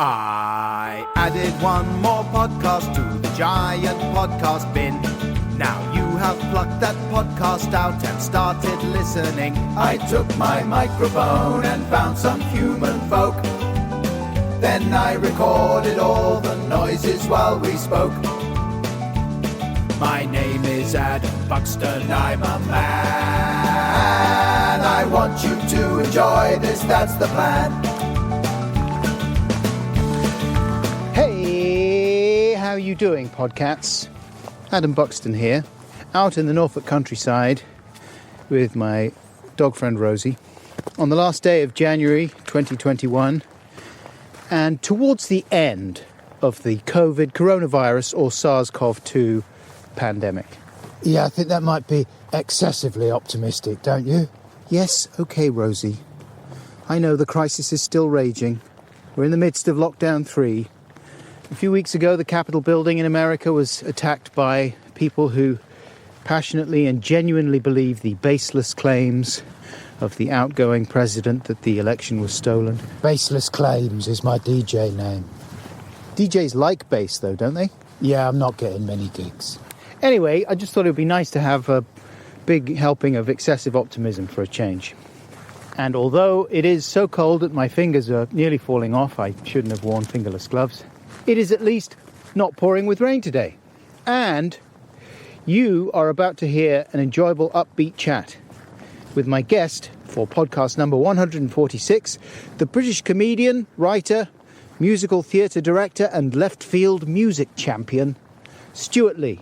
I added one more podcast to the giant podcast bin. Now you have plucked that podcast out and started listening. I took my microphone and found some human folk. Then I recorded all the noises while we spoke. My name is Adam Buxton, I'm a man. I want you to enjoy this, that's the plan. Hey, how are you doing, podcats? Adam Buxton here, out in the Norfolk countryside with my dog friend Rosie on the last day of January 2021 and towards the end of the coronavirus or SARS-CoV-2 pandemic. Yeah, I think that might be excessively optimistic, don't you? Yes, okay, Rosie. I know the crisis is still raging. We're in the midst of lockdown 3. A few weeks ago, the Capitol building in America was attacked by people who passionately and genuinely believe the baseless claims of the outgoing president that the election was stolen. Baseless Claims is my DJ name. DJs like bass, though, don't they? Yeah, I'm not getting many gigs. Anyway, I just thought it would be nice to have a big helping of excessive optimism for a change. And although it is so cold that my fingers are nearly falling off, I shouldn't have worn fingerless gloves, it is at least not pouring with rain today. And you are about to hear an enjoyable upbeat chat with my guest for podcast number 146, the British comedian, writer, musical theatre director and left field music champion, Stewart Lee.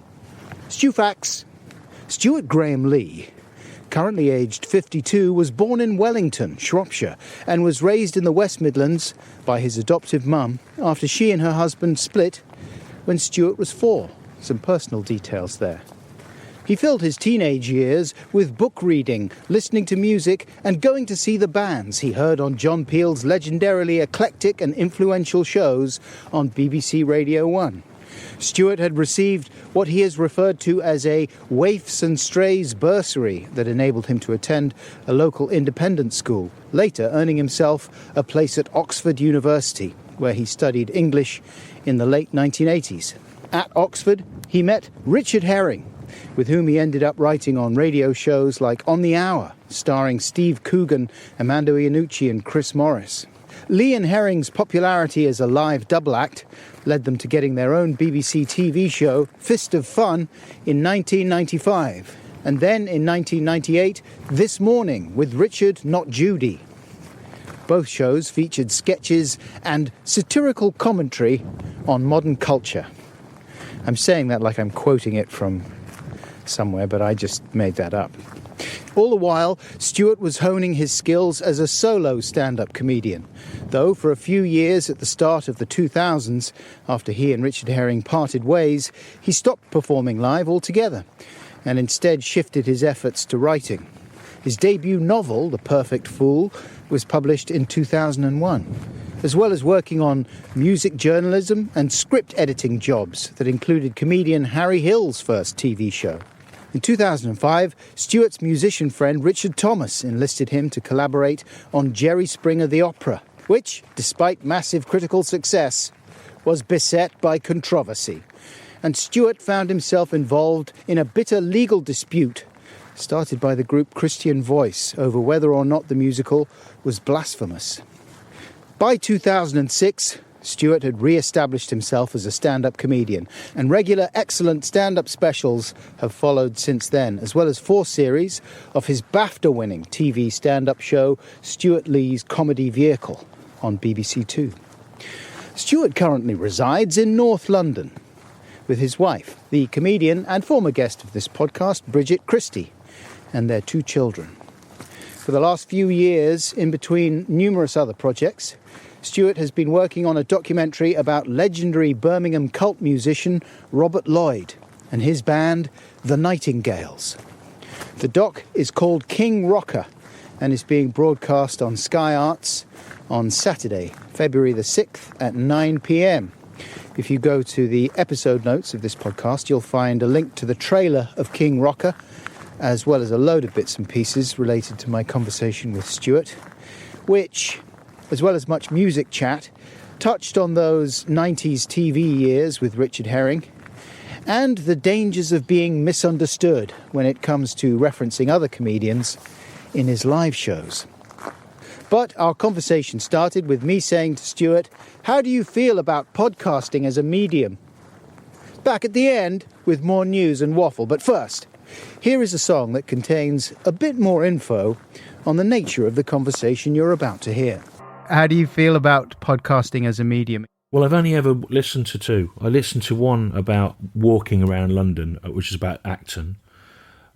Stewfax. Stewart Graham Lee, currently aged 52, was born in Wellington, Shropshire, and was raised in the West Midlands by his adoptive mum after she and her husband split when Stewart was 4. Some personal details there. He filled his teenage years with book reading, listening to music, and going to see the bands he heard on John Peel's legendarily eclectic and influential shows on BBC Radio 1. Stewart had received what he has referred to as a waifs and strays bursary that enabled him to attend a local independent school, later earning himself a place at Oxford University, where he studied English in the late 1980s. At Oxford, he met Richard Herring, with whom he ended up writing on radio shows like On the Hour, starring Steve Coogan, Amanda Iannucci and Chris Morris. Lee and Herring's popularity as a live double act led them to getting their own BBC TV show, Fist of Fun, in 1995. And then in 1998, This Morning with Richard Not Judy. Both shows featured sketches and satirical commentary on modern culture. I'm saying that like I'm quoting it from somewhere, but I just made that up. All the while, Stewart was honing his skills as a solo stand-up comedian, though for a few years at the start of the 2000s, after he and Richard Herring parted ways, he stopped performing live altogether and instead shifted his efforts to writing. His debut novel, The Perfect Fool, was published in 2001, as well as working on music journalism and script editing jobs that included comedian Harry Hill's first TV show. In 2005, Stewart's musician friend Richard Thomas enlisted him to collaborate on Jerry Springer the Opera, which, despite massive critical success, was beset by controversy. And Stewart found himself involved in a bitter legal dispute started by the group Christian Voice over whether or not the musical was blasphemous. By 2006, Stewart had re-established himself as a stand-up comedian, and regular excellent stand-up specials have followed since then, as well as 4 series of his BAFTA-winning TV stand-up show, Stewart Lee's Comedy Vehicle, on BBC Two. Stewart currently resides in North London with his wife, the comedian and former guest of this podcast, Bridget Christie, and their 2 children. For the last few years, in between numerous other projects, Stewart has been working on a documentary about legendary Birmingham cult musician Robert Lloyd and his band, The Nightingales. The doc is called King Rocker and is being broadcast on Sky Arts on Saturday, February the 6th at 9 p.m. If you go to the episode notes of this podcast, you'll find a link to the trailer of King Rocker, as well as a load of bits and pieces related to my conversation with Stewart, which, as well as much music chat, touched on those 90s TV years with Richard Herring and the dangers of being misunderstood when it comes to referencing other comedians in his live shows. But our conversation started with me saying to Stewart, how do you feel about podcasting as a medium? Back at the end with more news and waffle. But first, here is a song that contains a bit more info on the nature of the conversation you're about to hear. How do you feel about podcasting as a medium? Well, I've only ever listened to two. I listened to one about walking around London, which is about Acton.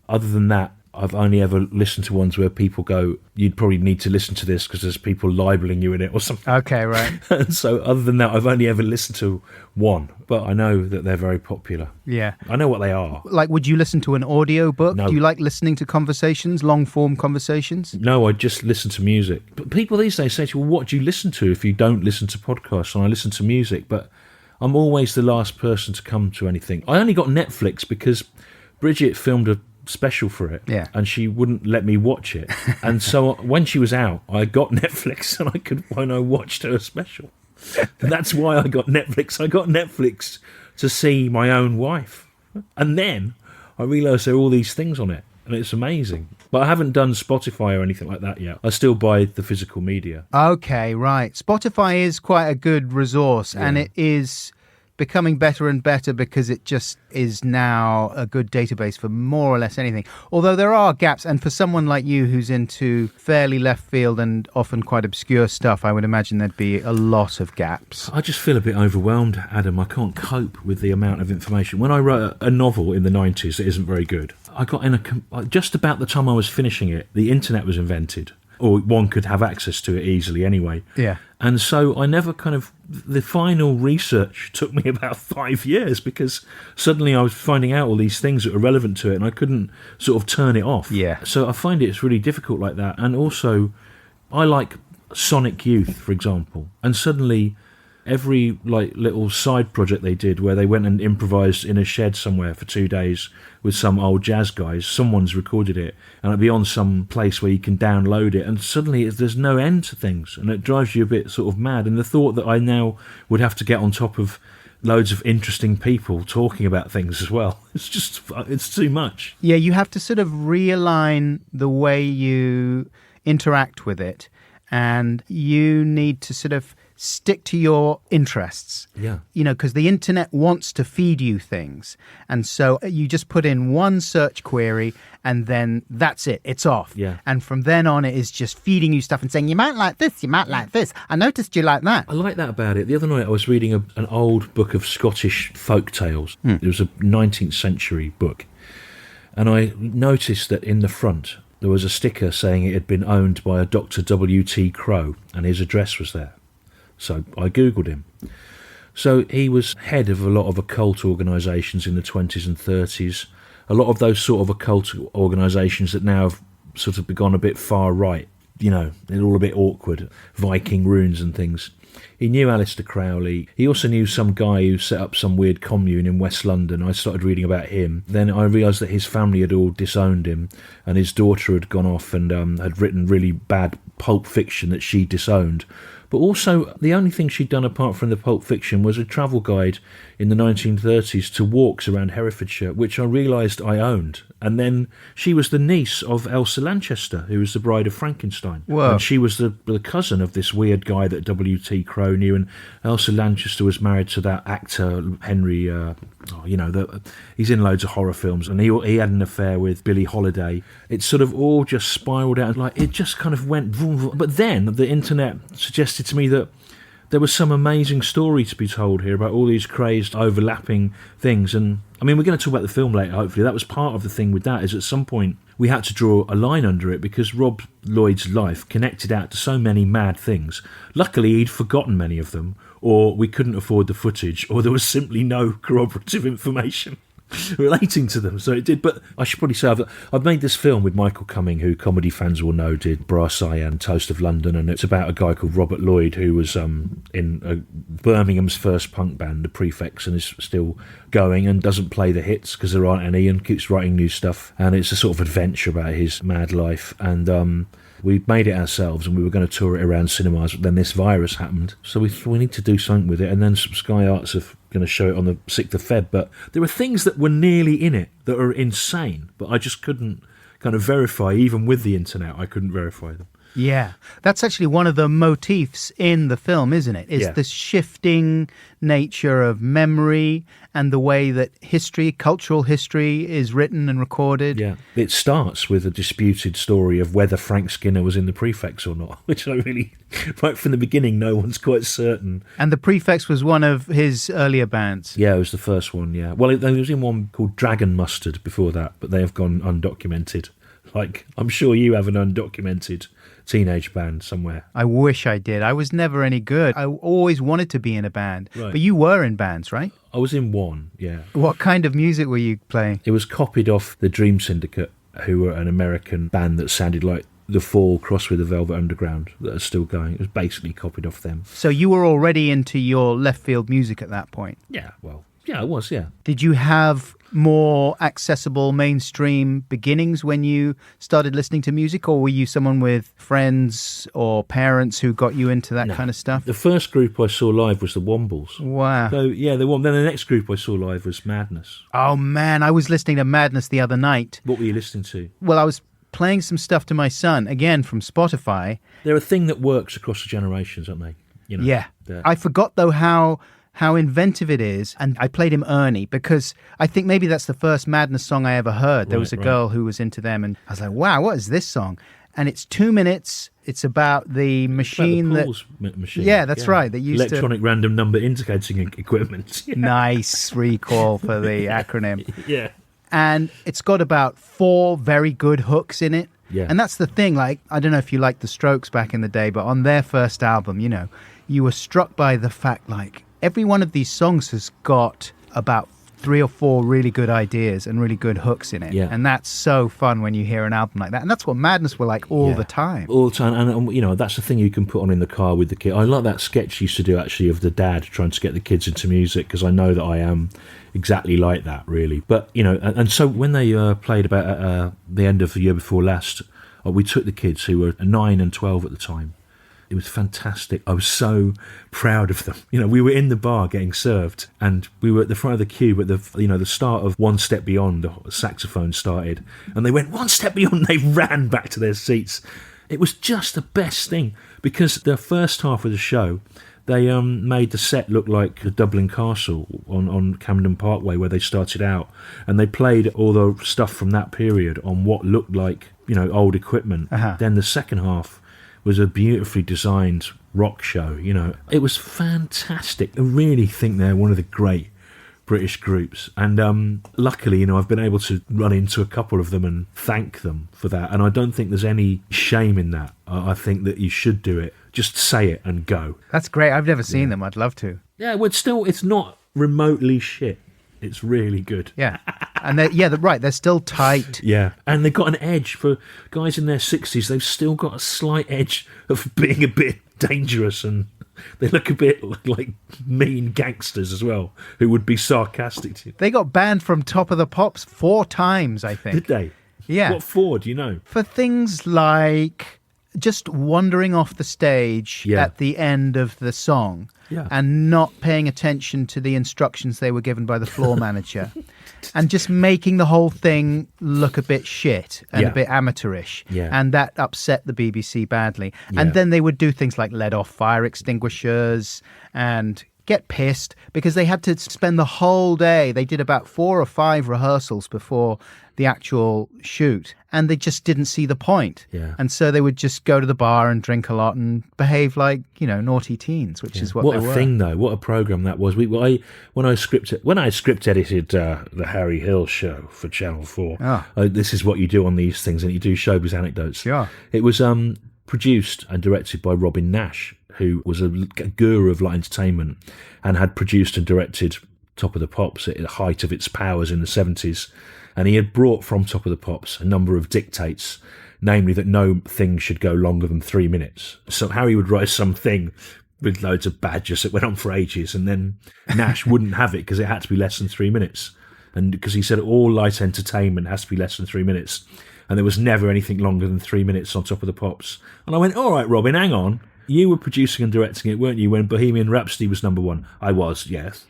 Other than that, I've only ever listened to ones where people go, you'd probably need to listen to this because there's people libeling you in it or something. Okay, right. And so other than that, I've only ever listened to one, but I know that they're very popular. Yeah. I know what they are. Like, would you listen to an audio book? No. Do you like listening to conversations, long-form conversations? No, I just listen to music. But people these days say to you, well, what do you listen to if you don't listen to podcasts? And I listen to music, but I'm always the last person to come to anything. I only got Netflix because Bridget filmed a special for it, yeah, and she wouldn't let me watch it. And so when she was out, I got Netflix, and I watched her special. And that's why I got Netflix. I got Netflix to see my own wife, and then I realised there are all these things on it, and it's amazing. But I haven't done Spotify or anything like that yet. I still buy the physical media. Okay, right. Spotify is quite a good resource, and it is becoming better and better because it just is now a good database for more or less anything. Although there are gaps, and for someone like you who's into fairly left field and often quite obscure stuff, I would imagine there'd be a lot of gaps. I just feel a bit overwhelmed, Adam. I can't cope with the amount of information. When I wrote a novel in the 90s that isn't very good, I got in just about the time I was finishing it, the internet was invented. Or one could have access to it easily anyway. Yeah. And so I never the final research took me about 5 years because suddenly I was finding out all these things that were relevant to it and I couldn't sort of turn it off. Yeah. So I find it's really difficult like that. And also, I like Sonic Youth, for example. And suddenly, every little side project they did where they went and improvised in a shed somewhere for 2 days with some old jazz guys, someone's recorded it and it'll be on some place where you can download it, and suddenly there's no end to things and it drives you a bit sort of mad. And the thought that I now would have to get on top of loads of interesting people talking about things as well, it's too much. Yeah, you have to sort of realign the way you interact with it, and you need to sort of stick to your interests. Yeah. You know, because the internet wants to feed you things. And so you just put in one search query and then that's it. It's off. Yeah. And from then on, it is just feeding you stuff and saying, you might like this, you might like this. I noticed you like that. I like that about it. The other night I was reading an old book of Scottish folk tales. It was a 19th century book. And I noticed that in the front there was a sticker saying it had been owned by a Dr. W.T. Crowe and his address was there. So I Googled him. So he was head of a lot of occult organisations in the 20s and 30s. A lot of those sort of occult organisations that now have sort of gone a bit far right. You know, they're all a bit awkward. Viking runes and things. He knew Aleister Crowley. He also knew some guy who set up some weird commune in West London. I started reading about him. Then I realised that his family had all disowned him and his daughter had gone off and had written really bad pulp fiction that she disowned. But also, the only thing she'd done apart from the Pulp Fiction was a travel guide in the 1930s to walks around Herefordshire, which I realised I owned. And then she was the niece of Elsa Lanchester, who was the bride of Frankenstein. Whoa. And she was the cousin of this weird guy that W.T. Crowe knew. And Elsa Lanchester was married to that actor, Henry... he's in loads of horror films. And he had an affair with Billie Holiday. It sort of all just spiralled out. It just kind of went... Vroom, vroom. But then the internet suggested to me that there was some amazing story to be told here about all these crazed overlapping things. And I mean, we're going to talk about the film later, hopefully. That was part of the thing with that, is at some point we had to draw a line under it because Rob Lloyd's life connected out to so many mad things. Luckily, he'd forgotten many of them, or we couldn't afford the footage, or there was simply no corroborative information relating to them. So it did. But I should probably say I've made this film with Michael Cumming, who comedy fans will know did Brass Eye and Toast of London, and it's about a guy called Robert Lloyd who was in Birmingham's first punk band, the Prefects, and is still going and doesn't play the hits because there aren't any and keeps writing new stuff. And it's a sort of adventure about his mad life. And We made it ourselves and we were going to tour it around cinemas, but then this virus happened. So we need to do something with it. And then Sky Arts are going to show it on the 6th of Feb. But there were things that were nearly in it that are insane, but I just couldn't kind of verify. Even with the internet, I couldn't verify them. Yeah, that's actually one of the motifs in the film, isn't it? Is the shifting nature of memory and the way that history, cultural history, is written and recorded. Yeah, it starts with a disputed story of whether Frank Skinner was in the Prefects or not, which I really, right from the beginning, no one's quite certain. And the Prefects was one of his earlier bands. Yeah, it was the first one, yeah. Well, it was in one called Dragon Mustard before that, but they have gone undocumented. Like, I'm sure you have an undocumented teenage band somewhere. I wish I did. I was never any good. I always wanted to be in a band. Right. But you were in bands, right? I was in one, yeah. What kind of music were you playing? It was copied off the Dream Syndicate, who were an American band that sounded like The Fall crossed with the Velvet Underground, that are still going. It was basically copied off them. So you were already into your left field music at that point? Yeah, well, yeah, I was, yeah. Did you have more accessible mainstream beginnings when you started listening to music, or were you someone with friends or parents who got you into that kind of stuff? The first group I saw live was the Wombles. Wow. So, yeah, then the next group I saw live was Madness. Oh, man, I was listening to Madness the other night. What were you listening to? Well, I was playing some stuff to my son, again, from Spotify. They're a thing that works across the generations, aren't they? You know, yeah. I forgot, though, how inventive it is, and I played him Ernie because I think maybe that's the first Madness song I ever heard. There was a girl who was into them, and I was like, wow, what is this song? And it's 2 minutes. It's about the machine machine. Yeah, that's right. They used electronic random number indicating equipment. Yeah. Nice recall for the acronym. Yeah. And it's got about 4 very good hooks in it. Yeah. And that's the thing, like, I don't know if you liked the Strokes back in the day, but on their first album, you know, you were struck by the fact, like, every one of these songs has got about 3 or 4 really good ideas and really good hooks in it. Yeah. And that's so fun when you hear an album like that. And that's what Madness were like all the time. All the time. And, you know, that's the thing you can put on in the car with the kid. I like that sketch you used to do, actually, of the dad trying to get the kids into music, because I know that I am exactly like that, really. But, you know, and so when they played about the end of the year before last, we took the kids who were 9 and 12 at the time. It was fantastic. I was so proud of them. You know, we were in the bar getting served, and we were at the front of the queue, but the start of One Step Beyond, the saxophone started, and they went, "One Step Beyond," they ran back to their seats. It was just the best thing, because the first half of the show, they made the set look like the Dublin Castle on Camden Parkway, where they started out, and they played all the stuff from that period on what looked like, you know, old equipment. Then the second half was a beautifully designed rock show, you know. It was fantastic. I really think they're one of the great British groups. And luckily, you know, I've been able to run into a couple of them and thank them for that. And I don't think there's any shame in that. I think that you should do it. Just say it and go. That's great. I've never seen them. I'd love to. Yeah, well, it's not remotely shit. It's really good. Yeah. And they're still tight. Yeah. And they've got an edge for guys in their 60s. They've still got a slight edge of being a bit dangerous, and they look a bit like mean gangsters as well, who would be sarcastic to you. They got banned from Top of the Pops 4 times, I think. Did they? Yeah. What for, do you know? For things like just wandering off the stage at the end of the song and not paying attention to the instructions they were given by the floor manager and just making the whole thing look a bit shit and a bit amateurish. Yeah. And that upset the BBC badly. And then they would do things like let off fire extinguishers and get pissed because they had to spend the whole day. They did about 4 or 5 rehearsals before the actual shoot, and they just didn't see the point. Yeah. And so they would just go to the bar and drink a lot and behave like, you know, naughty teens, which is what they were. What a thing, though. What a program that was. When I script edited the Harry Hill show for Channel 4. This is what you do on these things, and you do showbiz anecdotes. Yeah. It was produced and directed by Robin Nash, who was a guru of light entertainment and had produced and directed Top of the Pops at the height of its powers in the 70s. And he had brought from Top of the Pops a number of dictates, namely that no thing should go longer than 3 minutes. So Harry would write something with loads of badgers that went on for ages, and then Nash wouldn't have it because it had to be less than 3 minutes. And because he said all light entertainment has to be less than 3 minutes. and there was never anything longer than 3 minutes on Top of the Pops. And I went, all right, Robin, hang on. You were producing and directing it, weren't you, when Bohemian Rhapsody was number one? I was, yes.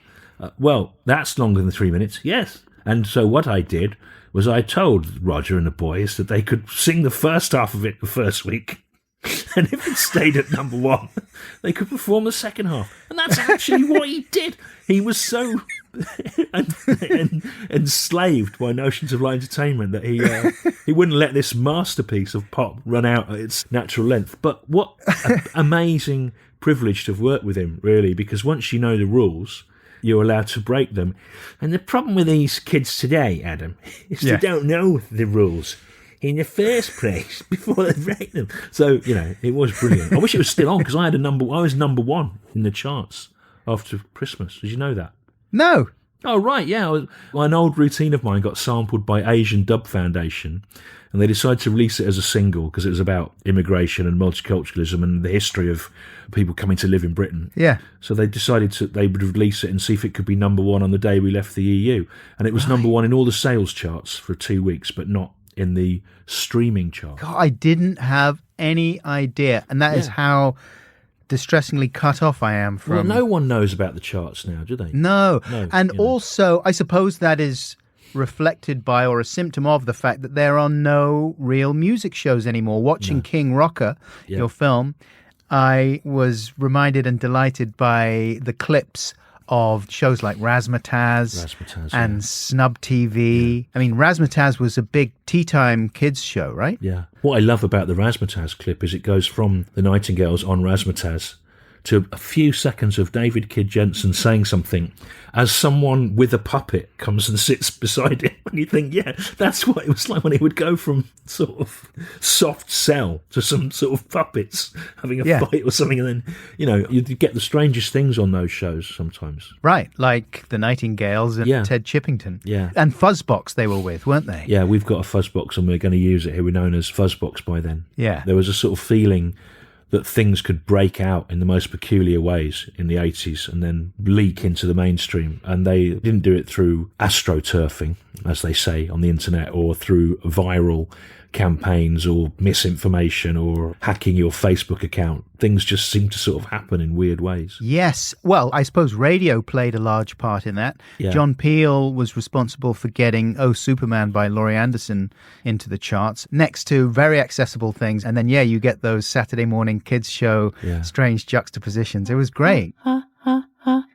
Well, that's longer than 3 minutes, yes. And so what I did was I told Roger and the boys that they could sing the first half of it the first week, and if it stayed at number one, they could perform the second half. And that's actually what he did. He was so enslaved by notions of light entertainment that he wouldn't let this masterpiece of pop run out at its natural length. But what an amazing privilege to have worked with him, really, because once you know the rules, you're allowed to break them. And the problem with these kids today, Adam, is they don't know the rules in the first place before they break them. So, it was brilliant. I wish it was still on, because I was number one in the charts after Christmas. Did you know that? No. Oh, right, yeah. An old routine of mine got sampled by Asian Dub Foundation, and they decided to release it as a single because it was about immigration and multiculturalism and the history of people coming to live in Britain. Yeah. So they decided they would release it and see if it could be number one on the day we left the EU. And it was number one in all the sales charts for 2 weeks, but not in the streaming chart. God, I didn't have any idea. And that is how distressingly cut off I am from... Well, no one knows about the charts now, do they? No. And also, I suppose that is reflected by, or a symptom of, the fact that there are no real music shows anymore. Watching King Rocker, your film, I was reminded and delighted by the clips of shows like Razzmatazz and Snub TV. I mean, Razzmatazz was a big tea time kids show, right? Yeah. What I love about the Razzmatazz clip is it goes from the Nightingales on Razzmatazz to a few seconds of David Kidd Jensen saying something as someone with a puppet comes and sits beside him. And you think, that's what it was like when he would go from sort of soft sell to some sort of puppets having a fight or something. And then, you get the strangest things on those shows sometimes. Right, like the Nightingales and Ted Chippington. Yeah. And Fuzzbox they were with, weren't they? Yeah, we've got a Fuzzbox and we're going to use it here. We're known as Fuzzbox by then. Yeah. There was a sort of feeling that things could break out in the most peculiar ways in the 80s and then leak into the mainstream. And they didn't do it through astroturfing, as they say on the internet, or through viral campaigns or misinformation or hacking your Facebook account. Things just seem to sort of happen in weird ways. Yes. Well, I suppose radio played a large part in that. Yeah. John Peel was responsible for getting Oh, Superman by Laurie Anderson into the charts, next to very accessible things. And then, you get those Saturday morning kids show strange juxtapositions. It was great.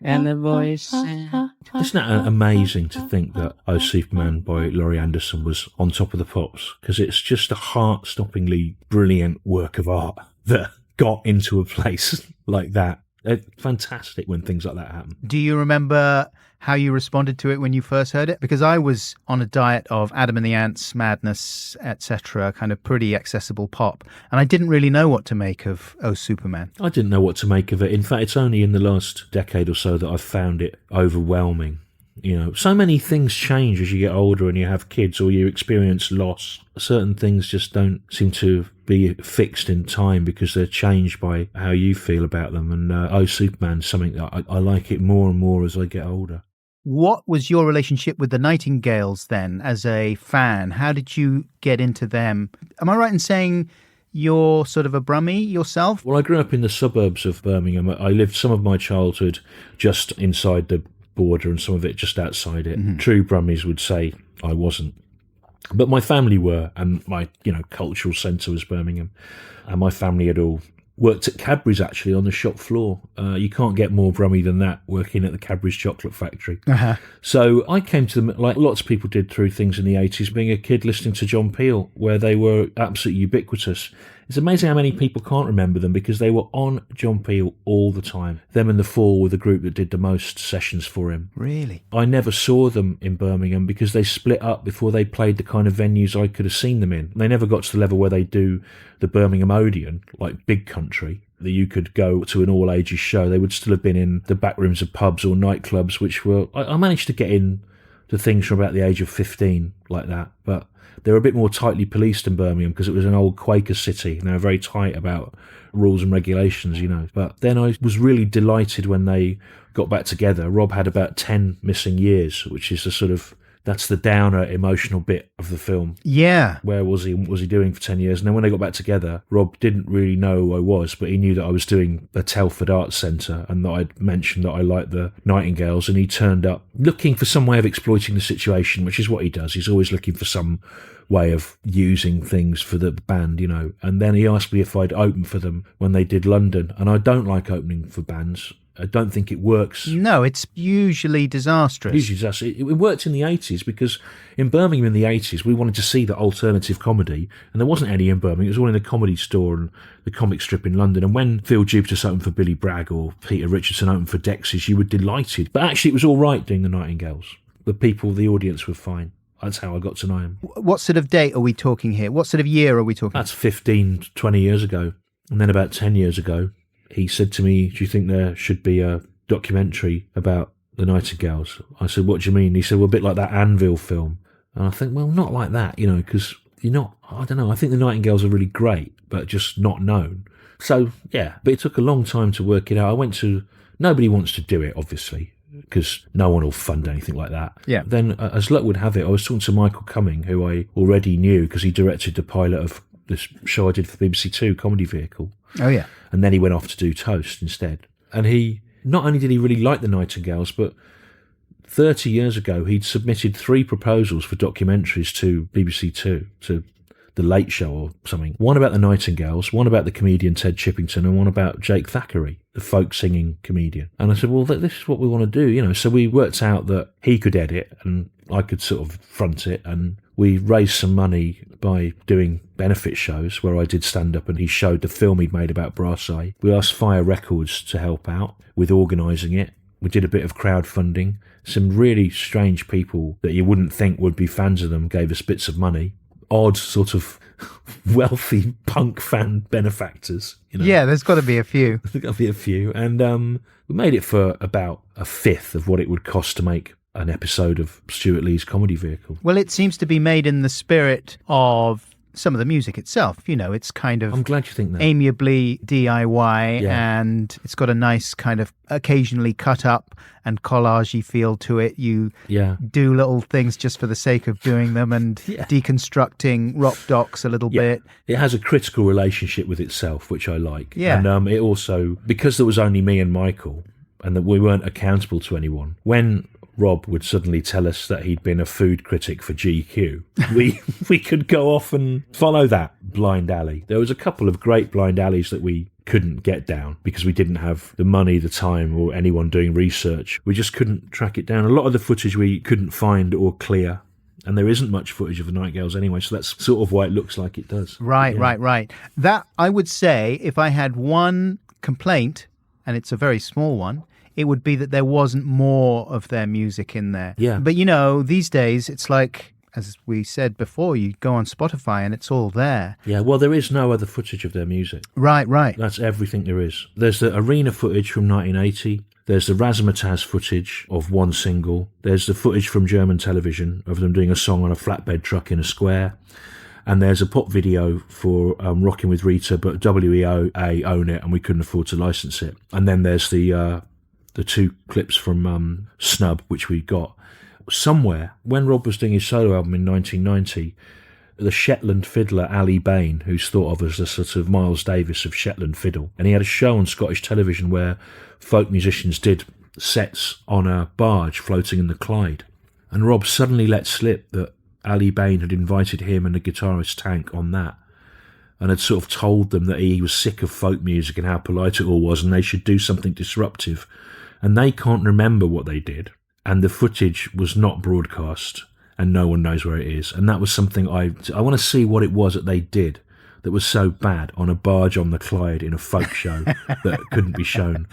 And the voice. Isn't that amazing to think that Oh, Superman by Laurie Anderson was on Top of the Pops? Because it's just a heart-stoppingly brilliant work of art that got into a place like that. It's fantastic when things like that happen. Do you remember how you responded to it when you first heard it? Because I was on a diet of Adam and the Ants, Madness, etc., kind of pretty accessible pop, and I didn't really know what to make of Oh, Superman. I didn't know what to make of it. In fact, it's only in the last decade or so that I've found it overwhelming. So many things change as you get older and you have kids or you experience loss. Certain things just don't seem to be fixed in time because they're changed by how you feel about them. And Oh, Superman's something that I like it more and more as I get older. What was your relationship with the Nightingales then as a fan? How did you get into them? Am I right in saying you're sort of a Brummie yourself? Well, I grew up in the suburbs of Birmingham. I lived some of my childhood just inside the border and some of it just outside it. Mm-hmm. True Brummies would say I wasn't. But my family were, and my cultural centre was Birmingham. And my family had all worked at Cadbury's, actually, on the shop floor. You can't get more Brummie than that, working at the Cadbury's chocolate factory. Uh-huh. So I came to them, like lots of people did through things in the 80s, being a kid listening to John Peel, where they were absolutely ubiquitous. It's amazing how many people can't remember them because they were on John Peel all the time. Them and The Fall were the group that did the most sessions for him. Really? I never saw them in Birmingham because they split up before they played the kind of venues I could have seen them in. They never got to the level where they do the Birmingham Odeon, like Big Country, that you could go to an all-ages show. They would still have been in the back rooms of pubs or nightclubs, which were... I managed to get in to things from about the age of 15 like that, but... they were a bit more tightly policed in Birmingham because it was an old Quaker city and they were very tight about rules and regulations, But then I was really delighted when they got back together. Rob had about 10 missing years, which is a sort of That's the downer emotional bit of the film. Yeah. Where was he? What was he doing for 10 years? And then when they got back together, Rob didn't really know who I was, but he knew that I was doing a Telford Arts Centre and that I'd mentioned that I liked the Nightingales, and he turned up looking for some way of exploiting the situation, which is what he does. He's always looking for some way of using things for the band, you know. And then he asked me if I'd open for them when they did London, and I don't like opening for bands. I don't think it works. No, it's usually disastrous. Usually disastrous. It worked in the 80s because in Birmingham in the 80s, we wanted to see the alternative comedy, and there wasn't any in Birmingham. It was all in the Comedy Store and the comic strip in London. And when Phil Jupitus opened for Billy Bragg or Peter Richardson opened for Dexys, you were delighted. But actually, it was all right doing the Nightingales. The audience were fine. That's how I got to know him. What sort of date are we talking here? What sort of year are we talking? That's 15, 20 years ago. And then about 10 years ago, he said to me, do you think there should be a documentary about the Nightingales? I said, what do you mean? He said, well, a bit like that Anvil film. And I think, well, not like that, you know, because you're not, I don't know, I think the Nightingales are really great, but just not known. So, yeah, but it took a long time to work it out. Nobody wants to do it, obviously, because no one will fund anything like that. Yeah. Then, as luck would have it, I was talking to Michael Cumming, who I already knew because he directed the pilot of this show I did for BBC Two, Comedy Vehicle. Oh, yeah. And then he went off to do Toast instead. And he, not only did he really like the Nightingales, but 30 years ago, he'd submitted 3 proposals for documentaries to BBC Two, to The Late Show or something. One about the Nightingales, one about the comedian Ted Chippington, and one about Jake Thackeray, the folk singing comedian. And I said, well, this is what we want to do, you know. So we worked out that he could edit and I could sort of front it, and we raised some money by doing benefit shows where I did stand-up and he showed the film he'd made about Brassai. We asked Fire Records to help out with organising it. We did a bit of crowdfunding. Some really strange people that you wouldn't think would be fans of them gave us bits of money. Odd sort of wealthy punk fan benefactors. You know? Yeah, there's got to be a few. There's got to be a few. And we made it for about a fifth of what it would cost to make an episode of Stewart Lee's Comedy Vehicle. Well, it seems to be made in the spirit of some of the music itself. You know, it's kind of... I'm glad you think that. Amiably DIY, Yeah. And it's got a nice kind of occasionally cut up and collage-y feel to it. You do little things just for the sake of doing them and deconstructing rock docs a little bit. It has a critical relationship with itself, which I like. Yeah. And it also, because there was only me and Michael and that we weren't accountable to anyone, when Rob would suddenly tell us that he'd been a food critic for GQ, we could go off and follow that blind alley. There was a couple of great blind alleys that we couldn't get down because we didn't have the money, the time, or anyone doing research. We just couldn't track it down. A lot of the footage we couldn't find or clear, and there isn't much footage of the Nightingales anyway, so that's sort of why it looks like it does. Right. That, I would say, if I had one complaint, and it's a very small one, it would be that there wasn't more of their music in there. Yeah. But, you know, these days, it's like, as we said before, you go on Spotify and it's all there. Yeah, well, there is no other footage of their music. Right. That's everything there is. There's the arena footage from 1980. There's the Razzmatazz footage of one single. There's the footage from German television of them doing a song on a flatbed truck in a square. And there's a pop video for Rockin' with Rita, but WEA own it and we couldn't afford to license it. And then there's the 2 clips from Snub, which we got. Somewhere, when Rob was doing his solo album in 1990, the Shetland fiddler Ali Bain, who's thought of as the sort of Miles Davis of Shetland fiddle, and he had a show on Scottish television where folk musicians did sets on a barge floating in the Clyde. And Rob suddenly let slip that Ali Bain had invited him and the guitarist Tank on that, and had sort of told them that he was sick of folk music and how polite it all was and they should do something disruptive. And they can't remember what they did. And the footage was not broadcast and no one knows where it is. And that was something I want to see what it was that they did that was so bad on a barge on the Clyde in a folk show that couldn't be shown.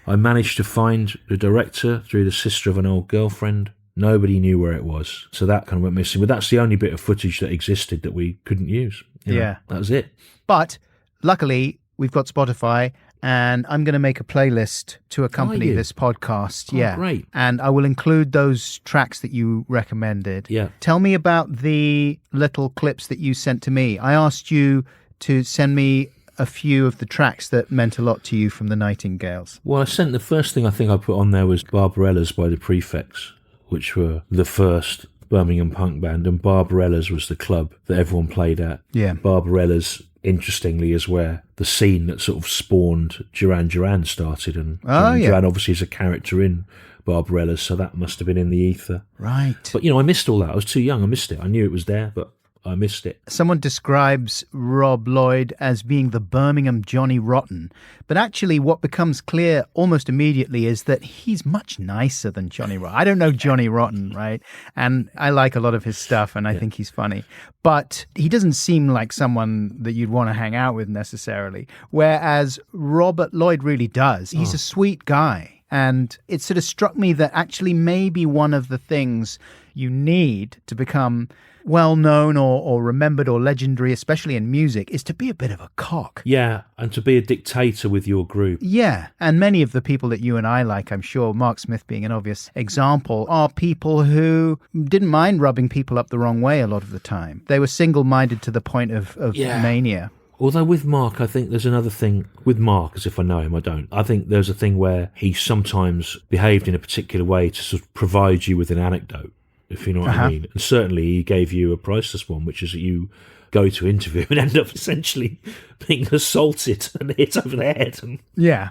I managed to find the director through the sister of an old girlfriend. Nobody knew where it was. So that kind of went missing. But that's the only bit of footage that existed that we couldn't use. You know, Yeah. that was it. But luckily, we've got Spotify, and I'm going to make a playlist to accompany you? this podcast. Oh, yeah. great. And I will include those tracks that you recommended. Yeah. Tell me about the little clips that you sent to me. I asked you to send me a few of the tracks that meant a lot to you from the Nightingales. Well, the first thing I think I put on there was Barbarella's by the Prefects, which were the first Birmingham punk band, and Barbarella's was the club that everyone played at. Yeah. Barbarella's, interestingly, is where the scene that sort of spawned Duran Duran started, and Duran obviously is a character in Barbarella's, so that must have been in the ether. Right. But, I missed all that. I was too young. I missed it. I knew it was there, but I missed it. Someone describes Rob Lloyd as being the Birmingham Johnny Rotten, but actually what becomes clear almost immediately is that he's much nicer than Johnny Rotten. I don't know Johnny Rotten, right? And I like a lot of his stuff, and I think he's funny. But he doesn't seem like someone that you'd want to hang out with necessarily, whereas Robert Lloyd really does. He's a sweet guy. And it sort of struck me that actually maybe one of the things you need to become well-known or remembered or legendary, especially in music, is to be a bit of a cock. Yeah, and to be a dictator with your group. Yeah, and many of the people that you and I like, I'm sure, Mark Smith being an obvious example, are people who didn't mind rubbing people up the wrong way a lot of the time. They were single-minded to the point of mania. Although with Mark, I think there's another thing. With Mark, as if I know him, I don't. I think there's a thing where he sometimes behaved in a particular way to sort of provide you with an anecdote, if you know what I mean. And certainly he gave you a priceless one, which is that you go to interview and end up essentially being assaulted and hit over the head. And yeah.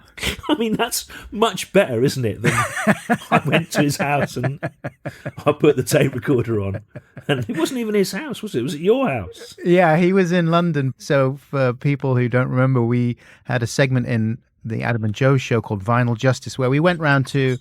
I mean, that's much better, isn't it, than I went to his house and I put the tape recorder on. And it wasn't even his house, was it? Was it your house? Yeah, he was in London. So for people who don't remember, we had a segment in the Adam and Joe show called Vinyl Justice where we went round to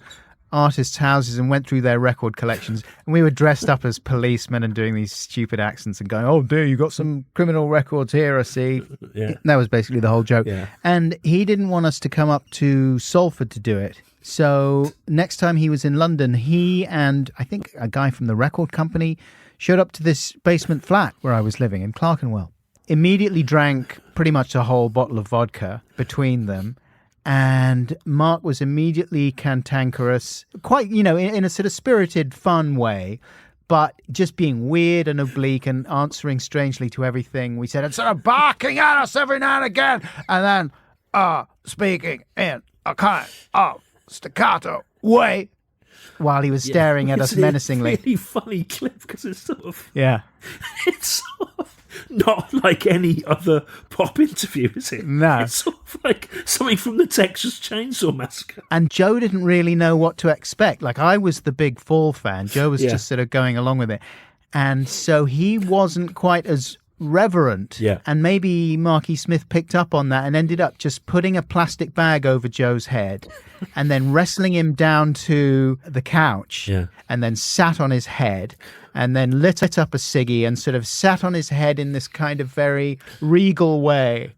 artists' houses and went through their record collections, and we were dressed up as policemen and doing these stupid accents and going, "Oh dear, you got some criminal records here, I see." Yeah. That was basically the whole joke. Yeah. And he didn't want us to come up to Salford to do it. So next time he was in London, he and I think a guy from the record company showed up to this basement flat where I was living in Clerkenwell. Immediately drank pretty much a whole bottle of vodka between them. And Mark was immediately cantankerous, quite, in a sort of spirited, fun way, but just being weird and oblique and answering strangely to everything we said, and sort of barking at us every now and again, and then speaking in a kind of staccato way while he was staring at us menacingly. It's a really funny clip because it's sort of... Yeah. It's sort of not like any other pop interview, is it? No. It's sort of like something from the Texas Chainsaw Massacre. And Joe didn't really know what to expect. Like, I was the big Fall fan. Joe was just sort of going along with it. And so he wasn't quite as reverent. Yeah. And maybe Marky Smith picked up on that and ended up just putting a plastic bag over Joe's head and then wrestling him down to the couch and then sat on his head and then lit up a ciggy and sort of sat on his head in this kind of very regal way,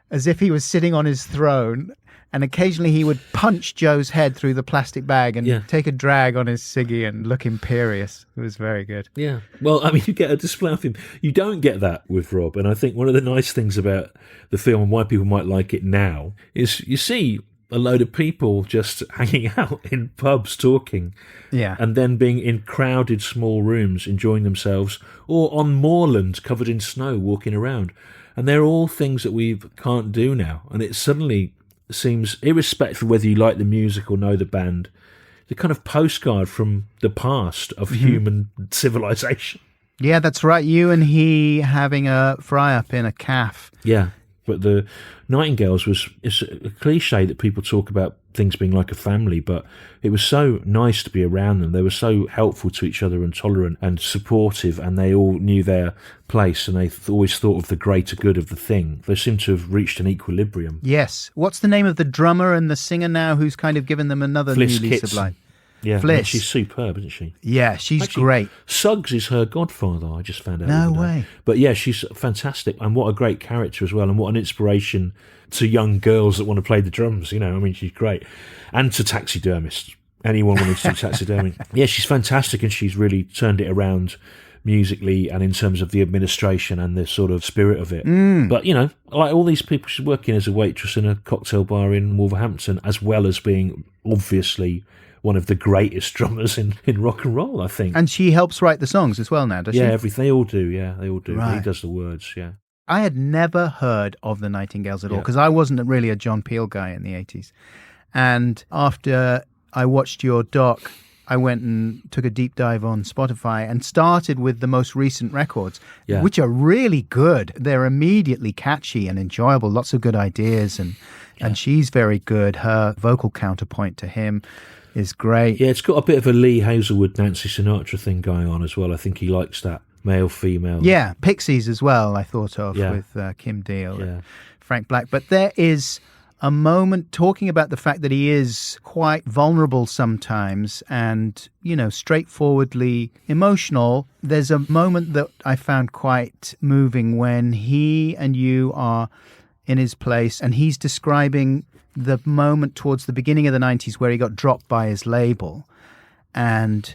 as if he was sitting on his throne. And occasionally he would punch Joe's head through the plastic bag and take a drag on his ciggy and look imperious. It was very good. Yeah. Well, I mean, you get a display of him. You don't get that with Rob. And I think one of the nice things about the film and why people might like it now is you see a load of people just hanging out in pubs talking. Yeah. And then being in crowded small rooms enjoying themselves, or on moorland covered in snow walking around. And they're all things that we can't do now. And it suddenly seems, irrespective of whether you like the music or know the band, the kind of postcard from the past of human civilization. Yeah, that's right. You and he having a fry-up in a cafe. Yeah, but the Nightingales it's a cliche that people talk about things being like a family, but it was so nice to be around them. They were so helpful to each other and tolerant and supportive, and they all knew their place, and they always thought of the greater good of the thing. They seem to have reached an equilibrium. Yes. What's the name of the drummer and the singer now who's kind of given them another Fliss new lease of life? Yeah, Fliss. she's superb, isn't she? Yeah, she's Actually, great. Suggs is her godfather, I just found out. No way. But yeah, she's fantastic, and what a great character as well, and what an inspiration to young girls that want to play the drums, I mean, she's great. And to taxidermists, anyone wanting to do taxidermy. Yeah, she's fantastic, and she's really turned it around musically and in terms of the administration and the sort of spirit of it. But, like all these people, she's working as a waitress in a cocktail bar in Wolverhampton, as well as being obviously one of the greatest drummers in rock and roll, I think. And she helps write the songs as well now, does she? Yeah, they all do, they all do. Right. He does the words, yeah. I had never heard of the Nightingales at all, because I wasn't really a John Peel guy in the 80s. And after I watched your doc I went and took a deep dive on Spotify and started with the most recent records, Yeah. which are really good. They're immediately catchy and enjoyable, lots of good ideas, and she's very good. Her vocal counterpoint to him is great. Yeah, it's got a bit of a Lee Hazelwood, Nancy Sinatra thing going on as well. I think he likes that male-female. Yeah, Pixies as well, I thought of, Yeah. with Kim Deal Yeah. and Frank Black. But there is a moment talking about the fact that he is quite vulnerable sometimes and, straightforwardly emotional. There's a moment that I found quite moving when he and you are in his place and he's describing the moment towards the beginning of the 90s where he got dropped by his label. And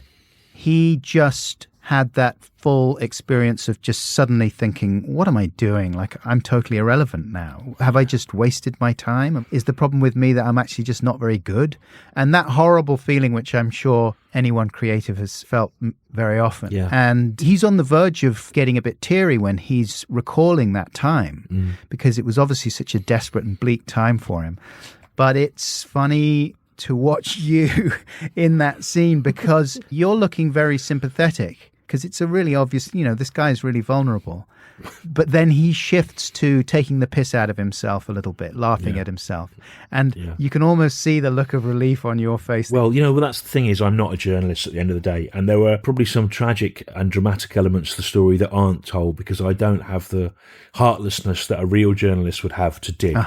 he just had that full experience of just suddenly thinking, what am I doing? Like, I'm totally irrelevant now. Have I just wasted my time? Is the problem with me that I'm actually just not very good? And that horrible feeling, which I'm sure anyone creative has felt very often. Yeah. And he's on the verge of getting a bit teary when he's recalling that time because it was obviously such a desperate and bleak time for him. But it's funny to watch you in that scene because you're looking very sympathetic because it's a really obvious, this guy is really vulnerable. But then he shifts to taking the piss out of himself a little bit, laughing at himself. And you can almost see the look of relief on your face. Well, that's the thing is I'm not a journalist at the end of the day. And there were probably some tragic and dramatic elements to the story that aren't told because I don't have the heartlessness that a real journalist would have to dig,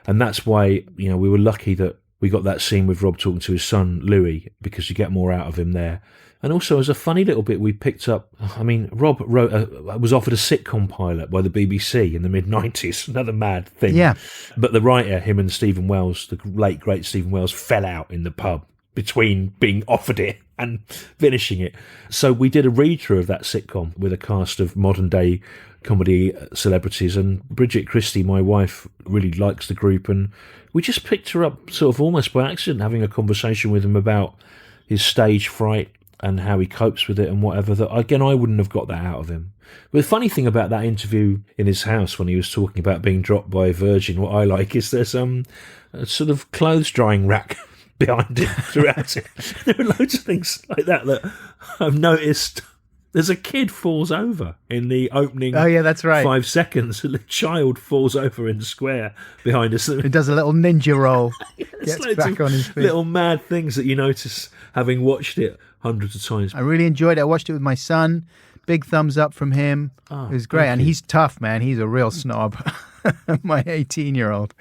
And that's why, we were lucky that we got that scene with Rob talking to his son, Louis, because you get more out of him there. And also, as a funny little bit, we picked up, Rob was offered a sitcom pilot by the BBC in the mid-90s, another mad thing. Yeah. But the writer, him and Stephen Wells, the late, great Stephen Wells, fell out in the pub between being offered it and finishing it. So we did a read-through of that sitcom with a cast of modern-day comedy celebrities, and Bridget Christie, my wife, really likes the group, and we just picked her up sort of almost by accident, having a conversation with him about his stage fright and how he copes with it and whatever. That again, I wouldn't have got that out of him. But the funny thing about that interview in his house when he was talking about being dropped by a Virgin, what I like is there's a sort of clothes drying rack behind him throughout it. There are loads of things like that I've noticed. There's a kid falls over in the opening. Oh yeah, that's right. 5 seconds, and the child falls over in the square behind us. It does a little ninja roll, It's gets back on his feet. Little mad things that you notice having watched it hundreds of times. I really enjoyed it. I watched it with my son. Big thumbs up from him. It was great. And he's tough, man. He's a real snob. My 18-year-old.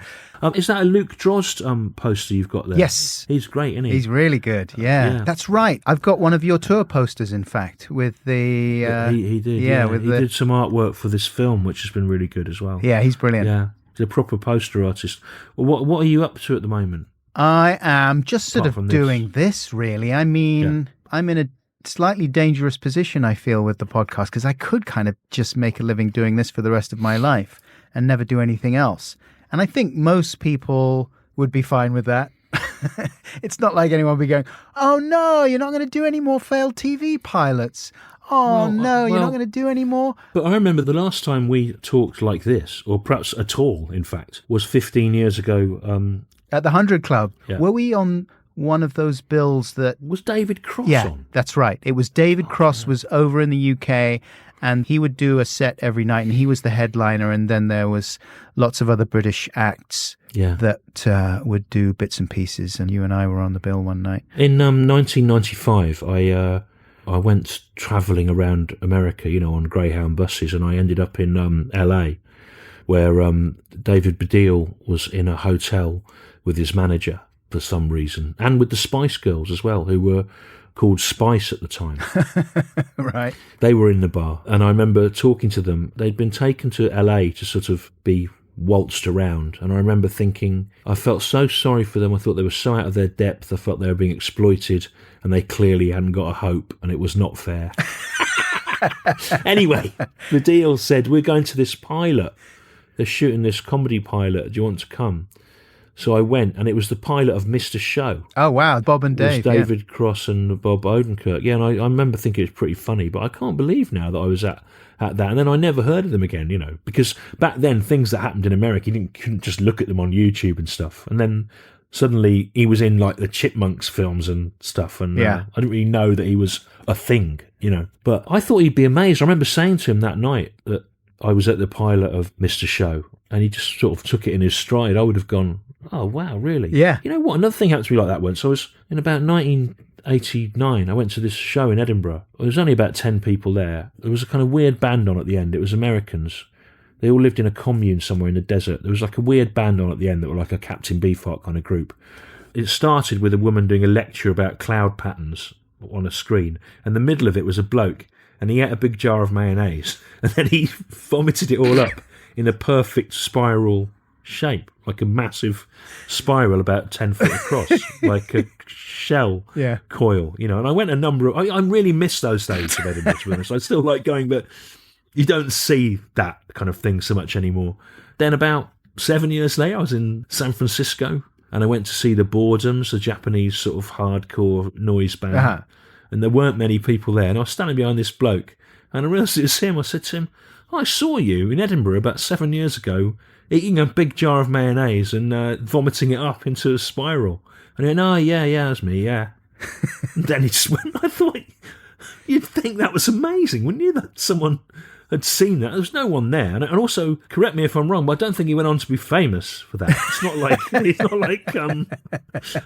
Is that a Luke Drozd poster you've got there? Yes. He's great, isn't he? He's really good. Yeah. That's right. I've got one of your tour posters, in fact, with the... he did. Yeah, he did some artwork for this film, which has been really good as well. Yeah, he's brilliant. Yeah, he's a proper poster artist. Well, what are you up to at the moment? I am just sort of doing this, really. I mean, I'm in a slightly dangerous position, I feel, with the podcast, because I could kind of just make a living doing this for the rest of my life and never do anything else. And I think most people would be fine with that. It's not like anyone would be going, oh no, you're not going to do any more failed TV pilots. Oh no, you're not going to do any more. But I remember the last time we talked like this, or perhaps at all, in fact, was 15 years ago. At the 100 Club. Yeah. Were we on one of those bills that... Was David Cross on? That's right. It was David Cross was over in the UK, and he would do a set every night, and he was the headliner, and then there was lots of other British acts that would do bits and pieces, and you and I were on the bill one night. In 1995, I went travelling around America, on Greyhound buses, and I ended up in LA, where David Baddiel was in a hotel with his manager for some reason, and with the Spice Girls as well, who were called Spice at the time. Right. They were in the bar, and I remember talking to them. They'd been taken to LA to sort of be waltzed around, and I remember thinking, I felt so sorry for them. I thought they were so out of their depth. I felt they were being exploited, and they clearly hadn't got a hope, and it was not fair. Anyway, the deal said, we're going to this pilot. They're shooting this comedy pilot. Do you want to come? So I went, and it was the pilot of Mr. Show. Oh, wow. Bob and Dave. It was David Cross and Bob Odenkirk. Yeah, and I remember thinking it was pretty funny, but I can't believe now that I was at that. And then I never heard of them again, because back then, things that happened in America, you couldn't just look at them on YouTube and stuff. And then suddenly he was in like the Chipmunks films and stuff, and I didn't really know that he was a thing, But I thought he'd be amazed. I remember saying to him that night that I was at the pilot of Mr. Show, and he just sort of took it in his stride. I would have gone, oh, wow, really? Yeah. You know what? Another thing happened to me like that once. I was in about 1989. I went to this show in Edinburgh. There was only about 10 people there. There was a kind of weird band on at the end. It was Americans. They all lived in a commune somewhere in the desert. There was like a weird band on at the end that were like a Captain Beefheart kind of group. It started with a woman doing a lecture about cloud patterns on a screen, and the middle of it was a bloke, and he ate a big jar of mayonnaise, and then he vomited it all up in a perfect spiral shape, like a massive spiral about 10 foot across, like a shell coil, And I went I really miss those days of Edinburgh, to be honest. I still like going, but you don't see that kind of thing so much anymore. Then about 7 years later, I was in San Francisco, and I went to see the Boredoms, a Japanese sort of hardcore noise band. Uh-huh. And there weren't many people there. And I was standing behind this bloke, and I realised it was him. I said to him, I saw you in Edinburgh about 7 years ago, eating a big jar of mayonnaise and vomiting it up into a spiral. And he went, oh, yeah, it was me, yeah. And then he just went, I thought, you'd think that was amazing, wouldn't you, that someone had seen that? There was no one there. And also, correct me if I'm wrong, but I don't think he went on to be famous for that. It's not like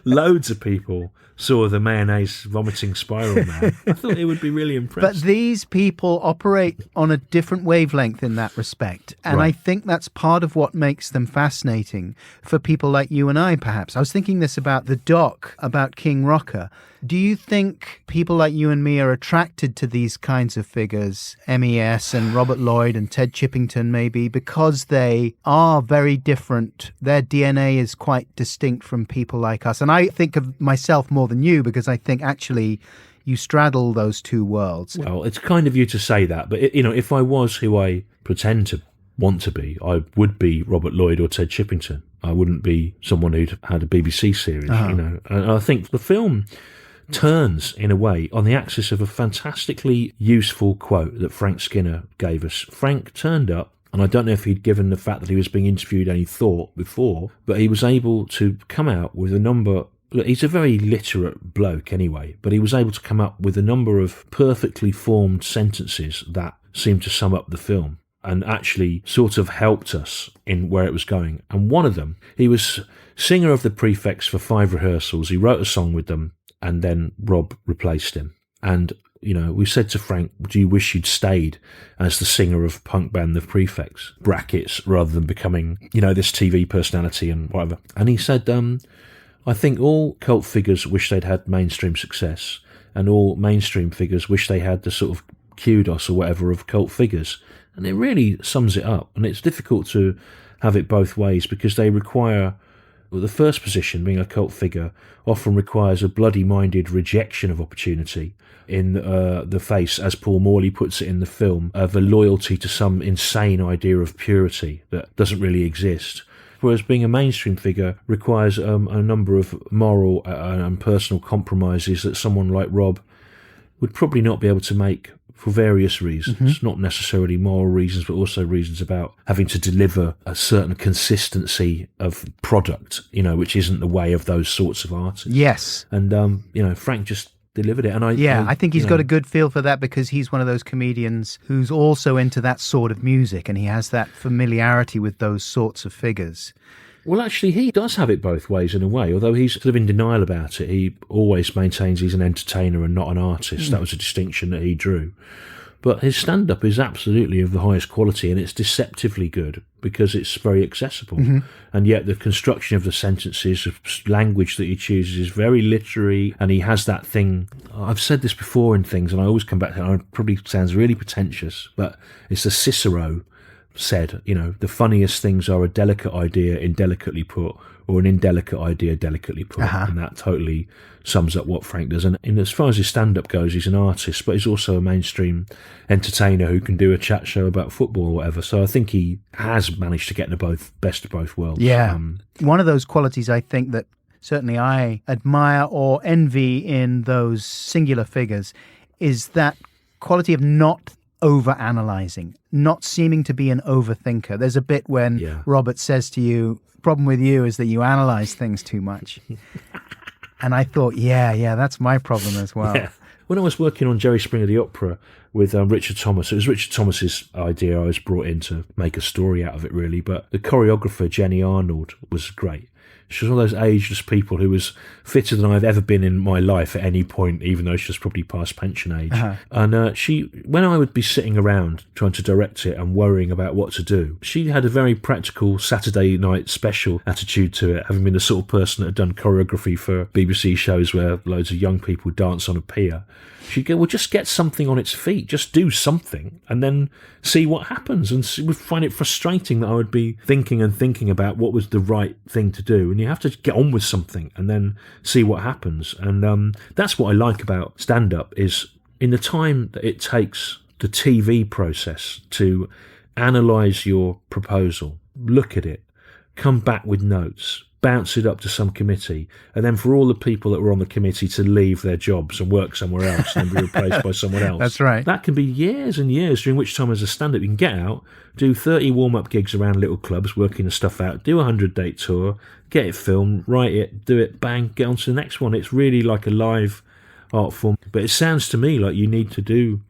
loads of people saw the mayonnaise vomiting spiral man. I thought it would be really impressed. But these people operate on a different wavelength in that respect. And I think that's part of what makes them fascinating for people like you and I, perhaps. I was thinking this about the doc about King Rocker. Do you think people like you and me are attracted to these kinds of figures, MES and Robert Lloyd and Ted Chippington maybe, because they are very different? Their DNA is quite distinct from people like us. And I think of myself more than you, because I think actually you straddle those two worlds. Well, it's kind of you to say that, but if I was who I pretend to want to be, I would be Robert Lloyd or Ted Chippington. I wouldn't be someone who'd had a BBC series, And I think the film turns, in a way, on the axis of a fantastically useful quote that Frank Skinner gave us. Frank turned up, and I don't know if he'd given the fact that he was being interviewed any thought before, but he was able to come out with a number. Look, he's a very literate bloke anyway, but he was able to come up with a number of perfectly formed sentences that seemed to sum up the film and actually sort of helped us in where it was going. And one of them, he was singer of the Prefects for 5 rehearsals. He wrote a song with them, and then Rob replaced him. And, we said to Frank, do you wish you'd stayed as the singer of punk band The Prefects, brackets, rather than becoming, this TV personality and whatever? And he said, I think all cult figures wish they'd had mainstream success, and all mainstream figures wish they had the sort of kudos or whatever of cult figures. And it really sums it up. And it's difficult to have it both ways, because they require, well, the first position, being a cult figure, often requires a bloody-minded rejection of opportunity in the face, as Paul Morley puts it in the film, of a loyalty to some insane idea of purity that doesn't really exist. Whereas being a mainstream figure requires a number of moral and personal compromises that someone like Rob would probably not be able to make for various reasons, not necessarily moral reasons, but also reasons about having to deliver a certain consistency of product, which isn't the way of those sorts of artists. Yes. And, Frank just delivered it. And I think he's got a good feel for that, because he's one of those comedians who's also into that sort of music, and he has that familiarity with those sorts of figures. Well, actually, he does have it both ways in a way, although he's sort of in denial about it. He always maintains he's an entertainer and not an artist. That was a distinction that he drew. But his stand-up is absolutely of the highest quality, and it's deceptively good because it's very accessible. And yet the construction of the sentences, of language that he chooses is very literary, and he has that thing. I've said this before in things, and I always come back to it, and it probably sounds really pretentious, but it's the Cicero said, the funniest things are a delicate idea indelicately put, or an indelicate idea delicately put. And that totally sums up what Frank does. And as far as his stand-up goes, he's an artist, but he's also a mainstream entertainer who can do a chat show about football or whatever. So I think he has managed to get the best of both worlds. Yeah. One of those qualities I think that certainly I admire or envy in those singular figures is that quality of not over-analysing, not seeming to be an overthinker. There's a bit when Robert says to you, problem with you is that you analyse things too much. And I thought, yeah, that's my problem as well. Yeah. When I was working on Jerry Springer the Opera with Richard Thomas, it was Richard Thomas's idea. I was brought in to make a story out of it, really. But the choreographer, Jenny Arnold, was great. She was one of those ageless people who was fitter than I've ever been in my life at any point, even though she was probably past pension age. And when I would be sitting around trying to direct it and worrying about what to do, she had a very practical Saturday night special attitude to it, having been the sort of person that had done choreography for BBC shows where loads of young people dance on a pier. She'd go, well, just get something on its feet, just do something, and then see what happens. And she would find it frustrating that I would be thinking about what was the right thing to do. And you have to get on with something and then see what happens. And that's what I like about stand-up, is in the time that it takes the TV process to analyse your proposal, look at it, come back with notes, bounce it up to some committee, and then for all the people that were on the committee to leave their jobs and work somewhere else and be replaced by someone else. That's right. That can be years and years, during which time as a stand-up you can get out, do 30 warm-up gigs around little clubs, working the stuff out, do a 100-date tour, get it filmed, write it, do it, bang, get on to the next one. It's really like a live art form. But it sounds to me like you need to do...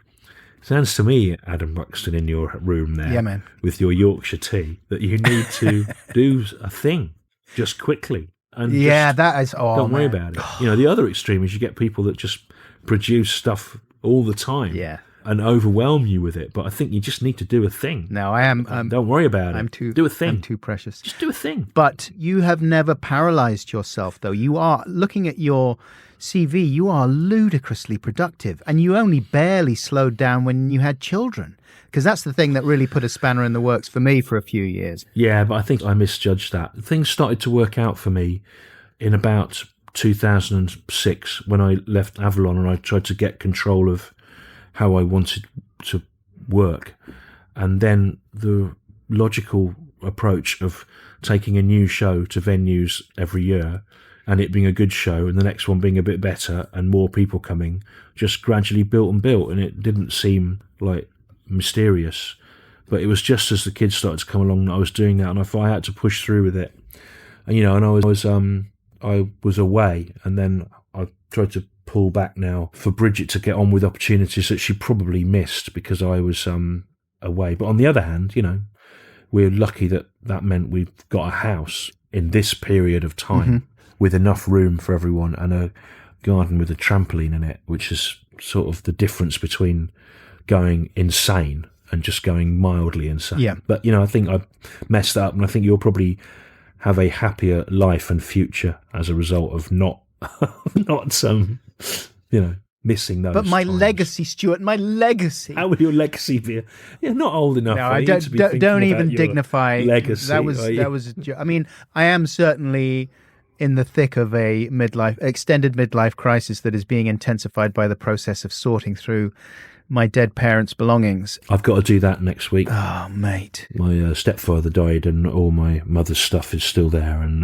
Sounds to me, Adam Buxton, in your room there, yeah, man, with your Yorkshire tea, that you need to do a thing. Just quickly. And that is... don't worry about it. You know, the other extreme is you get people that just produce stuff all the time and overwhelm you with it. But I think you just need to do a thing. No, I am... don't worry about it. Do a thing. I'm too precious. Just do a thing. But you have never paralysed yourself, though. You are, looking at your CV, you are ludicrously productive. And you only barely slowed down when you had children. Because that's the thing that really put a spanner in the works for me for a few years. Yeah, but I think I misjudged that. Things started to work out for me in about 2006 when I left Avalon and I tried to get control of how I wanted to work. And then the logical approach of taking a new show to venues every year and it being a good show and the next one being a bit better and more people coming just gradually built and built, and it didn't seem like mysterious, but it was just as the kids started to come along that I was doing that, and I had to push through with it. And you know, and I was away, and then I tried to pull back now for Bridget to get on with opportunities that she probably missed because I was away. But on the other hand, you know, we're lucky that meant we've got a house in this period of time with enough room for everyone and a garden with a trampoline in it, which is sort of the difference between going insane and just going mildly insane. Yeah. But, you know, I think I messed up, and I think you'll probably have a happier life and future as a result of not missing those. But my times. legacy, Stewart, my legacy. How would your legacy be? You're not old enough. No, I don't even dignify legacy. That was. I mean, I am certainly in the thick of a extended midlife crisis that is being intensified by the process of sorting through my dead parents' belongings. I've got to do that next week. Oh, mate. My stepfather died and all my mother's stuff is still there. And,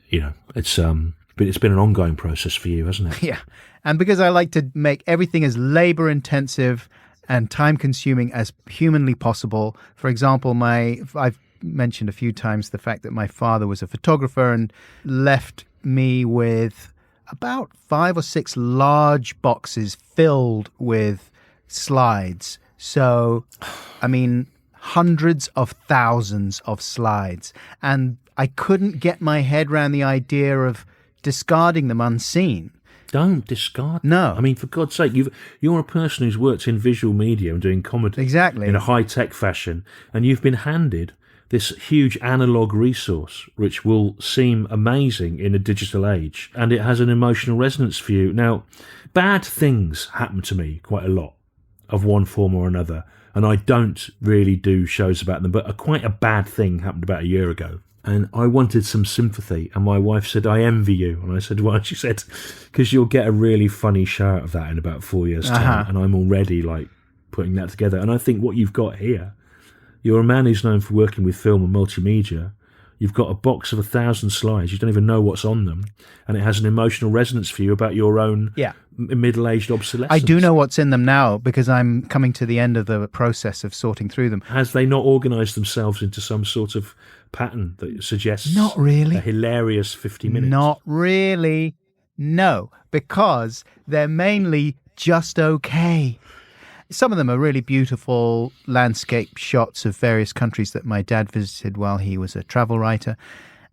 you know, it's been an ongoing process for you, hasn't it? Yeah. And because I like to make everything as labour-intensive and time-consuming as humanly possible. For example, I've mentioned a few times the fact that my father was a photographer and left me with about 5 or 6 large boxes filled with slides. So, I mean, hundreds of thousands of slides. And I couldn't get my head around the idea of discarding them unseen. Don't discard them. No. I mean, for God's sake, you're a person who's worked in visual media and doing comedy. Exactly. In a high-tech fashion, and you've been handed this huge analogue resource, which will seem amazing in a digital age, and it has an emotional resonance for you. Now, bad things happen to me quite a lot, of one form or another, and I don't really do shows about them, but quite a bad thing happened about a year ago, and I wanted some sympathy, and my wife said, I envy you. And I said, why? She said, because you'll get a really funny show out of that in about 4 years' time, and I'm already, putting that together. And I think what you've got here, you're a man who's known for working with film and multimedia. You've got a box of 1,000 slides. You don't even know what's on them. And it has an emotional resonance for you about your own middle-aged obsolescence. I do know what's in them now because I'm coming to the end of the process of sorting through them. Has they not organised themselves into some sort of pattern that suggests Not really. a hilarious 50 minutes? Not really. No, because they're mainly just okay. Some of them are really beautiful landscape shots of various countries that my dad visited while he was a travel writer.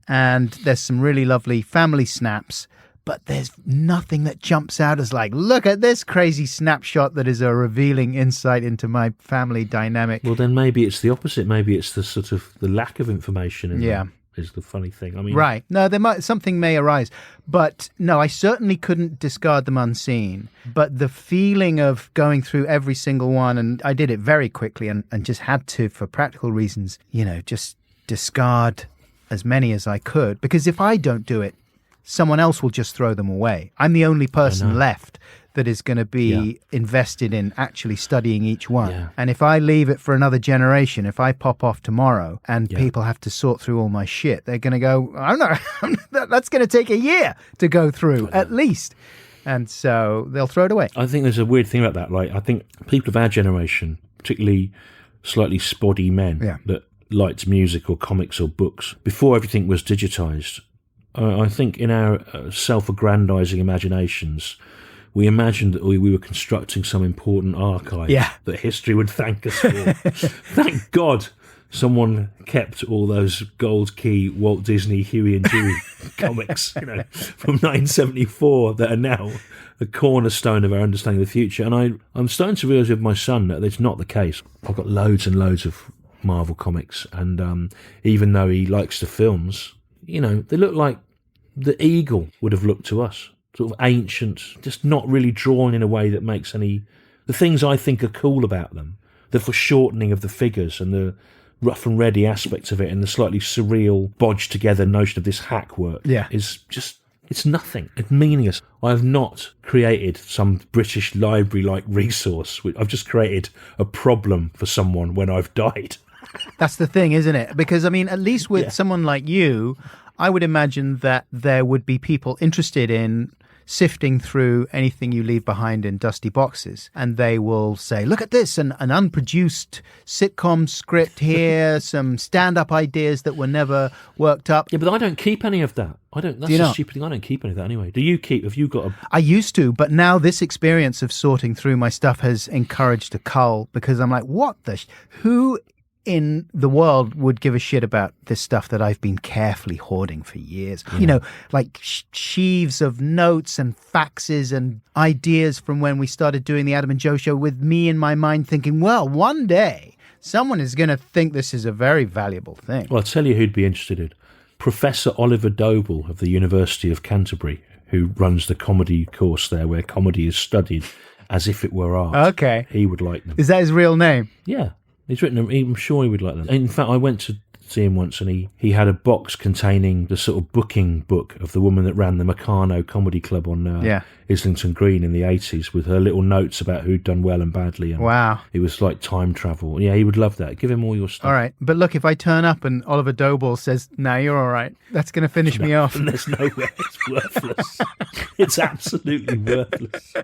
And there's some really lovely family snaps, but there's nothing that jumps out as like, look at this crazy snapshot that is a revealing insight into my family dynamic. Well, then maybe it's the opposite. Maybe it's the sort of the lack of information in them is the funny thing. I mean, right. No, something may arise. But no, I certainly couldn't discard them unseen. But the feeling of going through every single one, and I did it very quickly and just had to, for practical reasons, just discard as many as I could. Because if I don't do it, someone else will just throw them away. I'm the only person left that is going to be invested in actually studying each one. Yeah. And if I leave it for another generation, if I pop off tomorrow and people have to sort through all my shit, they're going to go, that's going to take a year to go through, at least. And so they'll throw it away. I think there's a weird thing about that. Like, I think people of our generation, particularly slightly spoddy men that liked music or comics or books, before everything was digitised, I think in our self-aggrandising imaginations, we imagined that we were constructing some important archive that history would thank us for. Thank God someone kept all those gold key Walt Disney Huey and Dewey comics, from 1974 that are now the cornerstone of our understanding of the future. And I'm starting to realise with my son that it's not the case. I've got loads and loads of Marvel comics, and even though he likes the films, they look like the Eagle would have looked to us. Sort of ancient, just not really drawn in a way that makes any... The things I think are cool about them, the foreshortening of the figures and the rough and ready aspects of it and the slightly surreal, bodged together notion of this hack work is just... It's nothing. It's meaningless. I have not created some British library-like resource. I've just created a problem for someone when I've died. That's the thing, isn't it? Because, I mean, at least with someone like you, I would imagine that there would be people interested in sifting through anything you leave behind in dusty boxes, and they will say, look at this, an unproduced sitcom script here, some stand-up ideas that were never worked up. Yeah, but I don't keep any of that. That's the stupid thing. I don't keep any of that anyway. Do you keep? Have you got I used to, but now this experience of sorting through my stuff has encouraged a cull, because I'm like, what who in the world would give a shit about this stuff that I've been carefully hoarding for years? Like sheaves of notes and faxes and ideas from when we started doing the Adam and Joe show, with me in my mind thinking, well, one day someone is going to think this is a very valuable thing. Well, I'll tell you who'd be interested in. Professor Oliver Doble of the University of Canterbury, who runs the comedy course there, where comedy is studied as if it were art. Okay. He would like them. Is that his real name? Yeah. He's written them. I'm sure he would like them. In fact, I went to see him once, and he had a box containing the sort of booking book of the woman that ran the Meccano Comedy Club on Islington Green in the 80s, with her little notes about who'd done well and badly. And wow. It was like time travel. Yeah, he would love that. Give him all your stuff. All right. But look, if I turn up and Oliver Doble says, no, you're all right, that's going to finish me off. And there's no way. It's worthless. It's absolutely worthless.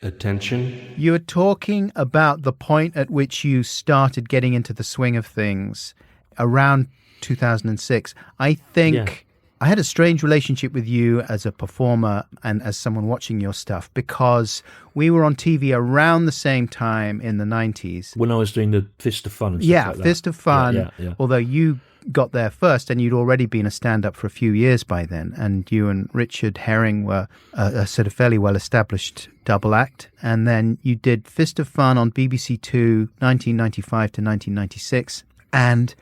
Attention. You were talking about the point at which you started getting into the swing of things around 2006. I think I had a strange relationship with you as a performer and as someone watching your stuff, because we were on TV around the same time in the 90s. When I was doing the Fist of Fun and stuff like that. Fist of Fun. Yeah. Although you got there first, and you'd already been a stand-up for a few years by then, and you and Richard Herring were a sort of fairly well-established double act, and then you did Fist of Fun on BBC Two, 1995 to 1996, and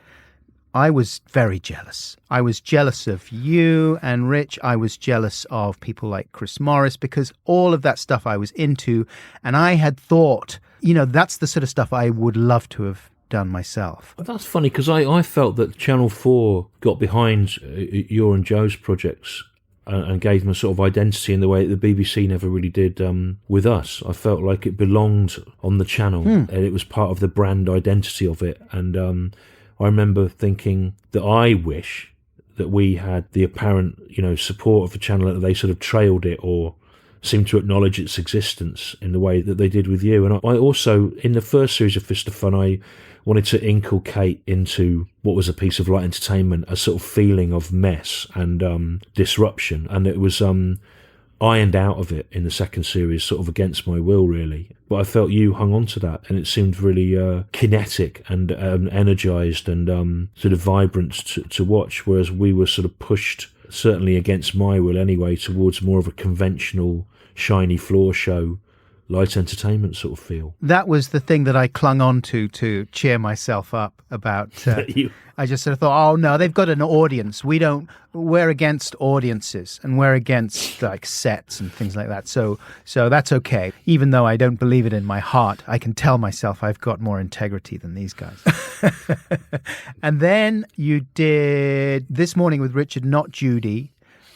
I was very jealous. I was jealous of you and Rich. I was jealous of people like Chris Morris, because all of that stuff I was into, and I had thought, that's the sort of stuff I would love to have done myself. That's funny, because I felt that Channel 4 got behind your and Joe's projects and gave them a sort of identity in the way that the BBC never really did with us. I felt like it belonged on the channel, and it was part of the brand identity of it. And I remember thinking that I wish that we had the apparent, support of the channel, that they sort of trailed it or seemed to acknowledge its existence in the way that they did with you. And I also, in the first series of Fist of Fun, I wanted to inculcate into what was a piece of light entertainment a sort of feeling of mess and disruption. And it was ironed out of it in the second series, sort of against my will, really. But I felt you hung on to that, and it seemed really kinetic and energised and sort of vibrant to watch, whereas we were sort of pushed, certainly against my will anyway, towards more of a conventional, shiny floor show, light entertainment sort of feel. That was the thing that I clung on to cheer myself up about. I just sort of thought, oh no, they've got an audience. We're against audiences, and we're against like sets and things like that. So that's okay. Even though I don't believe it in my heart, I can tell myself I've got more integrity than these guys. And then you did This Morning with Richard, Not Judy,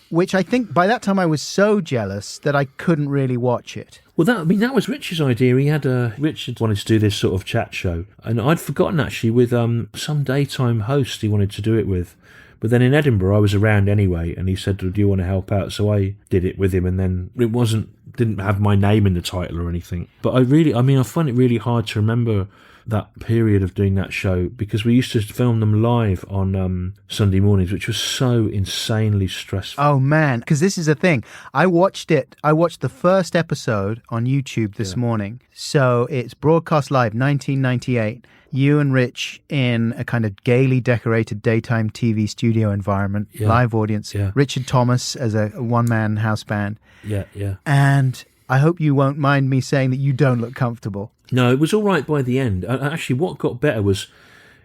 which I think by that time I was so jealous that I couldn't really watch it. Well, that was Richard's idea. He had Richard wanted to do this sort of chat show, and I'd forgotten actually with some daytime host he wanted to do it with. But then in Edinburgh I was around anyway, and he said, "Do you want to help out?" So I did it with him, and then it didn't have my name in the title or anything. But I find it really hard to remember that period of doing that show, because we used to film them live on Sunday mornings, which was so insanely stressful. Oh man, because this is the thing. I watched the first episode on YouTube this morning. So it's broadcast live, 1998. You and Rich in a kind of gaily decorated daytime TV studio environment, live audience. Yeah. Richard Thomas as a one-man house band. Yeah. And I hope you won't mind me saying that you don't look comfortable. No, it was all right by the end. Actually, what got better was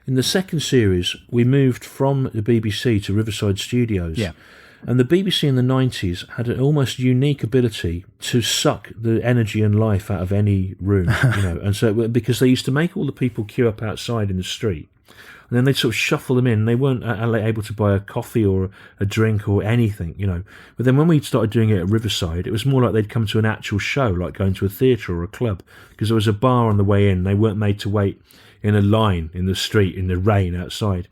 in the second series, we moved from the BBC to Riverside Studios. Yeah. And the BBC in the 90s had an almost unique ability to suck the energy and life out of any room, And so, because they used to make all the people queue up outside in the street, and then they'd sort of shuffle them in. They weren't able to buy a coffee or a drink or anything, But then when we started doing it at Riverside, it was more like they'd come to an actual show, like going to a theatre or a club, because there was a bar on the way in. They weren't made to wait in a line in the street in the rain outside.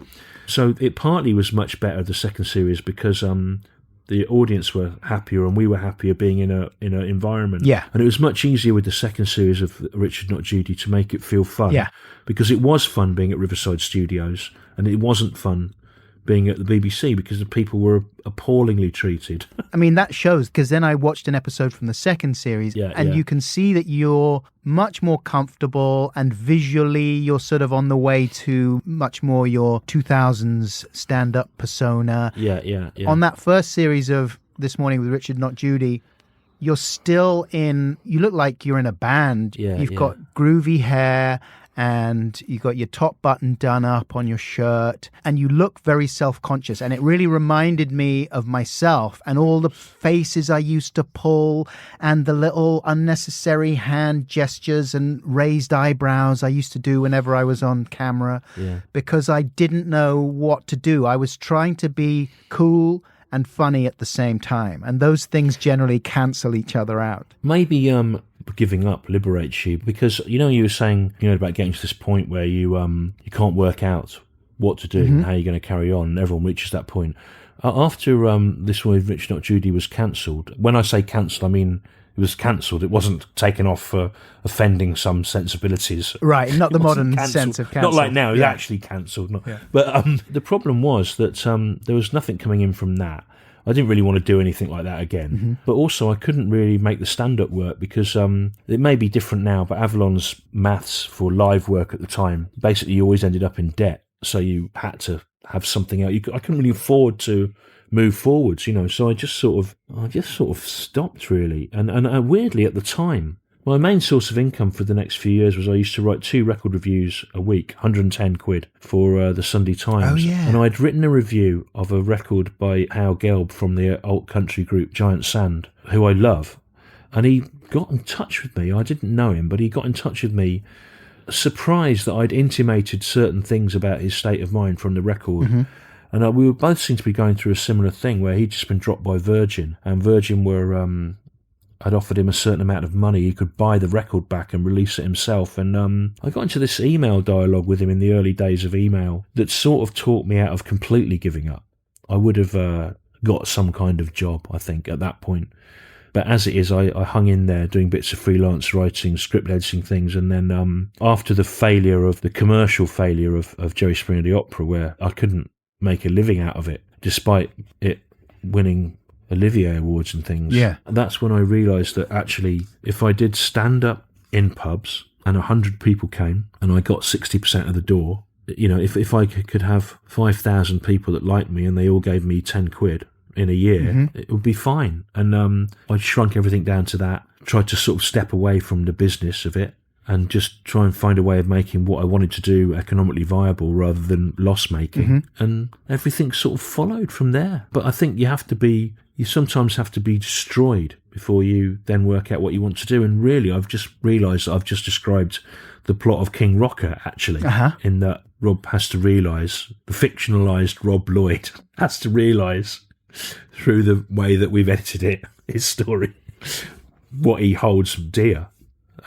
So it partly was much better, the second series, because the audience were happier and we were happier being in an environment. Yeah. And it was much easier with the second series of Richard Not Judy to make it feel fun. Yeah. Because it was fun being at Riverside Studios, and it wasn't fun being at the BBC because the people were appallingly treated. I mean, that shows, because then I watched an episode from the second series, and you can see that you're much more comfortable, and visually you're sort of on the way to much more your 2000s stand-up persona. Yeah. On that first series of This Morning with Richard Not Judy, you're still you look like you're in a band. You've got groovy hair, and you got your top button done up on your shirt, and you look very self-conscious. And it really reminded me of myself and all the faces I used to pull and the little unnecessary hand gestures and raised eyebrows I used to do whenever I was on camera, because I didn't know what to do. I was trying to be cool and funny at the same time, and those things generally cancel each other out. Maybe giving up liberates you, because you were saying about getting to this point where you can't work out what to do and how you're going to carry on, and everyone reaches that point. After This One with Rich Not Judy was cancelled, when I say cancelled, I mean it was cancelled. It wasn't taken off for offending some sensibilities. Right, not the modern sense of cancelled. Not like now, it was actually cancelled. But the problem was that there was nothing coming in from that. I didn't really want to do anything like that again. But also I couldn't really make the stand-up work, because it may be different now, but Avalon's maths for live work at the time, basically you always ended up in debt. So you had to have something else. I couldn't really afford to move forwards, so I just sort of stopped really. And weirdly at the time, my main source of income for the next few years was I used to write 2 record reviews a week, 110 quid for the Sunday Times. Oh, yeah. And I'd written a review of a record by Hal Gelb from the alt country group Giant Sand, who I love. And he got in touch with me. I didn't know him, but he got in touch with me, surprised that I'd intimated certain things about his state of mind from the record. And we both seemed to be going through a similar thing, where he'd just been dropped by Virgin, and Virgin were I'd offered him a certain amount of money, he could buy the record back and release it himself. And I got into this email dialogue with him in the early days of email that sort of talked me out of completely giving up. I would have got some kind of job, I think, at that point. But as it is, I hung in there doing bits of freelance writing, script editing things. And then after the commercial failure of Jerry Springer the Opera, where I couldn't make a living out of it, despite it winning Olivier Awards and things. Yeah. That's when I realised that actually, if I did stand up in pubs and 100 people came and I got 60% of the door, if I could have 5,000 people that liked me and they all gave me 10 quid in a year, it would be fine. And I shrunk everything down to that, tried to sort of step away from the business of it and just try and find a way of making what I wanted to do economically viable rather than loss-making. And everything sort of followed from there. But I think you sometimes have to be destroyed before you then work out what you want to do. And really, I've just realised that I've just described the plot of King Rocker, actually, in that Rob has to realise, the fictionalised Rob Lloyd has to realise through the way that we've edited it, his story, what he holds dear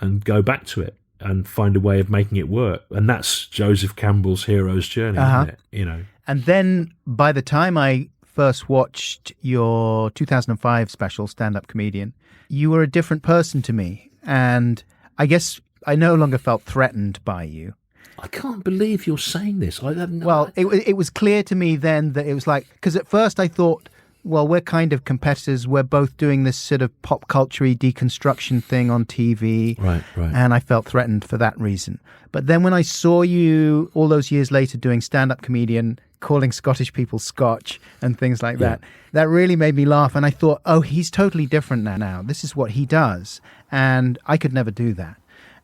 and go back to it and find a way of making it work. And that's Joseph Campbell's hero's journey, isn't it? And then by the time I first watched your 2005 special, Stand-Up Comedian, you were a different person to me. And I guess I no longer felt threatened by you. I can't believe you're saying this. It was clear to me then that it was like, because at first I thought, well, we're kind of competitors. We're both doing this sort of pop culture-y deconstruction thing on TV. Right. And I felt threatened for that reason. But then when I saw you all those years later doing Stand-Up Comedian, calling Scottish people Scotch and things like that, that really made me laugh. And I thought, oh, he's totally different now. This is what he does. And I could never do that.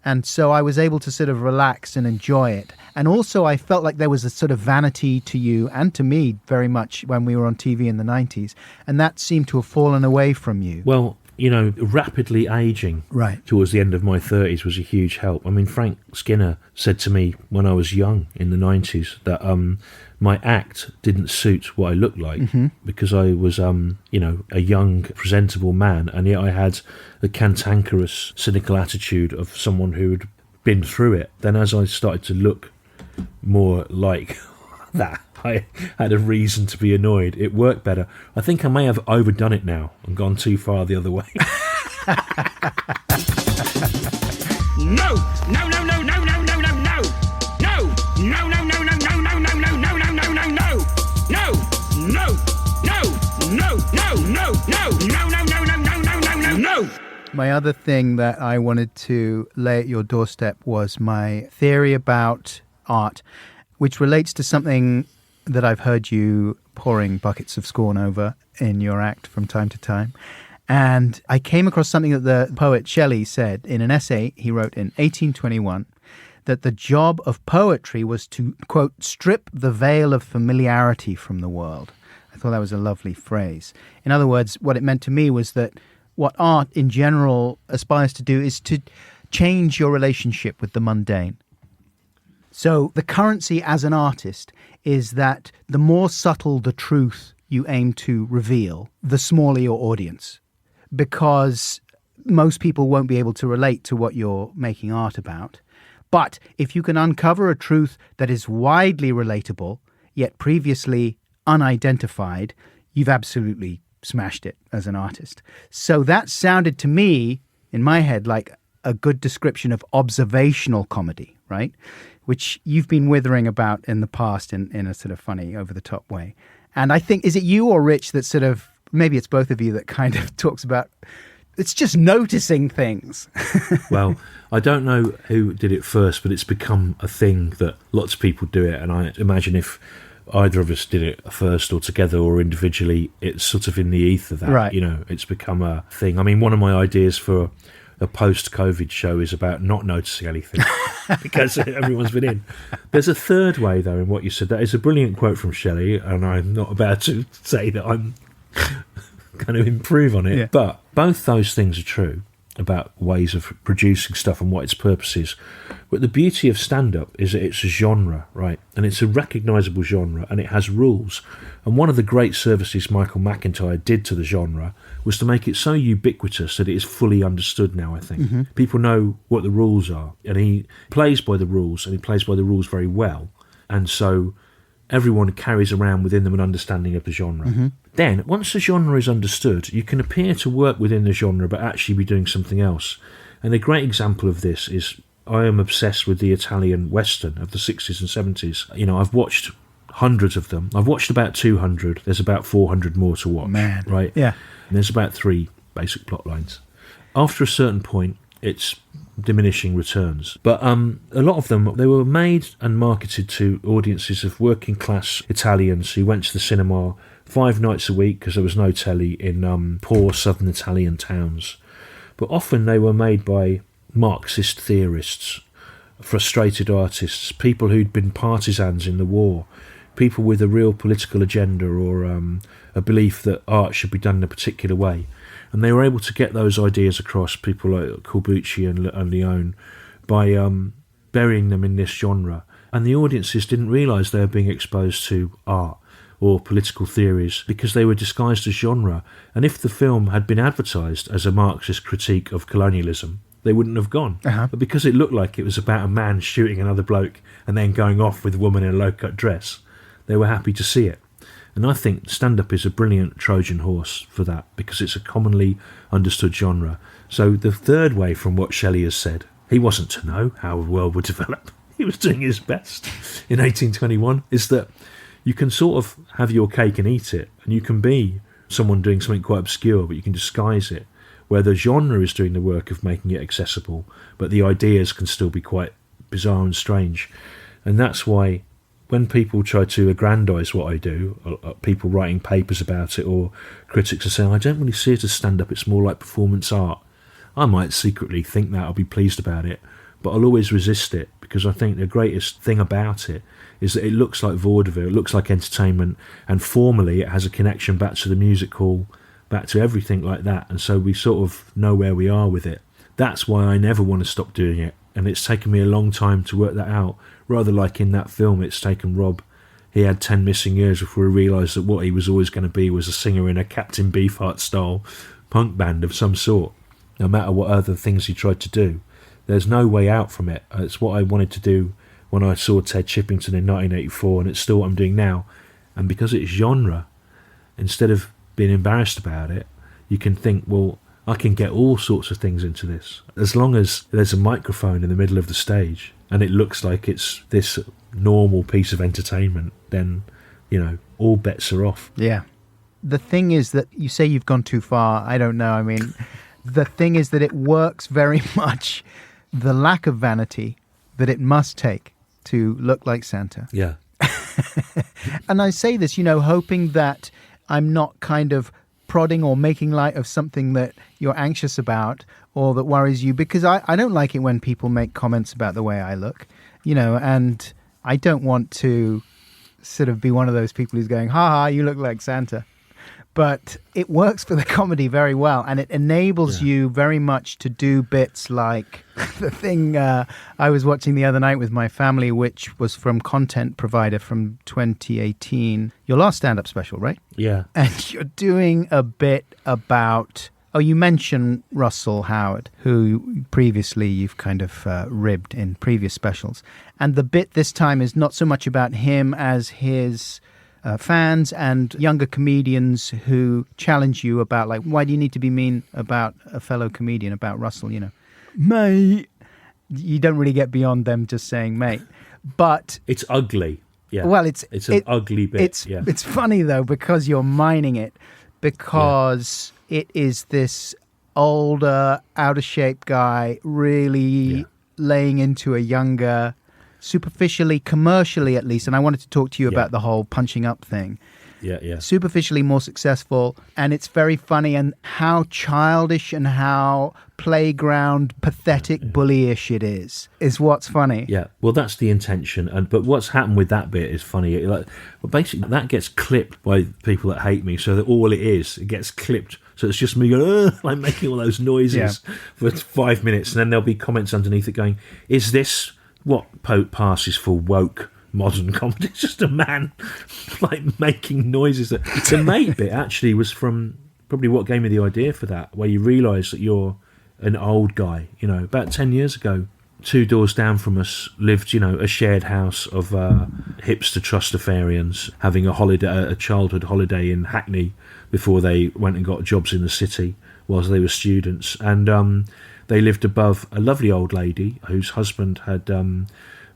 And so I was able to sort of relax and enjoy it. And also I felt like there was a sort of vanity to you and to me very much when we were on TV in the 90s. And that seemed to have fallen away from you. Well, rapidly aging towards the end of my 30s was a huge help. I mean, Frank Skinner said to me when I was young in the 90s that my act didn't suit what I looked like because I was, a young, presentable man, and yet I had the cantankerous, cynical attitude of someone who had been through it. Then as I started to look more like that, I had a reason to be annoyed. It worked better. I think I may have overdone it now and gone too far the other way. No! No, no, no, no, no, no, no, no! No! No, no, no, no, no, no, no, no, no, no, no, no, no! No! No! No! No! No! No! No! No! No! No! No! No! No! No! No! My other thing that I wanted to lay at your doorstep was my theory about art, which relates to something that I've heard you pouring buckets of scorn over in your act from time to time. And I came across something that the poet Shelley said in an essay he wrote in 1821, that the job of poetry was to, quote, strip the veil of familiarity from the world. I thought that was a lovely phrase. In other words, what it meant to me was that what art in general aspires to do is to change your relationship with the mundane. So the currency as an artist is that the more subtle the truth you aim to reveal, the smaller your audience, because most people won't be able to relate to what you're making art about. But if you can uncover a truth that is widely relatable, yet previously unidentified, you've absolutely smashed it as an artist. So that sounded to me, in my head, like a good description of observational comedy, right? Which you've been withering about in the past in a sort of funny, over-the-top way. And I think, is it you or Rich that sort of, maybe it's both of you that kind of talks about, it's just noticing things. Well, I don't know who did it first, but it's become a thing that lots of people do it. And I imagine if either of us did it first or together or individually, it's sort of in the ether that, right. It's become a thing. I mean, one of my ideas for a post-COVID show is about not noticing anything because everyone's been in. There's a third way, though, in what you said. That is a brilliant quote from Shelley, and I'm not about to say that I'm going to improve on it. Yeah. But both those things are true. about ways of producing stuff and what its purpose is. But the beauty of stand-up is that it's a genre, right? And it's a recognisable genre, and it has rules. And one of the great services Michael McIntyre did to the genre was to make it so ubiquitous that it is fully understood now, I think. Mm-hmm. People know what the rules are, and he plays by the rules, and he plays by the rules very well. And so everyone carries around within them an understanding of the genre. Mm-hmm. Then, once the genre is understood, you can appear to work within the genre but actually be doing something else. And a great example of this is I am obsessed with the Italian Western of the 60s and 70s. You know, I've watched hundreds of them. I've watched about 200. There's about 400 more to watch. Man. Right? Yeah. And there's about 3 basic plot lines. After a certain point, it's diminishing returns. But a lot of them, they were made and marketed to audiences of working class Italians who went to the cinema 5 nights a week because there was no telly in poor southern Italian towns. But often they were made by Marxist theorists, frustrated artists, people who'd been partisans in the war, people with a real political agenda or a belief that art should be done in a particular way. And they were able to get those ideas across, people like Corbucci and Leone, by burying them in this genre. And the audiences didn't realise they were being exposed to art or political theories because they were disguised as genre. And if the film had been advertised as a Marxist critique of colonialism, they wouldn't have gone. Uh-huh. But because it looked like it was about a man shooting another bloke and then going off with a woman in a low-cut dress, they were happy to see it. And I think stand-up is a brilliant Trojan horse for that because it's a commonly understood genre. So the third way from what Shelley has said, he wasn't to know how the world would develop. He was doing his best in 1821, is that you can sort of have your cake and eat it, and you can be someone doing something quite obscure, but you can disguise it, where the genre is doing the work of making it accessible, but the ideas can still be quite bizarre and strange. And that's why when people try to aggrandise what I do, people writing papers about it or critics are saying, I don't really see it as stand-up, it's more like performance art. I might secretly think that, I'll be pleased about it, but I'll always resist it because I think the greatest thing about it is that it looks like vaudeville, it looks like entertainment, and formally it has a connection back to the music hall, back to everything like that, and so we sort of know where we are with it. That's why I never want to stop doing it, and it's taken me a long time to work that out. Rather like in that film, it's taken Rob, he had 10 missing years before he realised that what he was always going to be was a singer in a Captain Beefheart style punk band of some sort, no matter what other things he tried to do. There's no way out from it. It's what I wanted to do when I saw Ted Chippington in 1984, and it's still what I'm doing now. And because it's genre, instead of being embarrassed about it, you can think, well, I can get all sorts of things into this. As long as there's a microphone in the middle of the stage and it looks like it's this normal piece of entertainment, then, you know, all bets are off. Yeah. The thing is that you say you've gone too far. I don't know. I mean, the thing is that it works very much the lack of vanity that it must take to look like Santa. Yeah. And I say this, you know, hoping that I'm not kind of prodding or making light of something that you're anxious about or that worries you, because I don't like it when people make comments about the way I look, you know, and I don't want to sort of be one of those people who's going, ha ha, you look like Santa. But it works for the comedy very well, and it enables you very much to do bits like the thing I was watching the other night with my family, which was from Content Provider from 2018. Your last stand-up special, right? Yeah. And you're doing a bit about... Oh, you mentioned Russell Howard, who previously you've kind of ribbed in previous specials. And the bit this time is not so much about him as his... fans and younger comedians who challenge you about, like, why do you need to be mean about a fellow comedian, about Russell, you know? Mate. You don't really get beyond them just saying mate. But... It's ugly. Yeah. Well, it's an ugly bit. It's funny, though, because you're mining it, because it is this older, out-of-shape guy really laying into a younger... superficially, commercially at least, and I wanted to talk to you about the whole punching up thing. Yeah. Superficially more successful, and it's very funny, and how childish and how playground pathetic bullyish it is what's funny. Yeah, well, that's the intention, but what's happened with that bit is funny. But basically, that gets clipped by people that hate me, so that all it gets clipped So it's just me going, like making all those noises for 5 minutes, and then there'll be comments underneath it going, is this what Pope passes for woke modern comedy? It's just a man like making noises. The mate bit actually was from probably what gave me the idea for that, where you realise that you're an old guy. You know, about 10 years ago, 2 doors down from us lived, you know, a shared house of hipster Trustafarians having a childhood holiday in Hackney before they went and got jobs in the city whilst they were students. And they lived above a lovely old lady whose husband had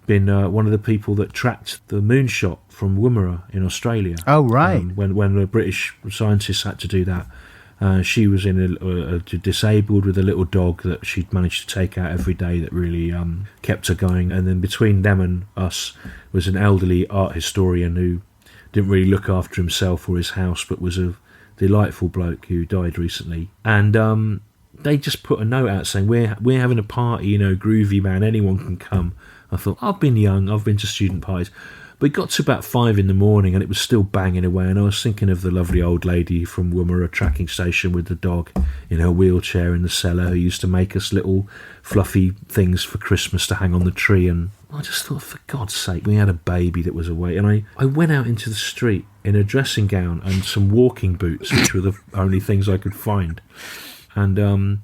been one of the people that tracked the moonshot from Woomera in Australia. Oh, right. When the British scientists had to do that. She was disabled with a little dog that she'd managed to take out every day that really kept her going. And then between them and us was an elderly art historian who didn't really look after himself or his house, but was a delightful bloke who died recently. And they just put a note out saying, we're having a party, you know, groovy man, anyone can come. I thought, I've been young, I've been to student parties. But it got to about 5 a.m. and it was still banging away, and I was thinking of the lovely old lady from Woomera tracking station with the dog in her wheelchair in the cellar who used to make us little fluffy things for Christmas to hang on the tree. And I just thought, for God's sake, we had a baby that was away. And I went out into the street in a dressing gown and some walking boots, which were the only things I could find. And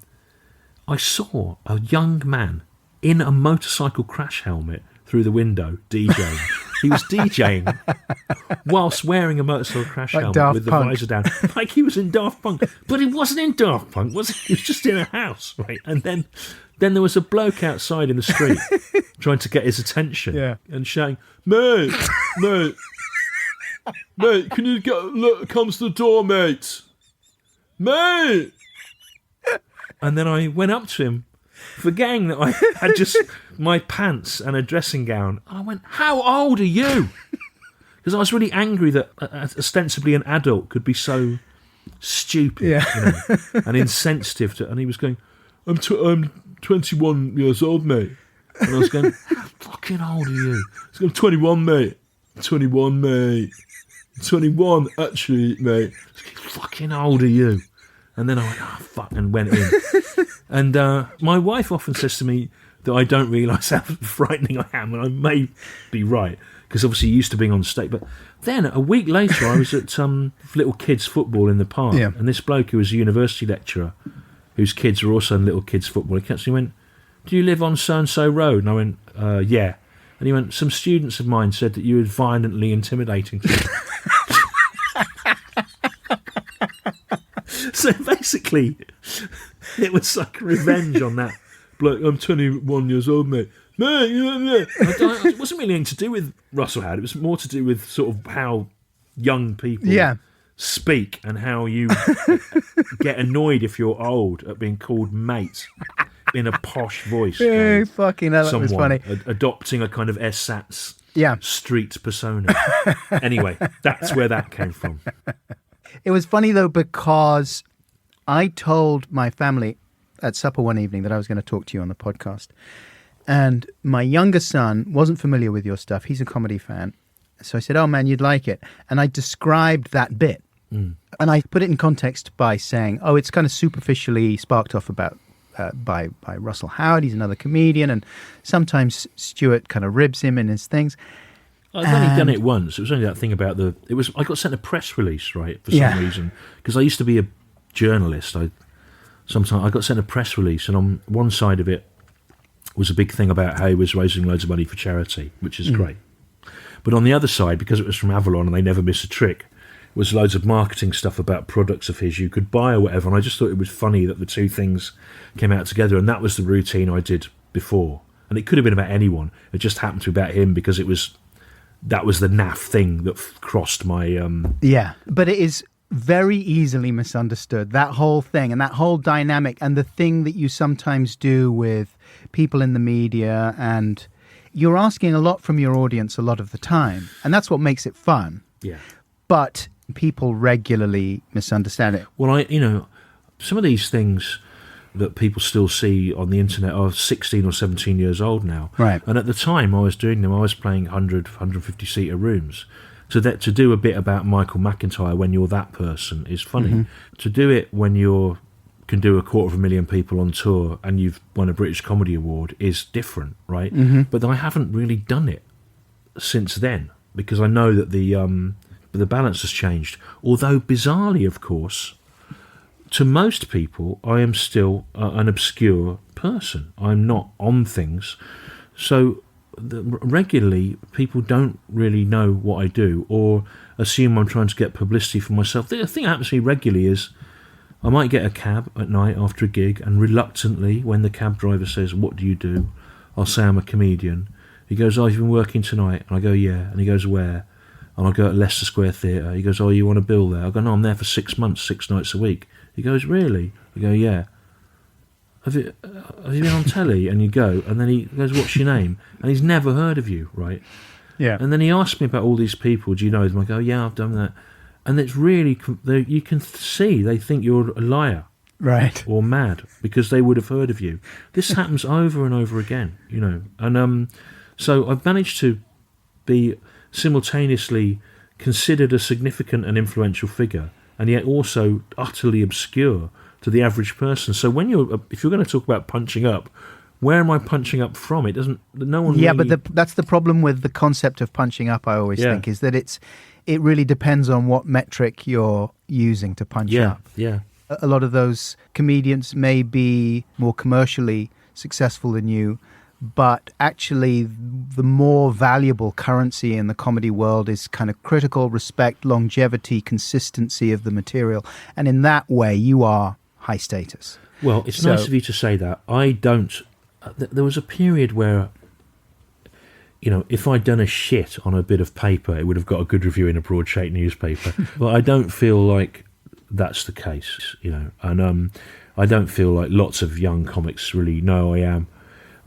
I saw a young man in a motorcycle crash helmet through the window DJing. He was DJing whilst wearing a motorcycle crash like helmet Daft with the Punk. visor down, like he was in Daft Punk. But he wasn't in Daft Punk, was he? He was just in a house, right? And then there was a bloke outside in the street trying to get his attention and shouting, mate, can you look, comes the door, mate. Mate! And then I went up to him, forgetting that I had just my pants and a dressing gown. And I went, how old are you? Because I was really angry that ostensibly an adult could be so stupid you know, and insensitive to. And he was going, I'm 21 years old, mate. And I was going, how fucking old are you? He's going, 21, mate. 21, mate. 21, actually, mate. Fucking old are you? And then I went, oh, fuck, and went in. And my wife often says to me that I don't realise how frightening I am, and I may be right, because obviously used to being on stage. But then, a week later, I was at little kids' football in the park, and this bloke who was a university lecturer, whose kids were also in little kids' football, he went, do you live on so-and-so road? And I went, yeah. And he went, some students of mine said that you were violently intimidating to them. So basically, it was like revenge on that bloke. I'm 21 years old, mate. It wasn't really anything to do with Russell Howard. It was more to do with sort of how young people speak and how you get annoyed if you're old at being called mate in a posh voice. Yeah, fucking hell, that was funny. Adopting a kind of ersatz street persona. Anyway, that's where that came from. It was funny, though, because I told my family at supper one evening that I was going to talk to you on the podcast. And my younger son wasn't familiar with your stuff. He's a comedy fan. So I said, oh, man, you'd like it. And I described that bit. And I put it in context by saying, oh, it's kind of superficially sparked off about by Russell Howard. He's another comedian. And sometimes Stewart kind of ribs him in his things. I've only done it once. It was only that thing about I got sent a press release, right, for some reason, because I used to be a journalist. I got sent a press release, and on one side of it was a big thing about how he was raising loads of money for charity, which is great. But on the other side, because it was from Avalon and they never miss a trick, was loads of marketing stuff about products of his you could buy or whatever. And I just thought it was funny that the two things came out together, and that was the routine I did before. And it could have been about anyone. It just happened to be about him because that was the naff thing that crossed my... Yeah, but it is very easily misunderstood, that whole thing and that whole dynamic, and the thing that you sometimes do with people in the media, and you're asking a lot from your audience a lot of the time, and that's what makes it fun. Yeah. But people regularly misunderstand it. Well, some of these things that people still see on the internet are 16 or 17 years old now. Right. And at the time I was doing them, I was playing 100, 150-seater rooms. So that to do a bit about Michael McIntyre when you're that person is funny. To do it when you can do 250,000 people on tour and you've won a British Comedy Award is different, right? But I haven't really done it since then, because I know that the balance has changed. Although bizarrely, of course, to most people, I am still an obscure person. I'm not on things. So regularly, people don't really know what I do or assume I'm trying to get publicity for myself. The thing that happens to me regularly is I might get a cab at night after a gig, and reluctantly, when the cab driver says, "What do you do?" I'll say I'm a comedian. He goes, "Oh, you've been working tonight?" And I go, "Yeah." And he goes, "Where?" And I'll go at Leicester Square Theatre. He goes, "Oh, you want a bill there?" I go, "No, I'm there for 6 months, 6 nights a week." He goes, "Really?" I go, "Yeah." Have you been on telly? And you go, and then he goes, "What's your name?" And he's never heard of you, right? Yeah. And then he asks me about all these people. Do you know them? I go, "Yeah, I've done that." And it's really, you can see they think you're a liar. Right. Or mad, because they would have heard of you. This happens over and over again, you know. And so I've managed to be simultaneously considered a significant and influential figure, and yet also utterly obscure to the average person. So if you're going to talk about punching up, where am I punching up from? It doesn't. No one. Yeah, really... but that's the problem with the concept of punching up. I always think is that it really depends on what metric you're using to punch up. Yeah. A lot of those comedians may be more commercially successful than you, but actually the more valuable currency in the comedy world is kind of critical respect, longevity, consistency of the material. And in that way, you are high status. Well, it's nice of you to say that. I don't... There was a period where, you know, if I'd done a shit on a bit of paper, it would have got a good review in a broadsheet newspaper. But I don't feel like that's the case, you know. And I don't feel like lots of young comics really know I am.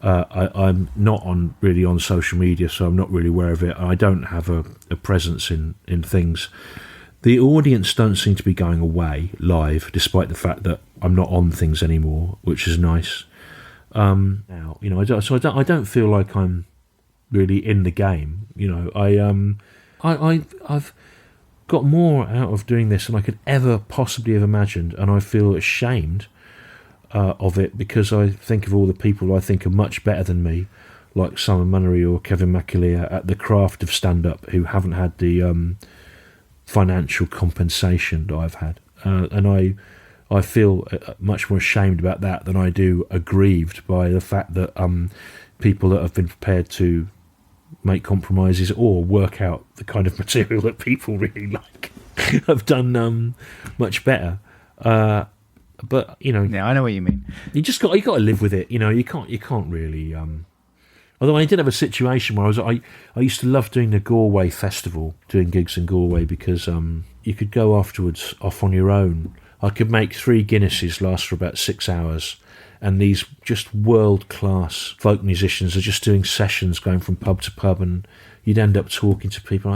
I'm not really on social media, so I'm not really aware of it. I don't have a presence in things. The audience don't seem to be going away live, despite the fact that I'm not on things anymore, which is nice. Now, you know, I don't feel like I'm really in the game. You know, I've got more out of doing this than I could ever possibly have imagined, and I feel ashamed of it, because I think of all the people I think are much better than me, like Simon Munnery or Kevin McAleer, at the craft of stand-up, who haven't had the financial compensation that I've had, and I feel much more ashamed about that than I do aggrieved by the fact that people that have been prepared to make compromises or work out the kind of material that people really like have done much better. But you know, yeah, I know what you mean. You got to live with it. You know, you can't really. Although I did have a situation where I used to love doing the Galway Festival, doing gigs in Galway, because you could go afterwards off on your own. I could make 3 Guinnesses last for about 6 hours, and these just world-class folk musicians are just doing sessions, going from pub to pub, and you'd end up talking to people.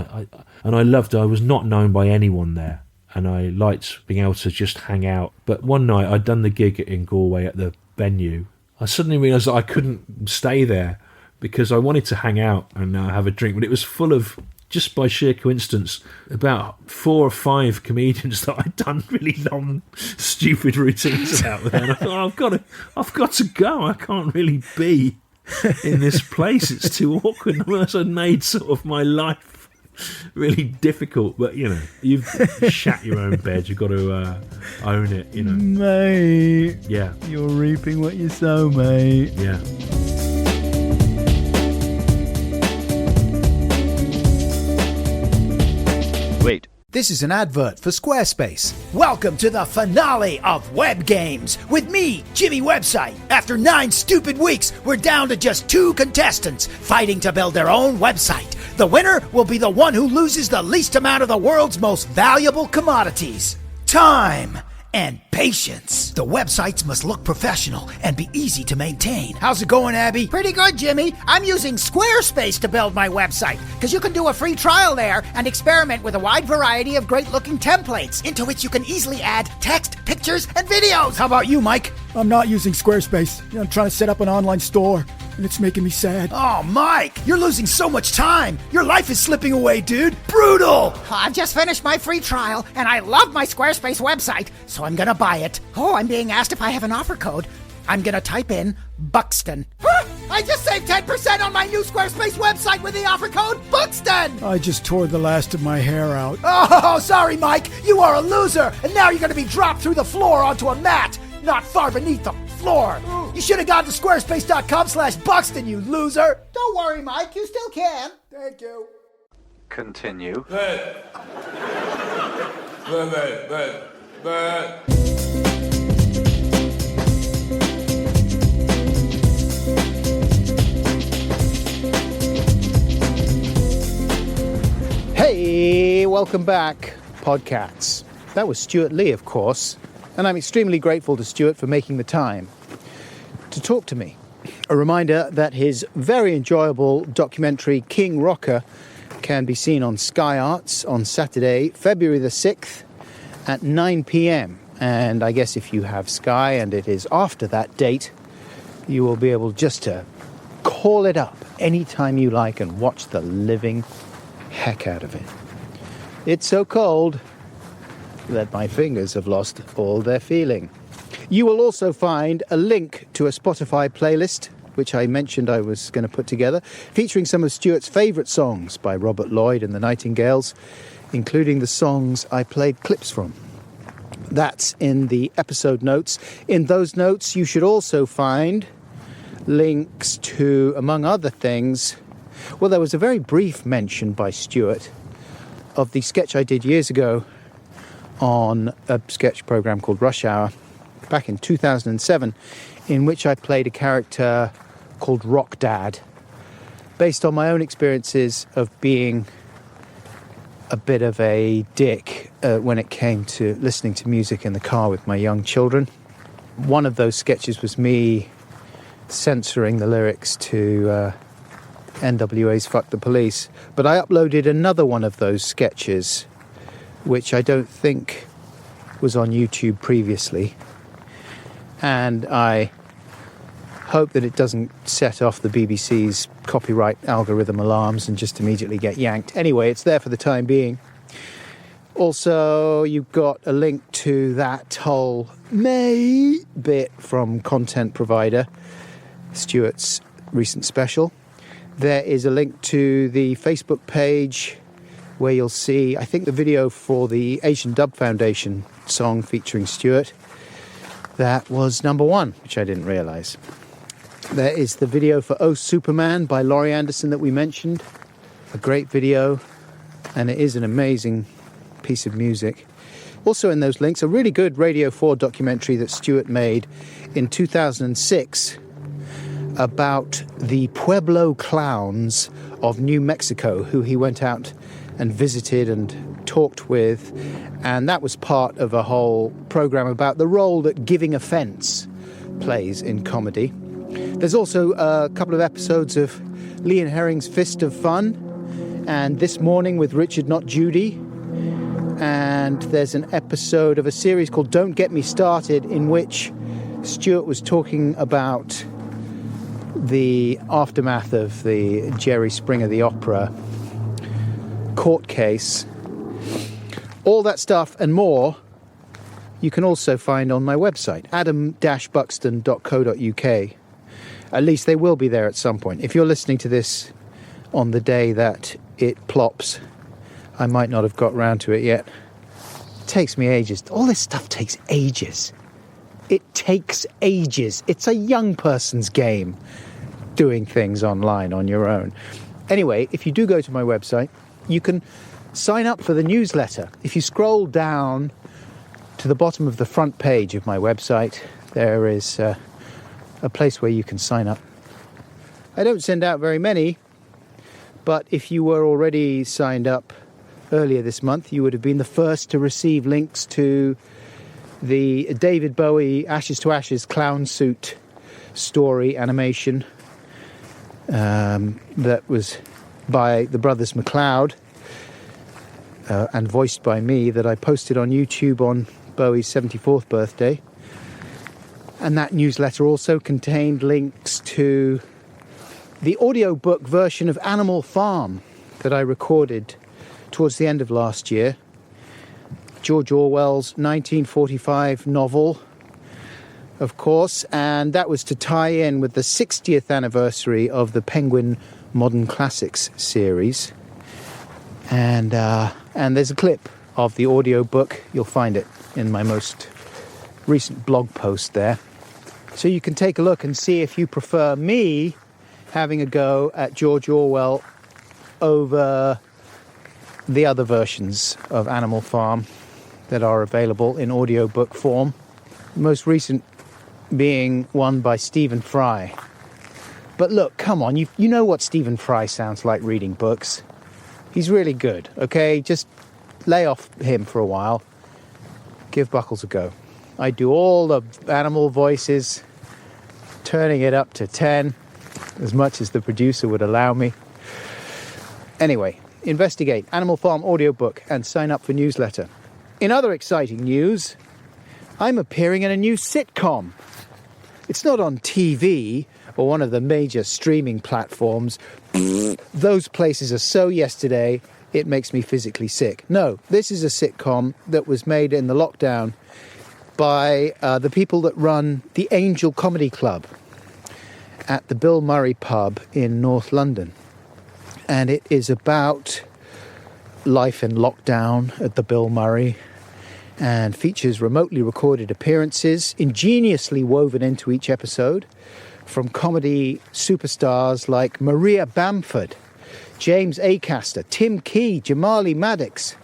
And I loved it. I was not known by anyone there, and I liked being able to just hang out. But one night, I'd done the gig in Galway at the venue. I suddenly realised that I couldn't stay there because I wanted to hang out and have a drink, but it was full of, just by sheer coincidence, about 4 or 5 comedians that I'd done really long, stupid routines about there. And I thought, I've got to go. I can't really be in this place. It's too awkward. I made sort of my life really difficult. But, you know, you've shat your own bed. You've got to own it, you know. Mate. Yeah. You're reaping what you sow, mate. Yeah. Wait. This is an advert for Squarespace. Welcome to the finale of Web Games with me, Jimmy Website. After 9 stupid weeks, we're down to just 2 contestants fighting to build their own website. The winner will be the one who loses the least amount of the world's most valuable commodities: time and patience. The websites must look professional and be easy to maintain. How's it going, Abby? Pretty good, Jimmy. I'm using Squarespace to build my website, because you can do a free trial there and experiment with a wide variety of great-looking templates, into which you can easily add text, pictures, and videos. How about you, Mike? I'm not using Squarespace. I'm trying to set up an online store. and it's making me sad. Oh, Mike, you're losing so much time. Your life is slipping away, dude. Brutal. I've just finished my free trial, and I love my Squarespace website, so I'm gonna buy it. Oh, I'm being asked if I have an offer code. I'm gonna type in Buxton. I just saved 10% on my new Squarespace website with the offer code Buxton! I just tore the last of my hair out. Oh, sorry, Mike. You are a loser, and now you're gonna be dropped through the floor onto a mat, not far beneath the floor. You should have gone to squarespace.com/Buxton, you loser. Don't worry, Mike. You still can. Thank you. Continue. Hey, welcome back, Podcats. That was Stewart Lee, of course, and I'm extremely grateful to Stewart for making the time to talk to me. A reminder that his very enjoyable documentary King Rocker can be seen on Sky Arts on Saturday, February the 6th at 9 p.m. And I guess if you have Sky and it is after that date, you will be able just to call it up anytime you like and watch the living heck out of it. It's so cold that my fingers have lost all their feeling. You will also find a link to a Spotify playlist, which I mentioned I was going to put together, featuring some of Stewart's favourite songs by Robert Lloyd and the Nightingales, including the songs I played clips from. That's in the episode notes. In those notes, you should also find links to, among other things, well, there was a very brief mention by Stewart of the sketch I did years ago on a sketch program called Rush Hour back in 2007, in which I played a character called Rock Dad, based on my own experiences of being a bit of a dick when it came to listening to music in the car with my young children. One of those sketches was me censoring the lyrics to NWA's Fuck the Police, but I uploaded another one of those sketches, which I don't think was on YouTube previously, and I hope that it doesn't set off the BBC's copyright algorithm alarms and just immediately get yanked. Anyway, it's there for the time being. Also, you've got a link to that whole May bit from Content Provider, Stewart's recent special. There is a link to the Facebook page where you'll see, I think, the video for the Asian Dub Foundation song featuring Stewart. That was number 1, which I didn't realise. There is the video for Oh Superman by Laurie Anderson that we mentioned. A great video, and it is an amazing piece of music. Also in those links, a really good Radio 4 documentary that Stewart made in 2006 about the Pueblo clowns of New Mexico, who he went out and visited and talked with, and that was part of a whole program about the role that giving offence plays in comedy. There's also a couple of episodes of Lee and Herring's Fist of Fun, and This Morning with Richard Not Judy, and there's an episode of a series called Don't Get Me Started, in which Stewart was talking about the aftermath of the Jerry Springer the Opera court case. All that stuff and more you can also find on my website, adam-buxton.co.uk. At least they will be there at some point. If you're listening to this on the day that it plops, I might not have got round to it yet. It takes me ages. All this stuff takes ages. It takes ages. It's a young person's game, doing things online on your own. Anyway, if you do go to my website, you can sign up for the newsletter. If you scroll down to the bottom of the front page of my website, there is a place where you can sign up. I don't send out very many, but if you were already signed up earlier this month, you would have been the first to receive links to the David Bowie Ashes to Ashes clown suit story animation that was by the brothers McLeod and voiced by me, that I posted on YouTube on Bowie's 74th birthday. And that newsletter also contained links to the audiobook version of Animal Farm that I recorded towards the end of last year. George Orwell's 1945 novel, of course, and that was to tie in with the 60th anniversary of the Penguin Modern Classics series. And there's a clip of the audiobook. You'll find it in my most recent blog post there. So you can take a look and see if you prefer me having a go at George Orwell over the other versions of Animal Farm that are available in audiobook form. The most recent being one by Stephen Fry. But look, come on, you know what Stephen Fry sounds like reading books. He's really good, okay? Just lay off him for a while. Give Buckles a go. I do all the animal voices, turning it up to 10, as much as the producer would allow me. Anyway, investigate Animal Farm audiobook and sign up for newsletter. In other exciting news, I'm appearing in a new sitcom. It's not on TV or one of the major streaming platforms. Those places are so yesterday, it makes me physically sick. No, this is a sitcom that was made in the lockdown by the people that run the Angel Comedy Club at the Bill Murray pub in North London. And it is about life in lockdown at the Bill Murray, and features remotely recorded appearances ingeniously woven into each episode from comedy superstars like Maria Bamford, James Acaster, Tim Key, Jamali Maddox,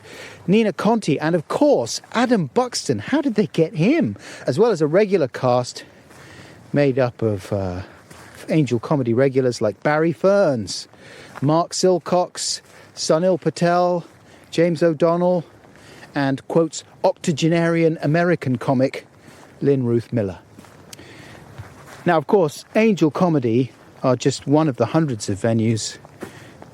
Nina Conti, and of course Adam Buxton. How did they get him? As well as a regular cast made up of Angel comedy regulars like Barry Ferns, Mark Silcox, Sunil Patel, James O'Donnell, and, quotes, octogenarian American comic Lynn Ruth Miller. Now, of course, Angel Comedy are just one of the hundreds of venues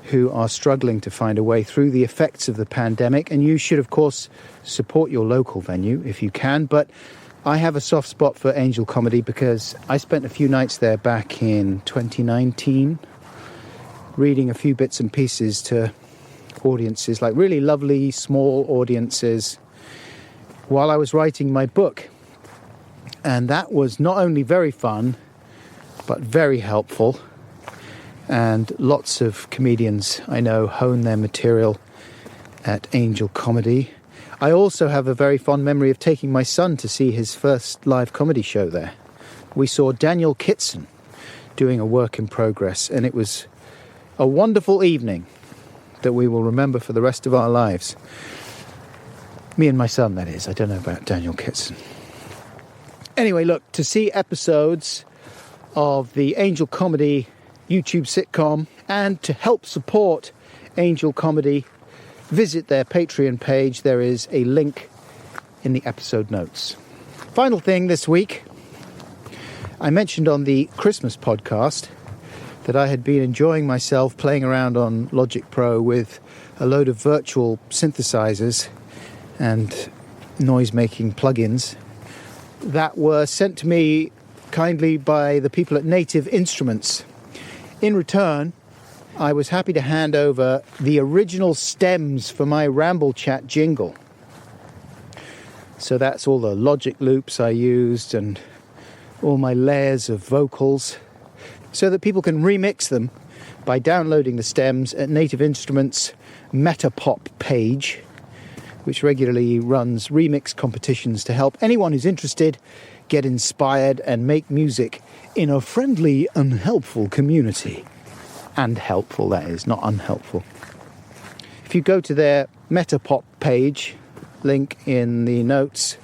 who are struggling to find a way through the effects of the pandemic, and you should, of course, support your local venue if you can. But I have a soft spot for Angel Comedy because I spent a few nights there back in 2019 reading a few bits and pieces to audiences, like really lovely small audiences, while I was writing my book. And that was not only very fun, but very helpful. And lots of comedians I know hone their material at Angel Comedy. I also have a very fond memory of taking my son to see his first live comedy show there. We saw Daniel Kitson doing a work in progress, and it was a wonderful evening that we will remember for the rest of our lives. Me and my son, that is. I don't know about Daniel Kitson. Anyway, look, to see episodes of the Angel Comedy YouTube sitcom and to help support Angel Comedy, visit their Patreon page. There is a link in the episode notes. Final thing this week, I mentioned on the Christmas podcast that I had been enjoying myself playing around on Logic Pro with a load of virtual synthesizers and noise-making plugins that were sent to me kindly by the people at Native Instruments. In return, I was happy to hand over the original stems for my Ramble Chat jingle. So that's all the Logic loops I used and all my layers of vocals, so that people can remix them by downloading the stems at Native Instruments' ADEFOPE page, which regularly runs remix competitions to help anyone who's interested get inspired and make music in a friendly and helpful community. And helpful, that is, not unhelpful. If you go to their ADEFOPE page, link in the notes,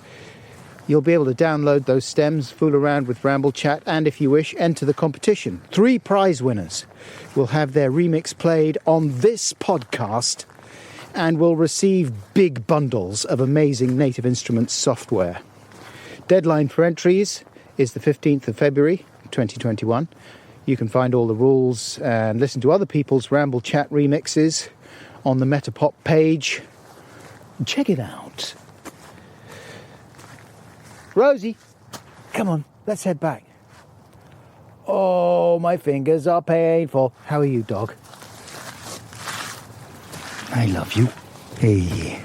you'll be able to download those stems, fool around with Ramble Chat, and if you wish, enter the competition. 3 prize winners will have their remix played on this podcast and will receive big bundles of amazing Native Instruments software. Deadline for entries is the 15th of February 2021. You can find all the rules and listen to other people's Ramble Chat remixes on the ADEFOPE page. Check it out. Rosie, come on, let's head back. Oh, my fingers are painful. How are you, dog? I love you. Hey.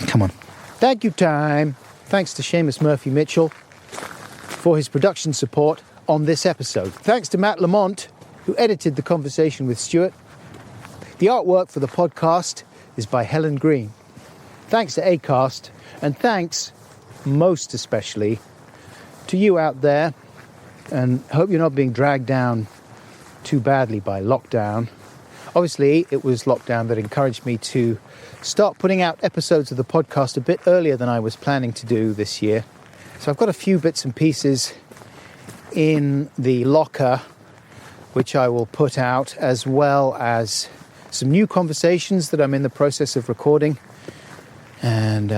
Come on. Thank you, time. Thanks to Seamus Murphy Mitchell for his production support on this episode. Thanks to Matt Lamont, who edited the conversation with Stewart. The artwork for the podcast is by Helen Green. Thanks to Acast, and thanks most especially to you out there, and hope you're not being dragged down too badly by lockdown. Obviously, it was lockdown that encouraged me to start putting out episodes of the podcast a bit earlier than I was planning to do this year. So I've got a few bits and pieces in the locker which I will put out, as well as some new conversations that I'm in the process of recording. And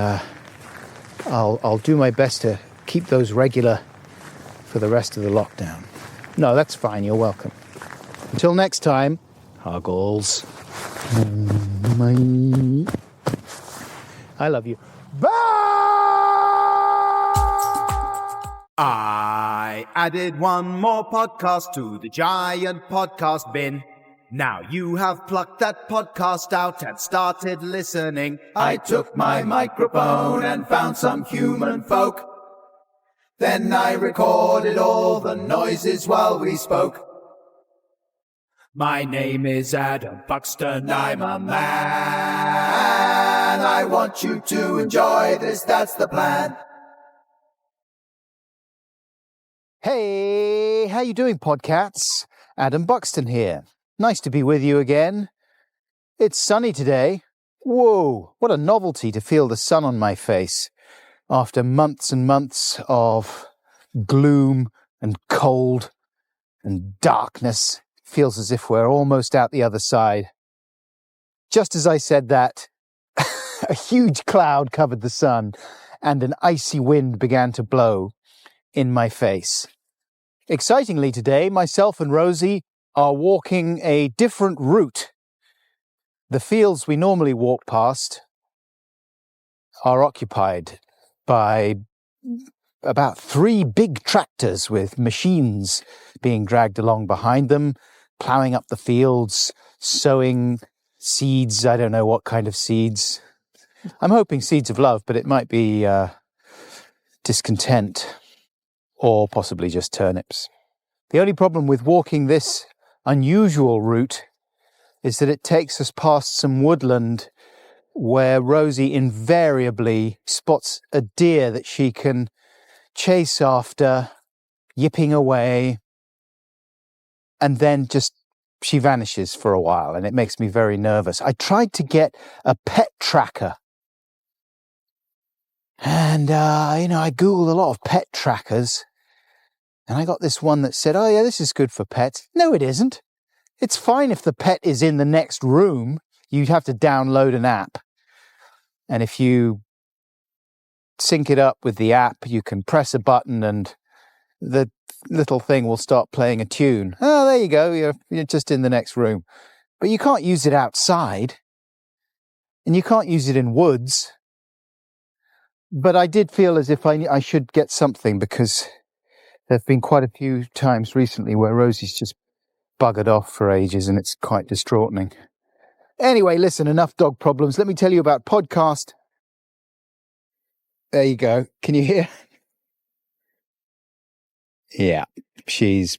I'll do my best to keep those regular for the rest of the lockdown. No, that's fine. You're welcome. Until next time, Huggles. I love you. Bye! I added one more podcast to the giant podcast bin. Now you have plucked that podcast out and started listening. I took my microphone and found some human folk. Then I recorded all the noises while we spoke. My name is Adam Buxton, I'm a man. I want you to enjoy this, that's the plan. Hey, how you doing, podcats? Adam Buxton here. Nice to be with you again. It's sunny today. Whoa, what a novelty to feel the sun on my face after months and months of gloom and cold and darkness. Feels as if we're almost out the other side. Just as I said that, a huge cloud covered the sun and an icy wind began to blow in my face. Excitingly today, myself and Rosie are walking a different route. The fields we normally walk past are occupied by about 3 big tractors with machines being dragged along behind them, ploughing up the fields, sowing seeds. I don't know what kind of seeds. I'm hoping seeds of love, but it might be discontent or possibly just turnips. The only problem with walking this unusual route is that it takes us past some woodland where Rosie invariably spots a deer that she can chase after, yipping away, and then just she vanishes for a while, and it makes me very nervous. I tried to get a pet tracker, and I Googled a lot of pet trackers, and I got this one that said, oh yeah, this is good for pets. No, it isn't. It's fine if the pet is in the next room. You'd have to download an app, and if you sync it up with the app, you can press a button and the little thing will start playing a tune. Oh, there you go. You're just in the next room. But you can't use it outside, and you can't use it in woods. But I did feel as if I should get something, because there have been quite a few times recently where Rosie's just buggered off for ages, and it's quite distraughting. Anyway, listen, enough dog problems. Let me tell you about podcast. There you go. Can you hear? Yeah, she's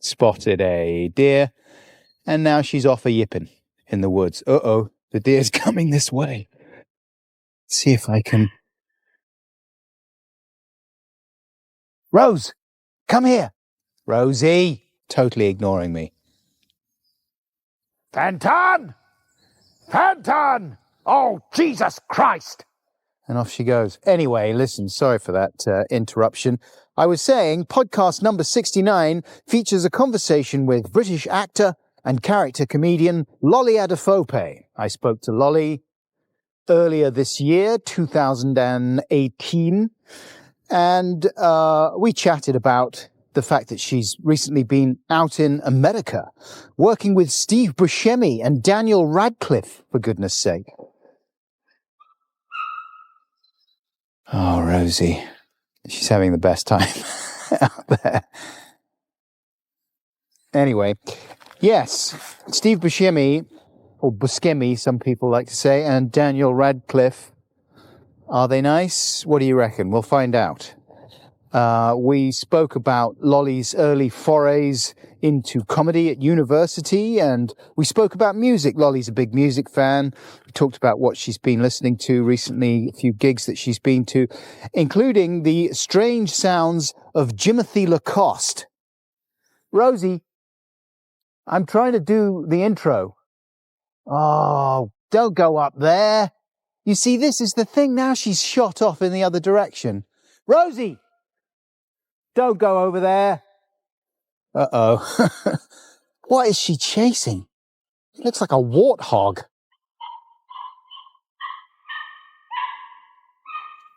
spotted a deer, and now she's off a yipping in the woods. Uh-oh, the deer's coming this way. Let's see if I can... Rose, come here. Rosie, totally ignoring me. Fenton! Fenton! Oh, Jesus Christ! And off she goes. Anyway, listen, sorry for that interruption. I was saying podcast number 69 features a conversation with British actor and character comedian Lolly ADEFOPE. I spoke to Lolly earlier this year, 2018, and we chatted about the fact that she's recently been out in America, working with Steve Buscemi and Daniel Radcliffe, for goodness sake. Oh, Rosie. She's having the best time. out there. Anyway, yes, Steve Buscemi, or Buscemi, some people like to say, and Daniel Radcliffe. Are they nice? What do you reckon? We'll find out. We spoke about Lolly's early forays into comedy at university, and we spoke about music. Lolly's a big music fan. We talked about what she's been listening to recently, a few gigs that she's been to, including the strange sounds of Jimothy Lacoste. Rosie, I'm trying to do the intro. Oh, don't go up there. You see, this is the thing. Now she's shot off in the other direction. Rosie! Don't go over there. Uh-oh. What is she chasing? It looks like a warthog.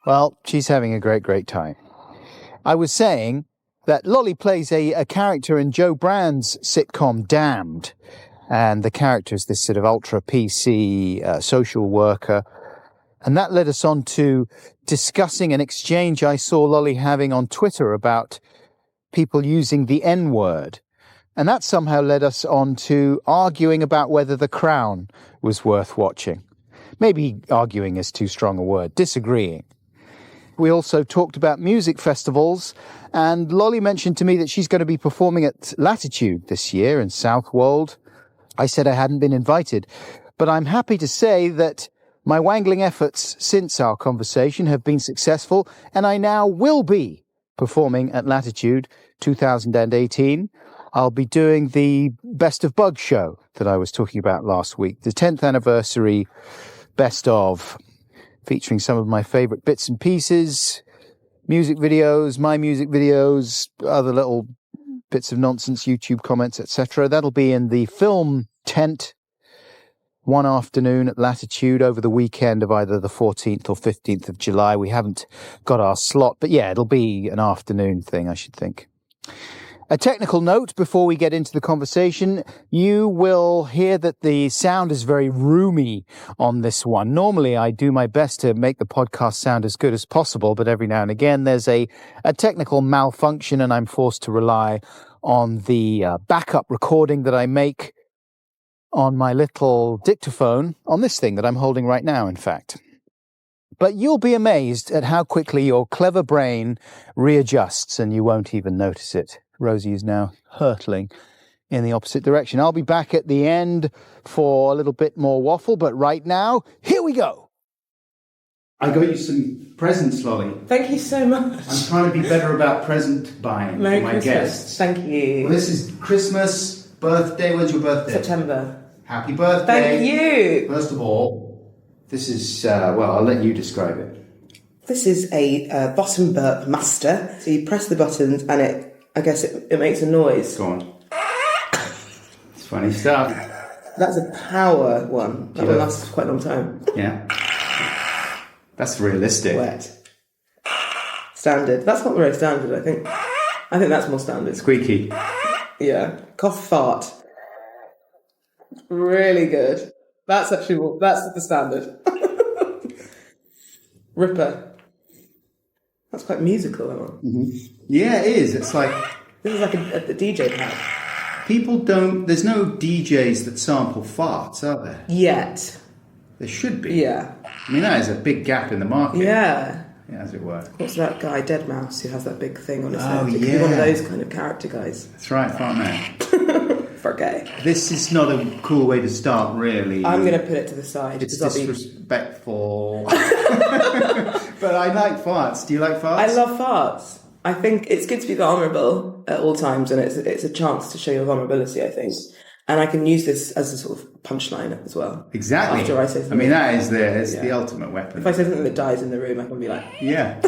Well, she's having a great time. I was saying that Lolly plays a character in Joe Brand's sitcom Damned. And the character is this sort of ultra PC social worker. And that led us on to discussing an exchange I saw Lolly having on Twitter about people using the N-word. And that somehow led us on to arguing about whether The Crown was worth watching. Maybe arguing is too strong a word, disagreeing. We also talked about music festivals, and Lolly mentioned to me that she's going to be performing at Latitude this year in Southwold. I said I hadn't been invited, but I'm happy to say that my wangling efforts since our conversation have been successful, and I now will be performing at Latitude 2018. I'll be doing the Best of Bug show that I was talking about last week, the 10th anniversary Best of, featuring some of my favorite bits and pieces, music videos, my music videos, other little bits of nonsense, YouTube comments, etc. That'll be in the film tent one afternoon at Latitude over the weekend of either the 14th or 15th of July. We haven't got our slot, but yeah, it'll be an afternoon thing, I should think. A technical note before we get into the conversation, you will hear that the sound is very roomy on this one. Normally, I do my best to make the podcast sound as good as possible, but every now and again, there's a technical malfunction, and I'm forced to rely on the backup recording that I make on my little dictaphone, on this thing that I'm holding right now, in fact. But you'll be amazed at how quickly your clever brain readjusts, and you won't even notice it. Rosie is now hurtling in the opposite direction. I'll be back at the end for a little bit more waffle, but right now, here we go. I got you some presents, Lolly. Thank you so much. I'm trying to be better about present buying Merry for my Christmas. guests. Thank you. Well, this is Christmas, birthday. When's your birthday? September. Happy birthday. Thank you. First of all, this is, well, I'll let you describe it. This is a bottom burp master. So you press the buttons and it makes a noise. Go on. It's funny stuff. That's a power one. That one lasts quite a long time. Yeah. That's realistic. Wet. Standard. That's not very standard, I think. I think that's more standard. Squeaky. Yeah. Cough fart. Really good. That's the standard. Ripper. That's quite musical, that one. Mm-hmm. Yeah, it is. It's like... This is like a DJ pad. There's no DJs that sample farts, are there? Yet. There should be. Yeah. I mean, that is a big gap in the market. Yeah. Yeah, as it were. What's that guy, Deadmau5, who has that big thing on his head? Oh, It could be one of those kind of character guys. That's right, fart man. For gay. This is not a cool way to start, really. I'm going to put it to the side. It's disrespectful. But I like farts. Do you like farts? I love farts. I think it's good to be vulnerable at all times, and it's a chance to show your vulnerability, I think. And I can use this as a sort of punchline as well. Exactly. After I say something. I mean, that is the ultimate weapon. If I say something that dies in the room, I can be like... Yeah.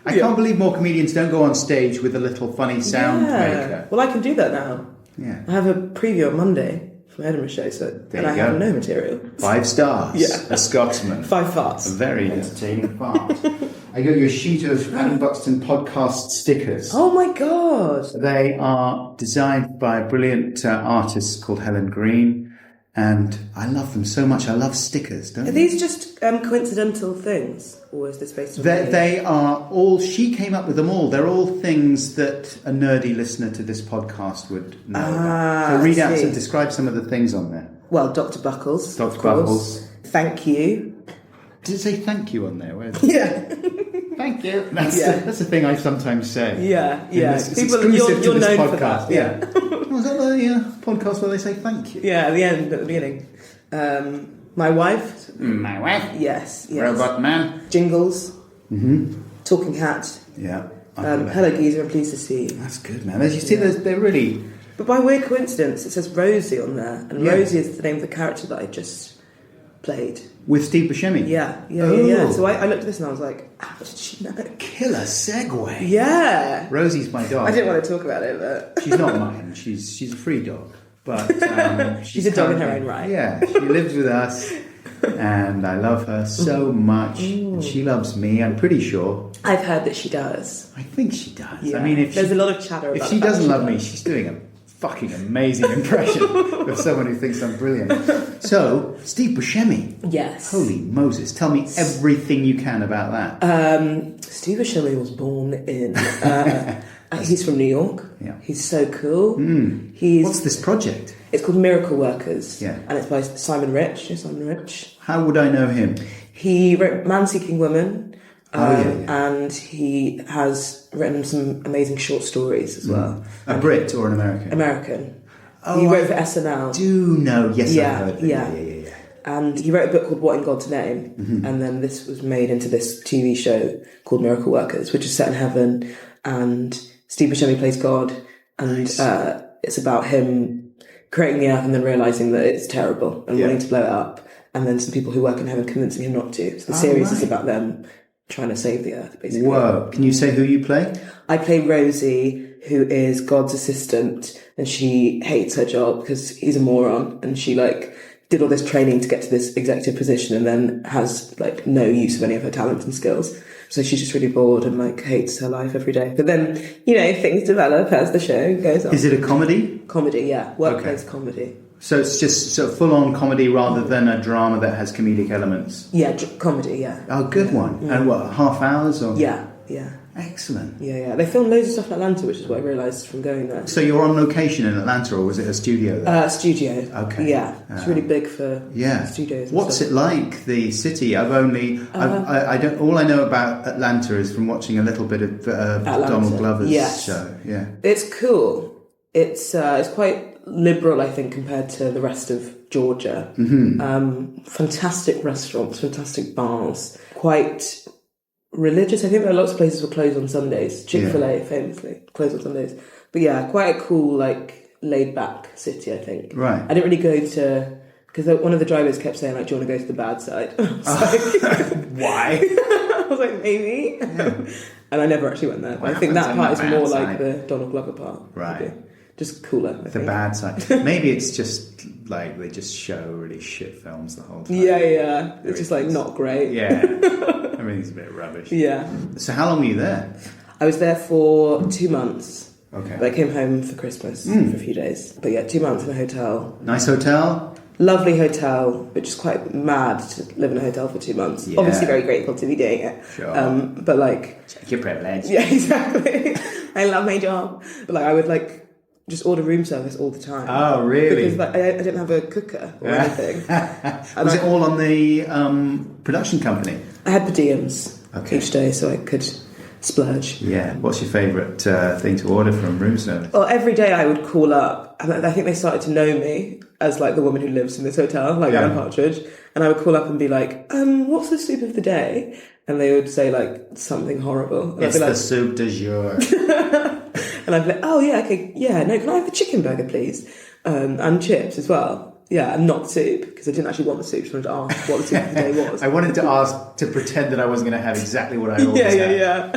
I can't believe more comedians don't go on stage with a little funny sound maker. Well, I can do that now. Yeah. I have a preview on Monday for my Edinburgh show, and I have no material. 5 stars. Yeah. A Scotsman. 5 farts. A very entertaining fart. I got you a sheet of Adam Buxton Podcast stickers. Oh my God. They are designed by a brilliant artist called Helen Green. And I love them so much. I love stickers, don't Are these just coincidental things? Or is this based on... They are all... She came up with them all. They're all things that a nerdy listener to this podcast would know about. So read out and describe some of the things on there. Well, Dr. Buckles. Dr. Buckles. Thank you. Did it say thank you on there? Where's Yeah. Thank you. That's the thing I sometimes say. Yeah. It's People, exclusive you're to this known podcast. for that. Yeah. Was that the podcast where they say thank you? Yeah, at the end, at the beginning. My wife. My wife? Yes. Robot man? Jingles. Mm-hmm. Talking cat. Yeah. Hello, geezer, I'm pleased to see you. That's good, man. As you see, they're really... But by weird coincidence, it says Rosie on there. And Rosie is the name of the character that I just played. With Steve Buscemi? Yeah. So I looked at this and I was like, how did she know? Killer segue. Yeah. Rosie's my dog. I didn't want to talk about it, but... She's not mine. She's a free dog. But she's a dog in her own right. Yeah, she lives with us. And I love her so much. And she loves me, I'm pretty sure. I've heard that she does. I think she does. Yeah. I mean, there's a lot of chatter about if she doesn't love me, she's doing a fucking amazing impression of someone who thinks I'm brilliant. So, Steve Buscemi. Yes. Holy Moses. Tell me everything you can about that. Steve Buscemi was born in... he's from New York. Yeah. He's so cool. What's this project? It's called Miracle Workers. Yeah. And it's by Simon Rich. You know Simon Rich? How would I know him? He wrote Man-Seeking Woman. Yeah. And he has written some amazing short stories as well. A Brit or an American? American. Oh, he wrote for SNL. Do know. Yes, Yeah, I've heard. yeah. And he wrote a book called What in God's Name. And then this was made into this TV show called Miracle Workers, which is set in heaven. And Steve Buscemi plays God. And it's about him creating the earth and then realising that it's terrible and wanting to blow it up. And then some people who work in heaven convincing him not to. So the series is about them trying to save the earth, basically. Whoa. Can you say who you play? I play Rosie, who is God's assistant, and she hates her job because he's a moron, and she did all this training to get to this executive position and then has no use of any of her talents and skills. So she's just really bored and hates her life every day. But then, things develop as the show goes on. Is it a comedy? Comedy, yeah. Workplace comedy. So it's just sort of full-on comedy rather than a drama that has comedic elements? Yeah, comedy, yeah. Oh, good one. And what, half hours? Or? Yeah. Excellent. Yeah. They filmed loads of stuff in Atlanta, which is what I realised from going there. So you're on location in Atlanta, or was it a studio there? Studio. Okay. Yeah. It's really big for studios. And What's it like, the city? I don't. All I know about Atlanta is from watching a little bit of Donald Glover's show. Yeah. It's cool. It's quite liberal, I think, compared to the rest of Georgia. Fantastic restaurants, fantastic bars, quite religious. I think there are lots of places were closed on Sundays. Chick-fil-A famously closed on Sundays. But yeah, quite a cool, laid back city, I think. Right. I didn't really go to, because one of the drivers kept saying, do you want to go to the bad side? Why? I was like, maybe. Yeah. And I never actually went there. But I think that part is more like the Donald Glover part. Right. Maybe. Just cooler, I think. The bad side. Maybe it's just they just show really shit films the whole time. Yeah. It's just not great. Yeah. Everything's a bit rubbish. Yeah. So how long were you there? I was there for 2 months. Okay. But I came home for Christmas for a few days. But yeah, 2 months in a hotel. Nice hotel? Lovely hotel, but just quite mad to live in a hotel for 2 months. Yeah. Obviously very grateful to be doing it. Sure. But check your privilege. Yeah, exactly. I love my job. But I would just order room service all the time. Oh, really? Because I didn't have a cooker or anything. Was it all on the production company? I had per diems each day, so I could splurge. Yeah. What's your favourite thing to order from room service? Well, every day I would call up, and I think they started to know me as the woman who lives in this hotel, Anna Partridge, and I would call up and be like, what's the soup of the day? And they would say something horrible. And it's the soup du jour. And I'd be like, oh yeah, okay, yeah, no, can I have the chicken burger, please? And chips as well. Yeah, and not soup, because I didn't actually want the soup. So I wanted to ask what the soup of the day was. I wanted to ask to pretend that I wasn't going to have exactly what I always had. Yeah.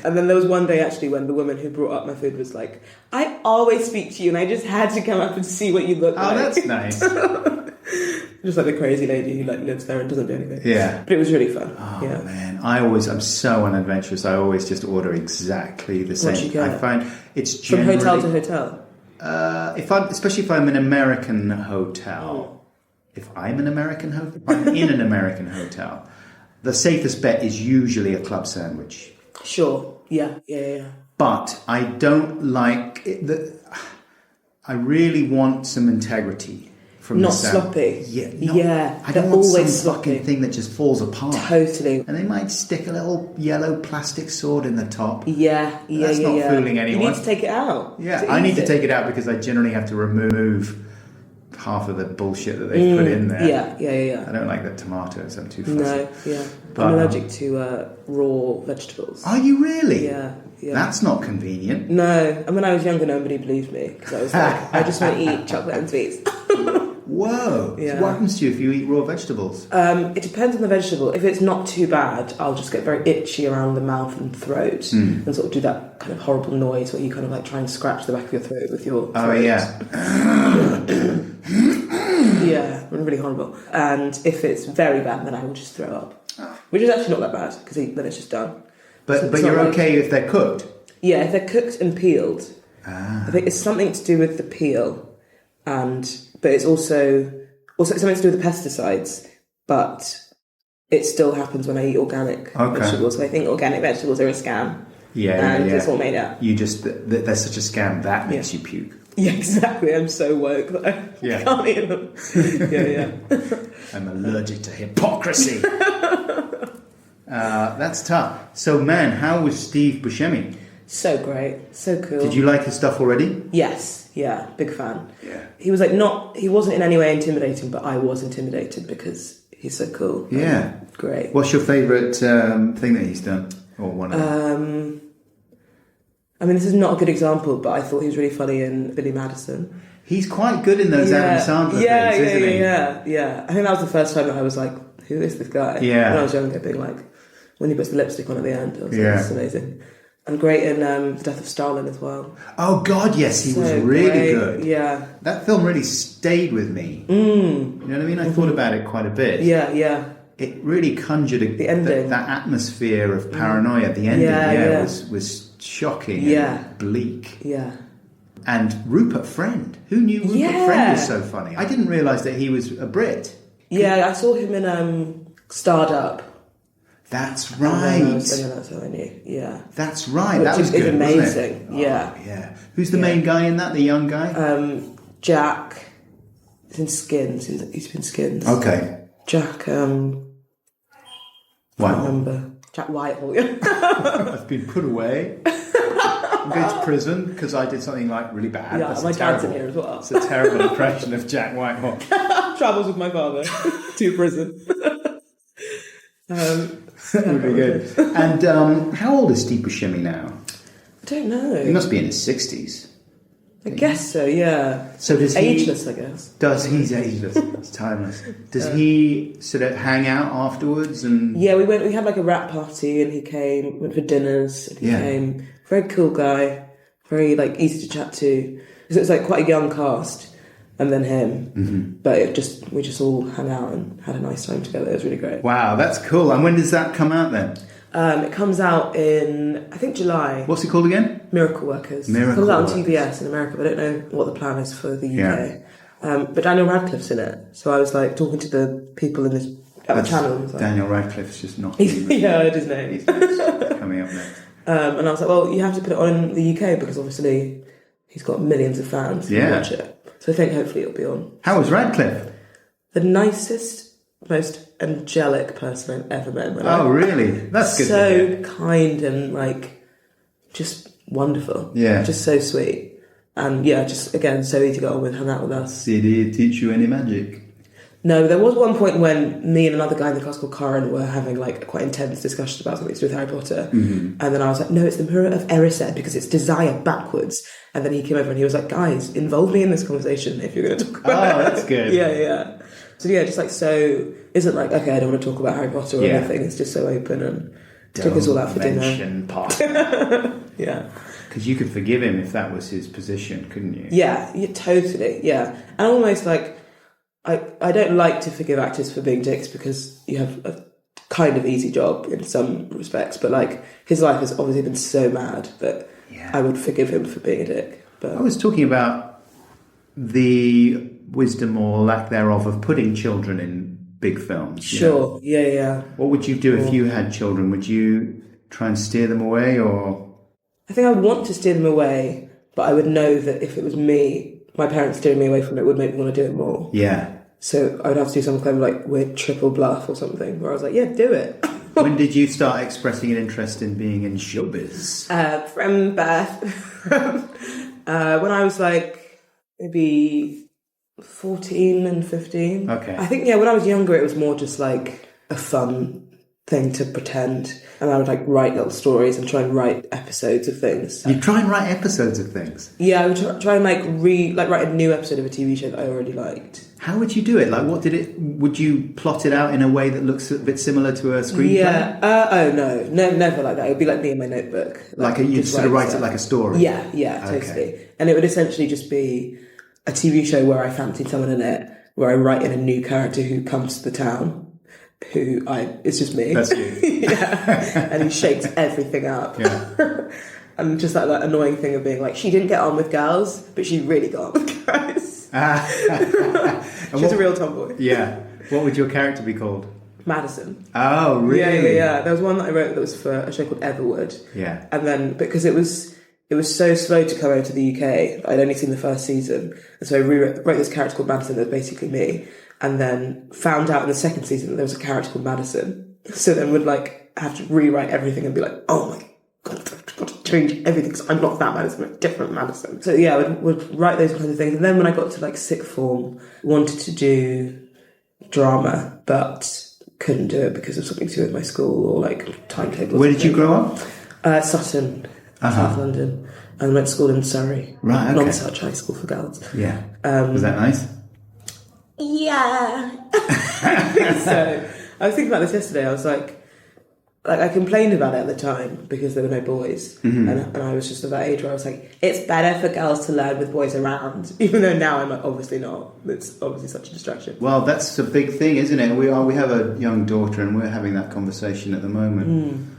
And then there was one day actually when the woman who brought up my food was like, I always speak to you and I just had to come up and see what you look like. Oh, that's nice. Just the crazy lady who lives there and doesn't do anything. Yeah. But it was really fun. Oh, yeah. man. I'm so unadventurous. I always just order exactly the same. What you get? I find it's generally... From hotel to hotel? Especially if I'm in an American hotel. If I'm in an American hotel, the safest bet is usually a club sandwich. Sure. Yeah. But I don't like it. I really want some integrity from Not the sandwich. sloppy. Yeah. I don't they're want always some sloppy. fucking thing that just falls apart. Totally. And they might stick a little yellow plastic sword in the top. Yeah. That's not fooling anyone. You need to take it out. Yeah, I need to take it out because I generally have to remove half of the bullshit that they've put in there. Yeah. I don't like the tomatoes. I'm too fussy. No, yeah. But, I'm allergic to raw vegetables. Are you really? Yeah. That's not convenient. No, and when I was younger, nobody believed me because I was like, I just want to eat chocolate and sweets. Whoa. Yeah. So what happens to you if you eat raw vegetables? It depends on the vegetable. If it's not too bad, I'll just get very itchy around the mouth and throat and sort of do that kind of horrible noise where you kind of like try and scratch the back of your throat with your throat. Oh, yeah. Yeah, really horrible. And if it's very bad, then I will just throw up. Which is actually not that bad because then it's just done. But So it's you're not okay if they're cooked? Yeah, if they're cooked and peeled. I think it's something to do with the peel, but it's also something to do with the pesticides. But it still happens when I eat organic vegetables. So I think organic vegetables are a scam. Yeah, it's all made up. You just they're such a scam that makes you puke. Yeah, exactly. I'm so woke that I can't eat them. Yeah. I'm allergic to hypocrisy. That's tough. So, man, how was Steve Buscemi? So great, so cool. Did you like his stuff already? Yes, yeah, big fan. Yeah. He was he wasn't in any way intimidating, but I was intimidated because he's so cool. Yeah. Great. What's your favourite thing that he's done? Or one of them? I mean, this is not a good example, but I thought he was really funny in Billy Madison. He's quite good in those Adam Sandler things, isn't he? Yeah. I think that was the first time that I was like, who is this guy? Yeah. When I was younger, being like, when he puts the lipstick on at the end, I was like, Yeah. this is amazing. And great in The Death of Stalin as well. Oh, God, yes, he was So really great. good. Yeah. That film really stayed with me. You know what I mean? I thought about it quite a bit. Yeah. It really conjured The ending. that atmosphere of paranoia. The ending, was shocking and bleak. Yeah. And Rupert Friend. Who knew Rupert Friend was so funny? I didn't realise that he was a Brit. Yeah, I saw him in Starred Up. That's And right. that's how I knew. Yeah. That's right. Which That was is good, amazing. wasn't it? Yeah. Oh, yeah. Who's the main guy in that? The young guy? Jack. He's in Skins. He's been Skins. Okay. Jack, I can't remember. Jack Whitehall. I've been put away. I'm going to prison because I did something like really bad. Yeah, my dad's in here as well. It's a terrible impression of Jack Whitehall. Travels with my father to prison. Really good. And how old is Steve Buscemi now? I don't know. He must be in his 60s. I guess so, yeah. So does Ageless, I guess. He's ageless. It's timeless. Does he sort of hang out afterwards? And Yeah, we had like a rap party and he came, went for dinners and he came. Very cool guy, very like easy to chat to. So it was like quite a young cast and then him. But we just all hung out and had a nice time together. It was really great. Wow, that's cool. And when does that come out then? It comes out in, I think, July. What's it called again? Miracle Workers. Miracle It comes out on Workers. TBS in America, but I don't know what the plan is for the UK. Yeah. But Daniel Radcliffe's in it. So I was like talking to the people in this at the channel. And I was like, Daniel Radcliffe's just not. yeah, I heard his name. He's coming up next. And I was like, well, you have to put it on in the UK because obviously he's got millions of fans who watch it. So I think hopefully it'll be on. How was Radcliffe? The nicest, most angelic person I've ever met in my life. Oh, really? That's good So to hear. kind and like just wonderful. Yeah. Just so sweet. And yeah, just again, so easy to get on with, hung out with us. Did he teach you any magic? No, there was one point when me and another guy in the class called Karen were having like a quite intense discussion about something to do with Harry Potter. And then I was like, no, it's the Mirror of Erised because it's desire backwards. And then he came over and he was like, guys, involve me in this conversation if you're going to talk about it. Oh, that's good. Yeah. So yeah, just like so, isn't like, okay, I don't want to talk about Harry Potter or anything. It's just so open and took us all out for dinner. Potter. Yeah. Because you could forgive him if that was his position, couldn't you? Yeah, totally, yeah. And almost like, I don't like to forgive actors for being dicks because you have a kind of easy job in some respects, but like his life has obviously been so mad that I would forgive him for being a dick. But I was talking about the wisdom or lack thereof of putting children in big films. you know. sure, yeah. What would you do if you had children? Would you try and steer them away, or? I think I would want to steer them away, but I would know that if it was me, my parents steering me away from it would make me want to do it more. Yeah. So I would have to do something kind of like weird triple bluff or something, where I was like, yeah, do it. When did you start expressing an interest in being in showbiz? From birth. When I was like maybe 14 and 15. Okay. I think, when I was younger, it was more just like a fun thing to pretend. And I would like write little stories and try and write episodes of things. You try and write episodes of things? Yeah, I would try and write a new episode of a TV show that I already liked. How would you do it? Like, would you plot it out in a way that looks a bit similar to a screenplay? Yeah. No, never like that. It would be like me in my notebook. You'd sort of write it like a story? Yeah, totally. And it would essentially just be a TV show where I fancied someone in it, where I write in a new character who comes to the town, it's just me. That's you. Yeah. And he shakes everything up. Yeah. And just like that annoying thing of being like, she didn't get on with girls, but she really got on with guys. She's a real tomboy. Yeah. What would your character be called? Madison. Oh, really? Yeah. There was one that I wrote that was for a show called Everwood. Yeah. And then, because it was so slow to come over to the UK, I'd only seen the first season. And so I wrote this character called Madison that was basically me. And then found out in the second season that there was a character called Madison. So then would like have to rewrite everything and be like, oh my God, I've got to change everything because I'm not that Madison, I'm a different Madison. So yeah, I would write those kinds of things. And then when I got to like sixth form, wanted to do drama, but couldn't do it because of something to do with my school or like timetable. Where did you grow up? Sutton, South London. And went to school in Surrey. Right, okay. Non-such high school for girls. Yeah. Was that nice? Yeah. So I was thinking about this yesterday. I was like I complained about it at the time because there were no boys, and I was just at that age where I was like, it's better for girls to learn with boys around, even though now I'm like, obviously not. It's obviously such a distraction. Well, that's a big thing, isn't it? We have a young daughter, and we're having that conversation at the moment.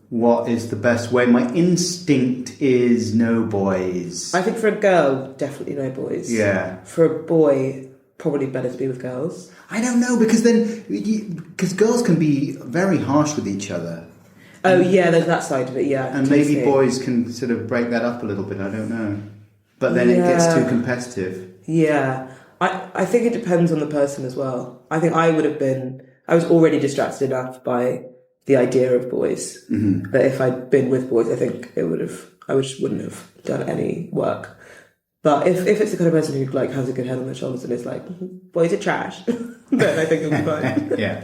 What is the best way? My instinct is no boys. I think for a girl, definitely no boys. Yeah. For a boy, probably better to be with girls. I don't know, because because girls can be very harsh with each other. Oh yeah, there's that side of it, yeah. And maybe boys can sort of break that up a little bit, I don't know. But then it gets too competitive. Yeah. I think it depends on the person as well. I think I was already distracted enough by the idea of boys that if I'd been with boys, I think I just wouldn't have done any work. But if it's the kind of person who like has a good head on their shoulders and is like, boys are trash, then I think it'll be fine. Yeah.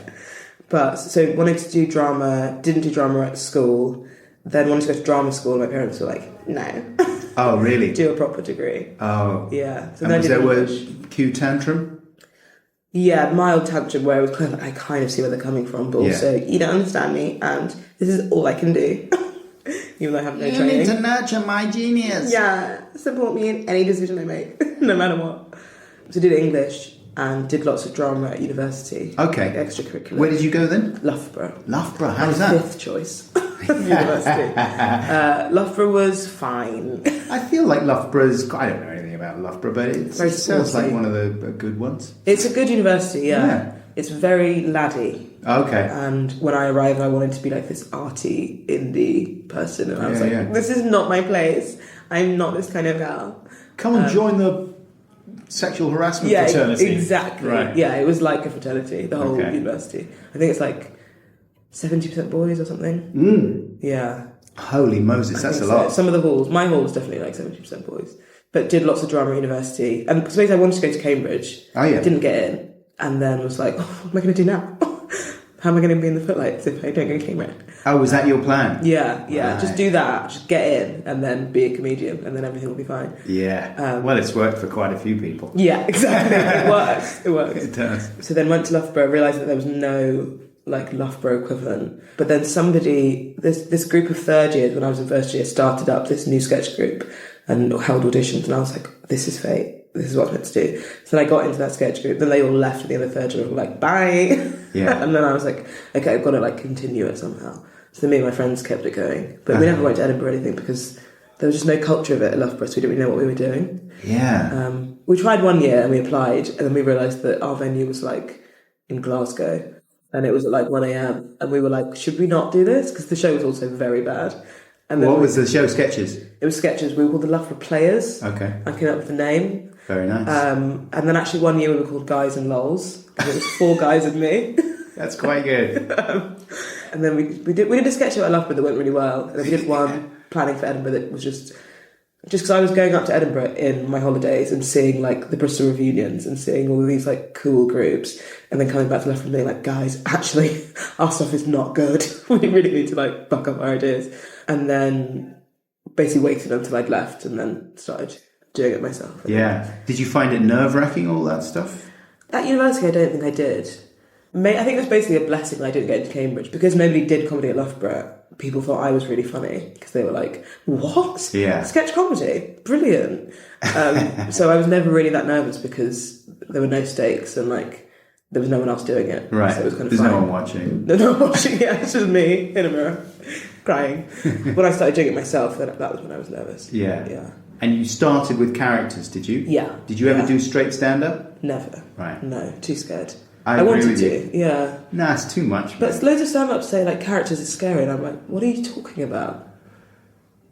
But so wanted to do drama, didn't do drama at school, then wanted to go to drama school. My parents were like, no. Oh, really? Do a proper degree. Oh. Yeah. So and then was there a cue tantrum? Yeah, mild tantrum where it was kind of like, I kind of see where they're coming from, but also you don't understand me and this is all I can do. Even though I have no training. You need to nurture my genius. Yeah, support me in any decision I make, no matter what. So I did English and did lots of drama at university. Okay. Extracurricular. Where did you go then? Loughborough. Loughborough, how was that? Fifth choice university. Loughborough was fine. I feel like Loughborough's, I don't know anything about Loughborough, but it sounds like one of the good ones. It's a good university, yeah. It's very laddie. Okay. And when I arrived, I wanted to be like this arty indie person, and I was like, this is not my place. I'm not this kind of girl. Come and join the sexual harassment fraternity. Yeah, exactly. Right. Yeah, it was like a fraternity, the whole university. I think it's like 70% boys or something. Yeah. Holy Moses, that's a lot. Some of the halls, my hall was definitely like 70% boys, but did lots of drama at university. And because I wanted to go to Cambridge, didn't get in, and then was like, what am I going to do now? How am I going to be in the footlights if I don't go to Cambridge? Oh, was that your plan? Yeah. Right. Just do that. Just get in and then be a comedian and then everything will be fine. Yeah. Well, it's worked for quite a few people. Yeah, exactly. It works. It does. So then went to Loughborough, realised that there was no like Loughborough equivalent. But then this group of third years when I was in first year started up this new sketch group and held auditions, and I was like, this is fate. This is what I'm meant to do. So then I got into that sketch group. Then they all left at the end of third year and were like, bye. Yeah. And then I was like, okay, I've got to like continue it somehow. So then me and my friends kept it going. But we never went to Edinburgh or anything because there was just no culture of it at Loughborough, so we didn't really know what we were doing. Yeah. We tried one year and we applied, and then we realised that our venue was like in Glasgow, and it was at like 1 a.m. and we were like, should we not do this? Because the show was also very bad. And then What was the show? Sketches? It was sketches. We were called the Loughborough Players. Okay. I came up with the name. Very nice. And then actually one year we were called Guys and Lols. And it was 4 guys and me. That's quite good. And then we did a sketch show at Loughborough that went really well. And then we did one planning for Edinburgh that was just because I was going up to Edinburgh in my holidays and seeing like the Bristol reunions and seeing all of these like cool groups, and then coming back to Loughborough and being like, guys, actually our stuff is not good. We really need to like buck up our ideas. And then basically waited until I'd left and then started doing it myself. Yeah. Did you find it nerve-wracking, all that stuff? At university, I don't think I did. I think it was basically a blessing that I didn't get into Cambridge, because nobody did comedy at Loughborough. People thought I was really funny because they were like, what? Yeah. Sketch comedy? Brilliant. So I was never really that nervous because there were no stakes and like there was no one else doing it. Right. So it was kind of There's fine. no one watching. No one watching, yeah. It's just me in a mirror crying. When I started doing it myself, then that was when I was nervous. Yeah. Yeah. And you started with characters, did you? Yeah. Did you ever Yeah. do straight stand-up? Never. Right. No, too scared. I agree wanted with to, you. yeah. Nah, it's too much. But loads of stand-ups say like characters are scary, and I'm like, what are you talking about?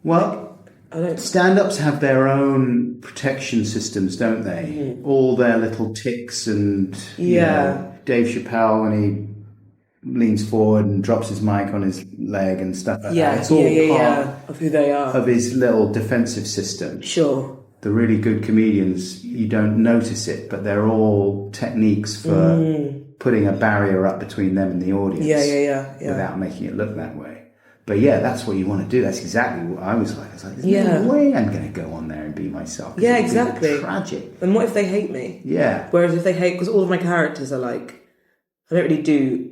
Well, I don't. stand-ups have their own protection systems, don't they? All their little ticks and... you Yeah. know, Dave Chappelle, when he leans forward and drops his mic on his leg and stuff like Yeah, that. It's all part of who they are. of his little defensive system. Sure. The really good comedians, you don't notice it, but they're all techniques for putting a barrier up between them and the audience. Yeah. Without making it look that way. But yeah, that's what you want to do. That's exactly what I was like. I was like, there's Yeah. no way I'm going to go on there and be myself. 'Cause Yeah, it'd be exactly. tragic. And what if they hate me? Yeah. Whereas if they hate, because all of my characters are like, I don't really do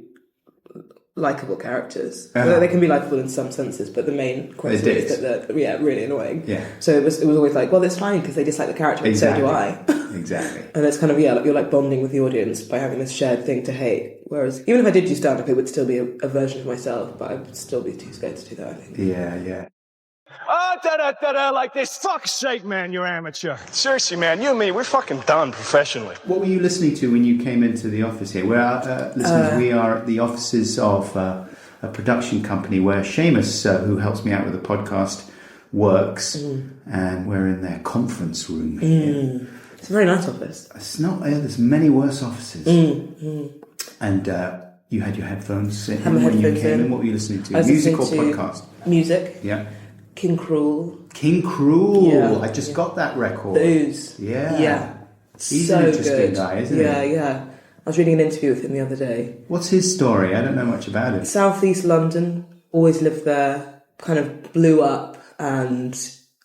likeable characters. Uh-huh. They can be likeable in some senses, but the main question They're is that they're really annoying. Yeah. So it was always like, well, it's fine because they dislike the character, and so do I. Exactly. And it's kind of, like you're like bonding with the audience by having this shared thing to hate. Whereas even if I did do stand-up, it would still be a version of myself, but I would still be too scared to do that, I think. Yeah. Like this. Fuck's sake, man, you're amateur. Seriously, man, you and me, we're fucking done professionally. What were you listening to when you came into the office here? Listeners, we are at the offices of a production company where Seamus, who helps me out with the podcast, works, and we're in their conference room here. It's a very nice office. It's not. There's many worse offices. And you had your headphones in Had my when you headphones came in. in. What were you listening to? I was Music or listening to podcast? Music. Yeah. King Cruel. King Cruel. Yeah. I just got that record. The Ooze. Yeah. Yeah. He's so an interesting good. guy, isn't he? Yeah. I was reading an interview with him the other day. What's his story? I don't know much about it. Southeast London, always lived there, kind of blew up and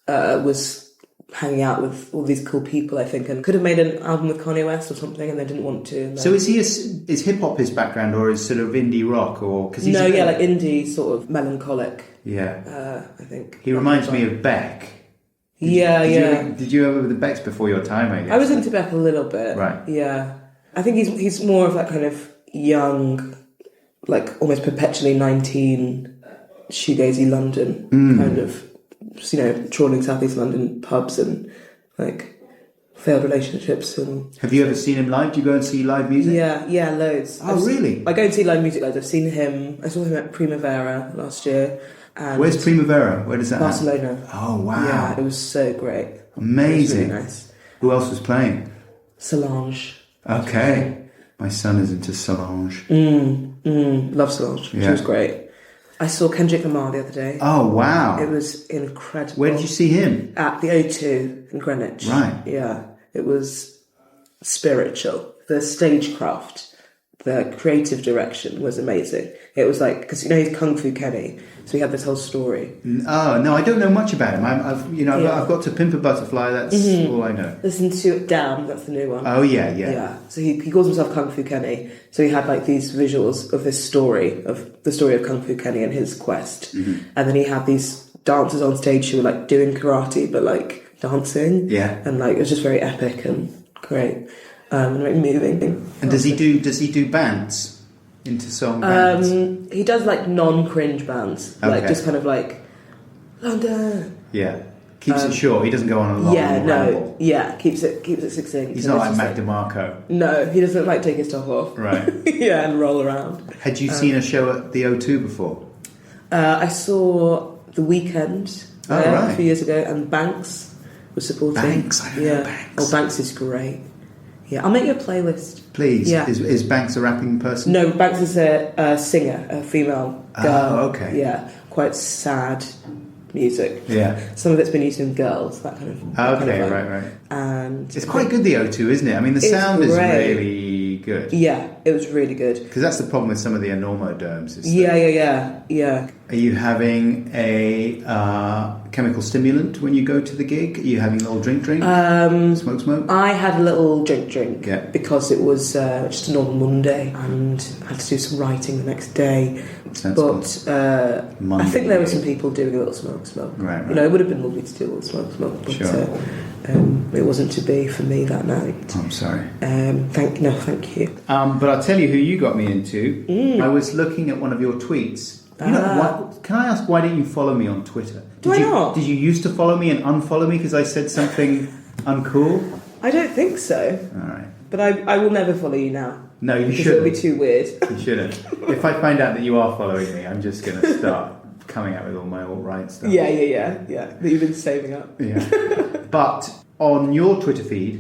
was hanging out with all these cool people, I think, and could have made an album with Kanye West or something, and they didn't want to. So is hip hop his background, or is sort of indie rock, or because like indie, sort of melancholic. Yeah, I think he reminds me of Beck. Did you ever with the Becks before your time? I guess I was into Beck a little bit. Right. Yeah, I think he's more of that kind of young, like almost perpetually 19, shoegazy London kind of. Trawling Southeast London pubs and like failed relationships. And have you ever seen him live? Do you go and see live music? Yeah, loads. Really? I go and see live music loads. I've seen him. I saw him at Primavera last year. And where's Primavera? Where does that Barcelona. happen? Oh wow! Yeah, it was so great. Amazing. It was really nice. Who else was playing? Solange. Okay, my son is into Solange. Love Solange. Yeah. She was great. I saw Kendrick Lamar the other day. Oh, wow. It was incredible. Where did you see him? At the O2 in Greenwich. Right. Yeah. It was spiritual. The stagecraft, the creative direction was amazing. It was like, because he's Kung Fu Kenny, so he had this whole story. Oh, no, I don't know much about him. I've got To Pimp a Butterfly, that's all I know. Listen to Damn, that's the new one. Oh, yeah. So he calls himself Kung Fu Kenny. So he had like these visuals of this story, of the story of Kung Fu Kenny and his quest. And then he had these dancers on stage who were like doing karate, but like dancing. Yeah. And like, it was just very epic and great. And very moving. And does he do bands? Into song bands? He does like non-cringe bands. Okay. Like just kind of like London. Yeah. Keeps it short. He doesn't go on a long ramble. Keeps it succinct. He's not like Mac DeMarco. No, he doesn't like take his top off. Right. Yeah, and roll around. Had you seen a show at the O2 before? I saw The Weeknd a few years ago, and Banks was supporting. Banks, I know Banks. Oh, Banks is great. Yeah, I'll make you a playlist. Please. Yeah. Is Banks a rapping person? No, Banks is a singer, a female girl. Oh, okay. Yeah, quite sad music. Yeah. Some of it's been used in Girls, that kind of. Right. And it's quite good, the O2, isn't it? I mean, the sound is really good. Yeah, it was really good. Because that's the problem with some of the enormodomes. Yeah. Are you having a chemical stimulant when you go to the gig? Are you having a little drink? Smoke? I had a little drink because it was just a normal Monday and I had to do some writing the next day. Sensible. But I think there were some people doing a little smoke. Right. You know, it would have been lovely to do a little smoke, but sure. It wasn't to be for me that night. I'm sorry. Thank you. But I'll tell you who you got me into. I was looking at one of your tweets. You know, can I ask, why don't you follow me on Twitter? Did you used to follow me and unfollow me because I said something uncool? I don't think so. All right. But I will never follow you now. No, you shouldn't. It'll be too weird. You shouldn't. If I find out that you are following me, I'm just going to start coming out with all my alt-right stuff. Yeah. That you've been saving up. Yeah. But on your Twitter feed,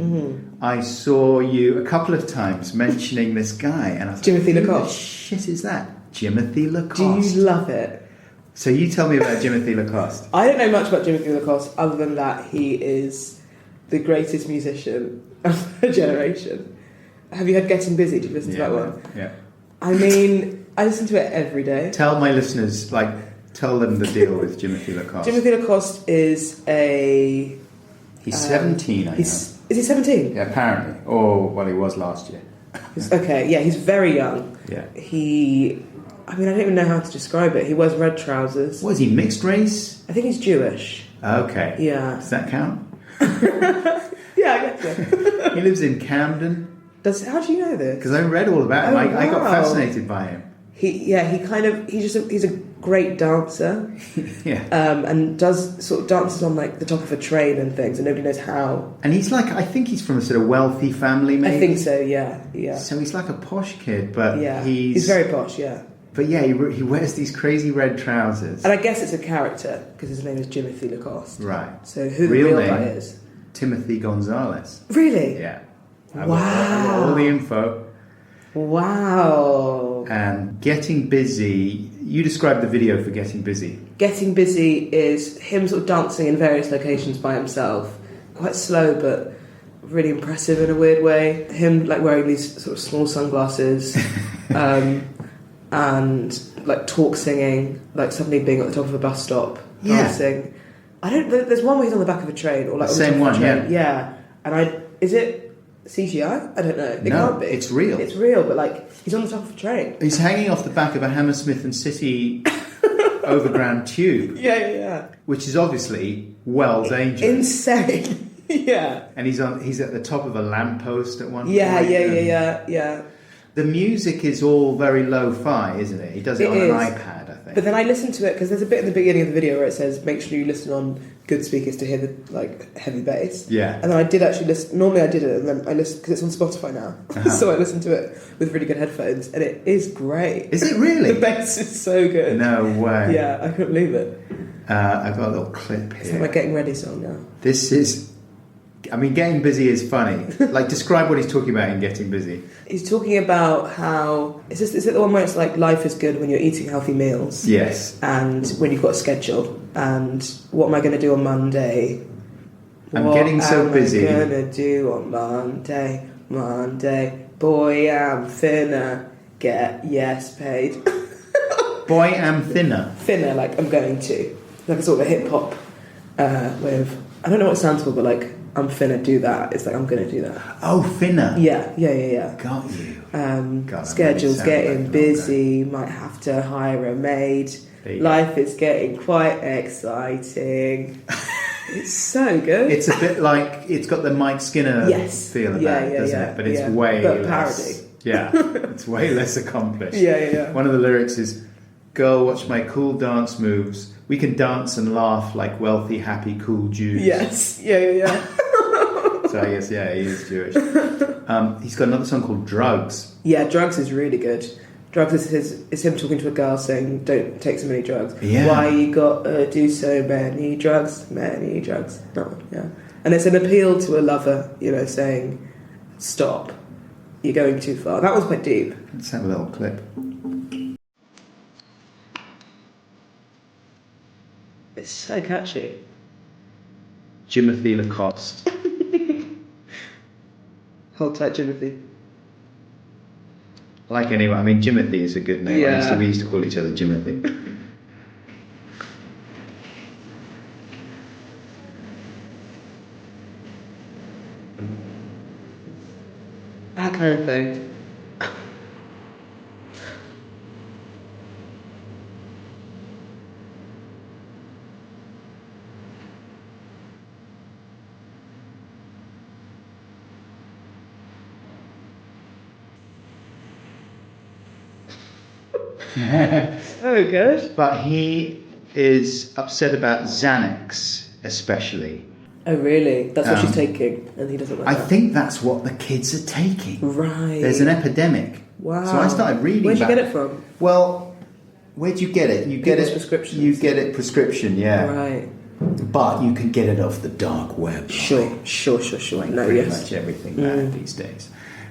I saw you a couple of times mentioning this guy, and I thought, Timothy who Lacoste. the shit is that? Timothy Lacoste. Do you love it? So you tell me about Timothy Lacoste. I don't know much about Timothy Lacoste other than that he is the greatest musician of a generation. Have you heard Getting Busy? Did you listen to that one? Yeah. I mean, I listen to it every day. Tell my listeners, tell them the deal with Timothy Lacoste. Timothy Lacoste is a... He's 17, I know. Is he 17? Yeah, apparently. He was last year. Okay, yeah, he's very young. Yeah. I don't even know how to describe it. He wears red trousers. What, is he mixed race? I think he's Jewish. Okay. Yeah. Does that count? Yeah, I guess so. He lives in Camden. How do you know this? Because I read all about him. I got fascinated by him. He's a great dancer. Yeah. And does sort of dances on the top of a train and things, and nobody knows how. And he's I think he's from a sort of wealthy family, maybe. I think so. Yeah. So he's like a posh kid, but he's very posh. Yeah. But yeah, he wears these crazy red trousers. And I guess it's a character because his name is Timothy Lacoste. Right. So who the real guy is? Timothy Gonzalez. Really? Yeah. Wow. I've got all the info. Wow. And Getting Busy, you described the video for Getting Busy. Getting Busy is him sort of dancing in various locations by himself. Quite slow, but really impressive in a weird way. Him wearing these sort of small sunglasses and talk singing, suddenly being at the top of a bus stop dancing. There's one where he's on the back of a train or the same one, yeah. And is it CGI? I don't know. It can't be. It's real. It's real, but he's on the top of a train. He's hanging off the back of a Hammersmith and City overground tube. Yeah. Which is obviously well dangerous. Insane. Yeah. And he's at the top of a lamppost at one point. Yeah. The music is all very lo-fi, isn't it? He does it on an iPad, I think. But then I listened to it because there's a bit in the beginning of the video where it says, make sure you listen on good speakers to hear the heavy bass. Yeah. And then I did actually listen. Normally I did it, and then I listened because it's on Spotify now. Uh-huh. So I listened to it with really good headphones, and it is great. Is it really? The bass is so good. No way. Yeah, I couldn't believe it. I've got a little clip here. It's like my Getting Ready song now. This is... Getting Busy is funny. Describe what he's talking about in Getting Busy. He's talking about how... Is it the one where it's life is good when you're eating healthy meals? Yes. And when you've got a schedule. And what am I going to do on Monday? I'm getting so busy. What am I going to do on Monday? Monday. Boy, I'm finna get paid. Boy, I'm thinner. Thinner, I'm going to. A sort of a hip-hop way of... I don't know what it stands for, but I'm finna do that. It's I'm gonna do that. Oh, finna. Yeah. Got you. Schedule's getting busy. Might have to hire a maid. Life is getting quite exciting. It's so good. It's a bit it's got the Mike Skinner feel about it, doesn't it? But it's way less. Parody. Yeah, it's way less accomplished. Yeah. One of the lyrics is, "Girl, watch my cool dance moves. We can dance and laugh like wealthy, happy, cool Jews. Yes. Yeah. So I guess, yeah, he is Jewish. He's got another song called Drugs. Yeah, Drugs is really good. Drugs is him talking to a girl saying, don't take so many drugs. Yeah. Why you gotta do so many drugs? No, yeah. And it's an appeal to a lover, saying, stop, you're going too far. That was quite deep. Let's have a little clip. It's so catchy. Timothy Lacoste. Hold tight, Timothy. Like anyone, I mean, Jimothy is a good name. Yeah. We used to call each other Jimothy. That kind of thing. Oh, good. But he is upset about Xanax, especially. Oh, really? That's what she's taking, and he doesn't like I that. think that's what the kids are taking. Right. There's an epidemic. Wow. So I started reading. Where'd you get it from? Well, where'd you get it? You get it prescription. You get it prescription, yeah. Right. But you can get it off the dark web. Sure. Like No, pretty yes. much everything bad these days.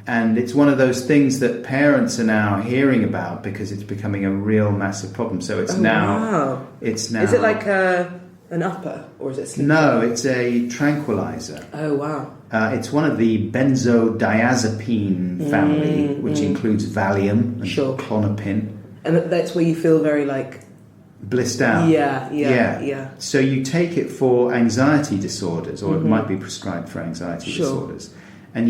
And it's one of those things that parents are now hearing about because it's becoming a real massive problem. So it's Wow. It's now. Is it like an upper, or is it sleeping? No, it's a tranquilizer. Oh, wow. It's one of the benzodiazepine family, which includes Valium and Klonopin. And that's where you feel very blissed out. Yeah. So you take it for anxiety disorders, or it might be prescribed for anxiety disorders. And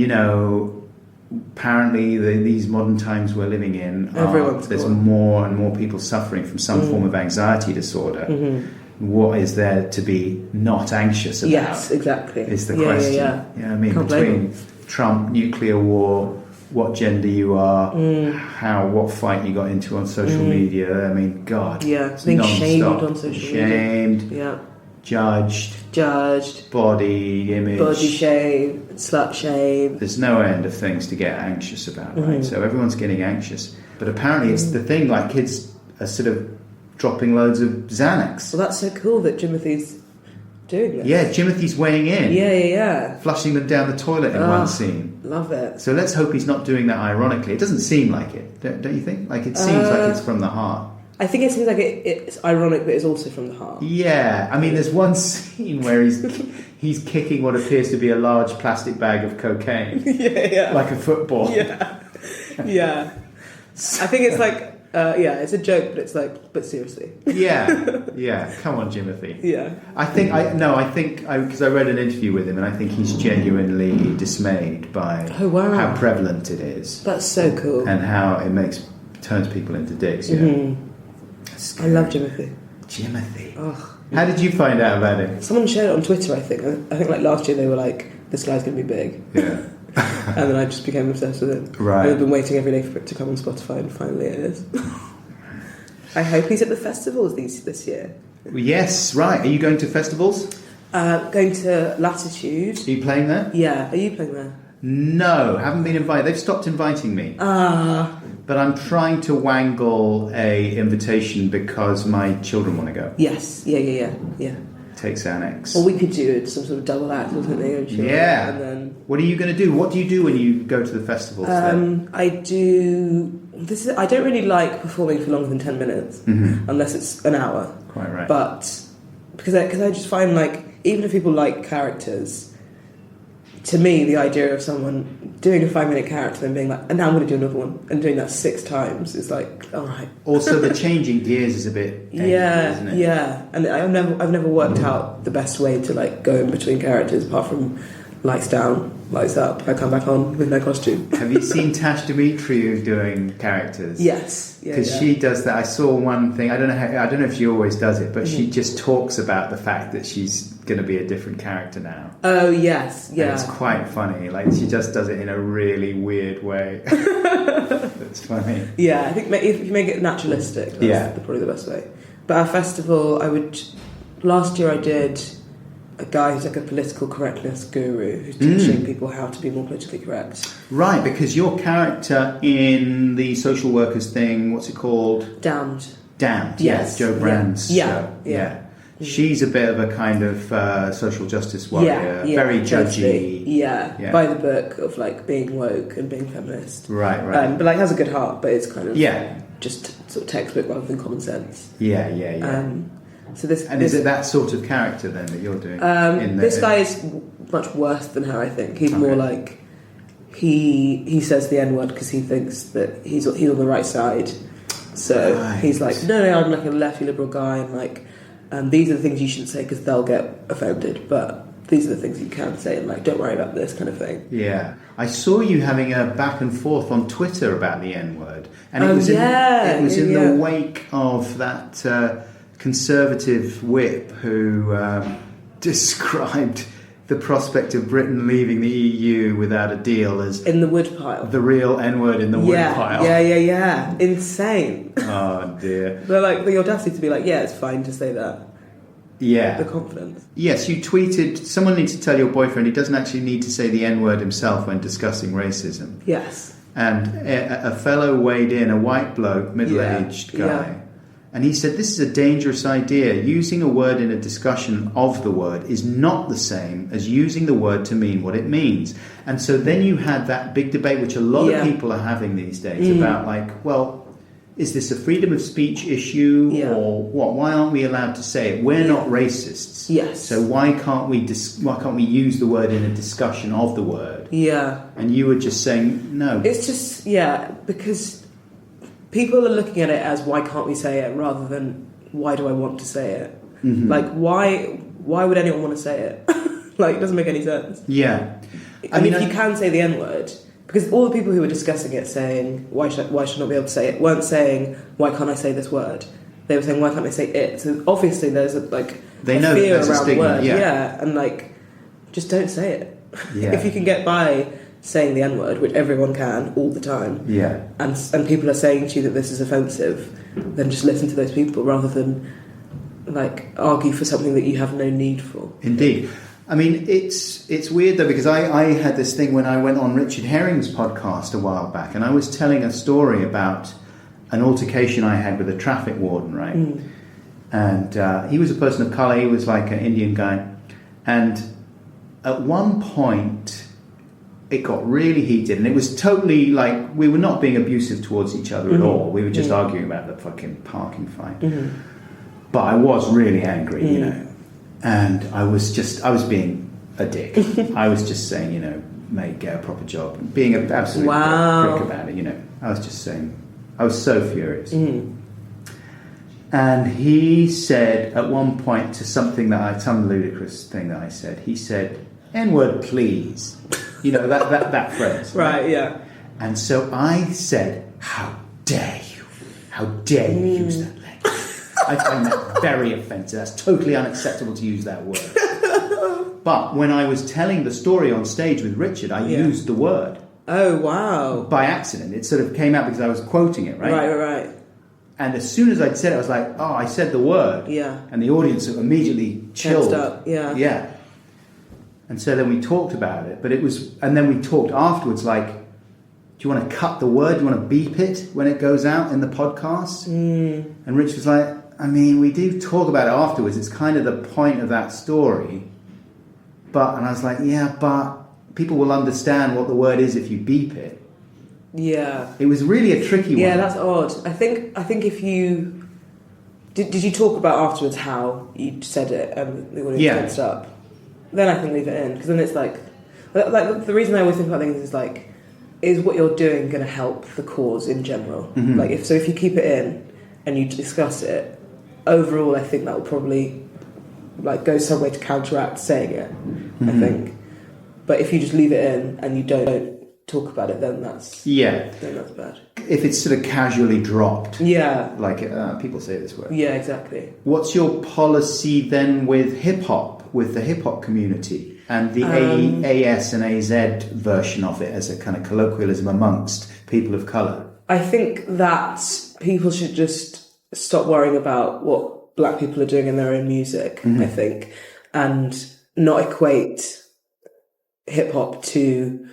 apparently these modern times we're living in, there's more and more people suffering from some form of anxiety disorder. What is there to be not anxious about? Yes, exactly. Is the question. Yeah. I mean, between Trump, nuclear war, what gender you are, what fight you got into on social media. I mean, God. Yeah, being shamed on social media. Shamed. Yeah. Judged. Body image. Body shame. Slut shame. There's no end of things to get anxious about, right? So everyone's getting anxious. But apparently it's the thing, like kids are sort of dropping loads of Xanax. Well, that's so cool that Timothy's doing this. Yeah, Timothy's weighing in. Yeah. Flushing them down the toilet in one scene. Love it. So let's hope he's not doing that ironically. It doesn't seem like it, don't you think? Like it seems like it's from the heart. I think it seems like it's ironic, but it's also from the heart. Yeah, I mean, there's one scene where he's kicking what appears to be a large plastic bag of cocaine. Yeah. Like a football. Yeah. I think it's it's a joke, but it's but seriously. Yeah. Come on, Jimothy. Yeah. I think because I read an interview with him, and I think he's genuinely dismayed by how prevalent it is. That's so cool. And how it turns people into dicks. I love Jimothy. Ugh. How did you find out about him? Someone shared it on Twitter, I think. I think last year they were like, this guy's going to be big. Yeah. And then I just became obsessed with it. Right. And I've been waiting every day for it to come on Spotify, and finally it is. I hope he's at the festivals this year. Yes, right. Are you going to festivals? Going to Latitude. Are you playing there? Yeah. Are you playing there? No, haven't been invited. They've stopped inviting me. But I'm trying to wangle a invitation because my children want to go. Yes. Yeah. Take Xanax. Or we could do some sort of double act or something. Yeah. And then... What are you going to do? What do you do when you go to the festivals then? I don't really like performing for longer than 10 minutes, unless it's an hour. Quite right. But because I just find even if people like characters, to me the idea of someone doing a 5-minute character and being like, and now I'm going to do another one, and doing that 6 times is like, all right. Also, the changing gears is a bit angry, isn't it? Yeah. And I've never worked out the best way to go in between characters apart from lights down, lights up. I come back on with no costume. Have you seen Tash Dimitriou doing characters? Yes. Because she does that. I saw one thing. I don't know if she always does it, but she just talks about the fact that she's going to be a different character now. Oh yes, yeah. And it's quite funny. She just does it in a really weird way. It's funny. Yeah, I think if you make it naturalistic, that's probably the best way. But our festival, last year I did a guy who's like a political correctness guru who's teaching people how to be more politically correct. Right, because your character in the social workers thing, what's it called? Damned. Yes, Joe Brand's show. Yeah. She's a bit of a kind of social justice warrior, very judgy. Yeah, by the book of like being woke and being feminist. Right. But like has a good heart, but it's kind of just sort of textbook rather than common sense. Yeah. So this is it that sort of character then that you're doing? This guy is much worse than her. I think he's more like he says the N-word because he thinks that he's on the right side. So he's like, no, I'm like a lefty liberal guy, and like, these are the things you shouldn't say because they'll get offended, but these are the things you can say, and like, don't worry about this kind of thing. Yeah, I saw you having a back and forth on Twitter about the N-word, and it was in the wake of that Conservative whip who described the prospect of Britain leaving the EU without a deal as in the woodpile, the real N-word in the woodpile. Yeah, insane. Oh dear. They're like the audacity to be like, yeah, it's fine to say that. Yeah, the confidence. Yes, you tweeted. Someone needs to tell your boyfriend he doesn't actually need to say the N-word himself when discussing racism. Yes. And a fellow weighed in, a white bloke, middle-aged guy. Yeah. And he said, this is a dangerous idea. Using a word in a discussion of the word is not the same as using the word to mean what it means. And so then you had that big debate, which a lot of people are having these days, about like, well, is this a freedom of speech issue or what? Why aren't we allowed to say it? We're not racists. Yes. So why can't we use the word in a discussion of the word? Yeah. And you were just saying, no. It's just, because people are looking at it as why can't we say it rather than why do I want to say it? Mm-hmm. Like why would anyone want to say it? Like it doesn't make any sense. Yeah. I mean, if you can say the N-word, because all the people who were discussing it saying why should I not be able to say it weren't saying why can't I say this word? They were saying why can't I say it? So obviously there's a fear around the word. Yeah, and like just don't say it. Yeah. If you can get by saying the N-word, which everyone can all the time, and people are saying to you that this is offensive, then just listen to those people rather than like argue for something that you have no need for. Indeed. I mean, it's weird though, because I had this thing when I went on Richard Herring's podcast a while back, and I was telling a story about an altercation I had with a traffic warden, right? And he was a person of colour, he was like an Indian guy, and at one point it got really heated, and it was totally like we were not being abusive towards each other at all. We were just arguing about the fucking parking fine. But I was really angry, you know, and I was being a dick. I was just saying, you know, mate, get a proper job, being an absolute prick about it, you know. I was just saying, I was so furious. And he said at one point to some ludicrous thing that I said, he said, N-word, please. You know, that phrase. Right, yeah. And so I said, how dare you? How dare you use that language? I find that very offensive. That's totally unacceptable to use that word. But when I was telling the story on stage with Richard, I used the word. Oh, wow. By accident. It sort of came out because I was quoting it, right? Right. And as soon as I'd said it, I was like, oh, I said the word. Yeah. And the audience immediately chilled. Up. Yeah. Yeah. And so then we talked about it, and then we talked afterwards, like, do you want to cut the word? Do you want to beep it when it goes out in the podcast? And Rich was like, I mean, we do talk about it afterwards. It's kind of the point of that story. And I was like, yeah, but people will understand what the word is if you beep it. Yeah. It was really a tricky one. Yeah, that's odd. I think if you... Did you talk about afterwards how you said it and the audience tensed up? Then I can leave it in, because then it's like the reason I always think about things is like, is what you're doing going to help the cause in general? Like if you keep it in and you discuss it, overall I think that will probably like go some way to counteract saying it. I think, but if you just leave it in and you don't talk about it, then that's bad. If it's sort of casually dropped, like people say this word, exactly. What's your policy then with hip hop? With the hip-hop community and the AS and AZ version of it as a kind of colloquialism amongst people of colour? I think that people should just stop worrying about what black people are doing in their own music, I think, and not equate hip-hop to